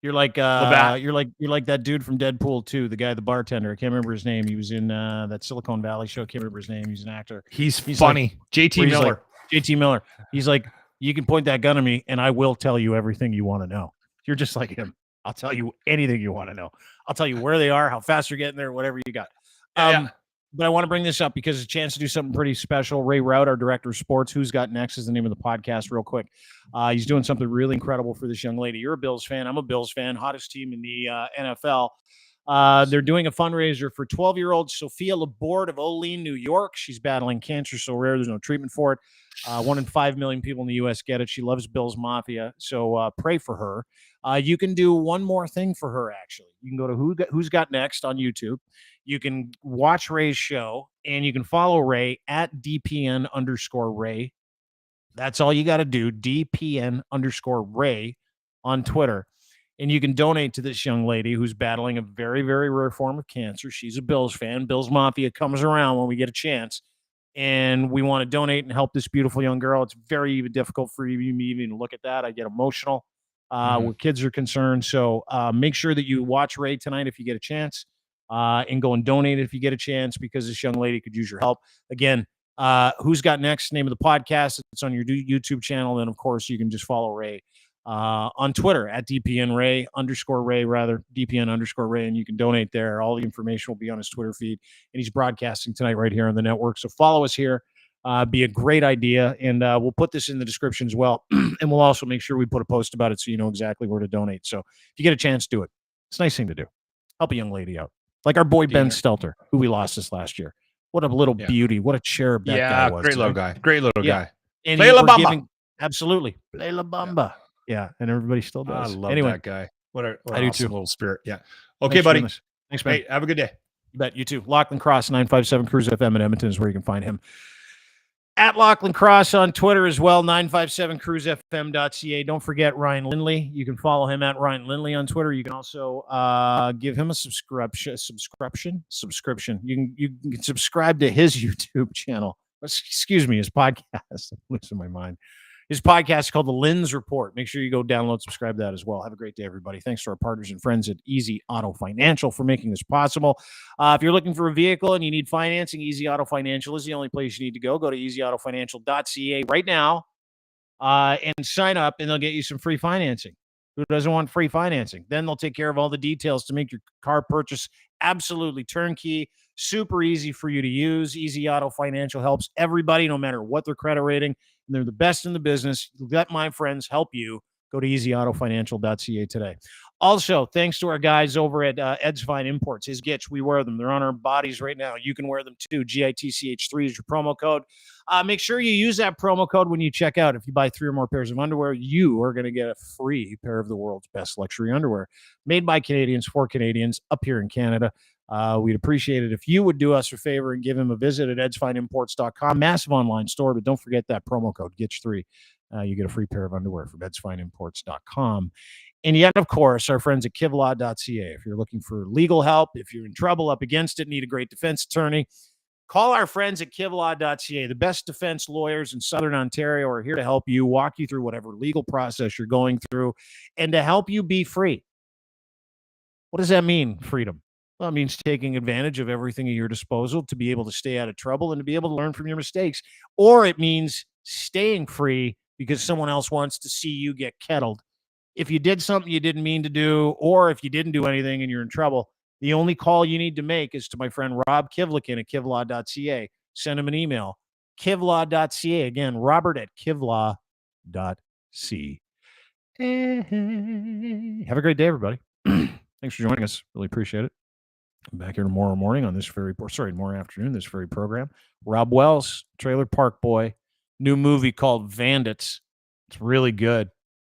Speaker 1: You're like you're like that dude from Deadpool 2, the guy, the bartender. I can't remember his name. He was in that Silicon Valley show. I can't remember his name. He's an actor.
Speaker 2: He's funny. Like, JT Miller.
Speaker 1: Like, JT Miller. He's like, you can point that gun at me, and I will tell you everything you want to know. You're just like him. I'll tell you anything you want to know. I'll tell you where they are, how fast you're getting there, whatever you got. But I want to bring this up because it's a chance to do something pretty special. Ray Rout, our director of sports, Who's Got Next is the name of the podcast, real quick. He's doing something really incredible for this young lady. You're a Bills fan. I'm a Bills fan. Hottest team in the NFL. They're doing a fundraiser for 12-year-old Sophia Laborde of Olean, New York. She's battling cancer so rare there's no treatment for it. 1 in 5 million people in the U.S. get it. She loves Bills Mafia, so pray for her. You can do one more thing for her, actually. You can go to Who's Got Next on YouTube. You can watch Ray's show, and you can follow Ray at DPN_Ray. That's all you got to do, DPN_Ray on Twitter. And you can donate to this young lady who's battling a very, very rare form of cancer. She's a Bills fan. Bills Mafia comes around when we get a chance. And we want to donate and help this beautiful young girl. It's very difficult for me even to look at that. I get emotional where kids are concerned. So make sure that you watch Ray tonight if you get a chance and go and donate if you get a chance because this young lady could use your help. Again, Who's Got Next, name of the podcast. It's on your YouTube channel. And, of course, you can just follow Ray on Twitter at DPN_Ray, DPN_Ray, and you can donate there. All the information will be on his Twitter feed, and he's broadcasting tonight right here on the network. So follow us here. Be a great idea, and we'll put this in the description as well, and we'll also make sure we put a post about it so you know exactly where to donate. So if you get a chance, do it. It's a nice thing to do. Help a young lady out. Like our boy Ben Stelter, who we lost this last year. What a little beauty. What a cherub that guy was.
Speaker 2: Great little guy. Great little guy.
Speaker 1: And
Speaker 2: Play La Bamba.
Speaker 1: Absolutely. Play La Bamba. Yeah, and everybody still does.
Speaker 2: I love that guy. What a
Speaker 1: I do
Speaker 2: awesome
Speaker 1: too.
Speaker 2: Little spirit. Yeah. Okay, buddy.
Speaker 1: Thanks, man.
Speaker 2: Hey, have a good day.
Speaker 1: You bet. You too. Lachlan Cross, 957 Cruise FM in Edmonton is where you can find him. At Lachlan Cross on Twitter as well, 957cruisefm.ca. Don't forget Ryan Lindley. You can follow him at Ryan Lindley on Twitter. You can also give him a subscription. You can subscribe to his YouTube channel. Excuse me, his podcast. I'm losing my mind. His podcast is called The Lens Report. Make sure you go download, subscribe to that as well. Have a great day, everybody. Thanks to our partners and friends at Easy Auto Financial for making this possible. If you're looking for a vehicle and you need financing, Easy Auto Financial is the only place you need to go. Go to easyautofinancial.ca right now and sign up, and they'll get you some free financing. Who doesn't want free financing? Then they'll take care of all the details to make your car purchase absolutely turnkey, super easy for you to use. Easy Auto Financial helps everybody, no matter what their credit rating. And they're the best in the business. Let my friends help you. Go to easyautofinancial.ca today. Also, thanks to our guys over at Ed's Fine Imports, his Gitch, we wear them. They're on our bodies right now. You can wear them too. GITCH3 is your promo code. Make sure you use that promo code when you check out. If you buy 3 or more pairs of underwear, you are going to get a free pair of the world's best luxury underwear. Made by Canadians for Canadians up here in Canada. We'd appreciate it if you would do us a favor and give him a visit at edsfineimports.com. Massive online store, but don't forget that promo code, GITCH3. You get a free pair of underwear from edsfineimports.com. And yet, of course, our friends at kivlaw.ca. If you're looking for legal help, if you're in trouble, up against it, need a great defense attorney, call our friends at kivlaw.ca. The best defense lawyers in Southern Ontario are here to help you, walk you through whatever legal process you're going through, and to help you be free. What does that mean, freedom? Well, it means taking advantage of everything at your disposal to be able to stay out of trouble and to be able to learn from your mistakes. Or it means staying free because someone else wants to see you get kettled. If you did something you didn't mean to do, or if you didn't do anything and you're in trouble, the only call you need to make is to my friend Rob Kivlikin at kivlaw.ca. Send him an email, kivlaw.ca. Again, Robert at kivlaw.ca. Have a great day, everybody. Thanks for joining us. Really appreciate it. I'm back here tomorrow morning on this tomorrow afternoon, this very program. Rob Wells, Trailer Park Boy, new movie called Vandits. It's really good.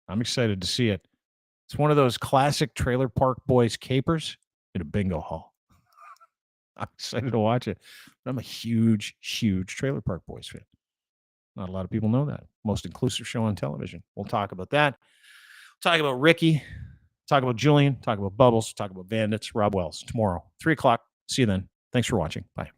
Speaker 1: I'm excited to see it. It's one of those classic Trailer Park Boys capers in a bingo hall. I'm excited to watch it. I'm a huge, huge Trailer Park Boys fan. Not a lot of people know that. Most inclusive show on television. We'll talk about that. We'll talk about Ricky. Talk about Julian. Talk about Bubbles. Talk about Vandits. Rob Wells. Tomorrow, 3 o'clock. See you then. Thanks for watching. Bye.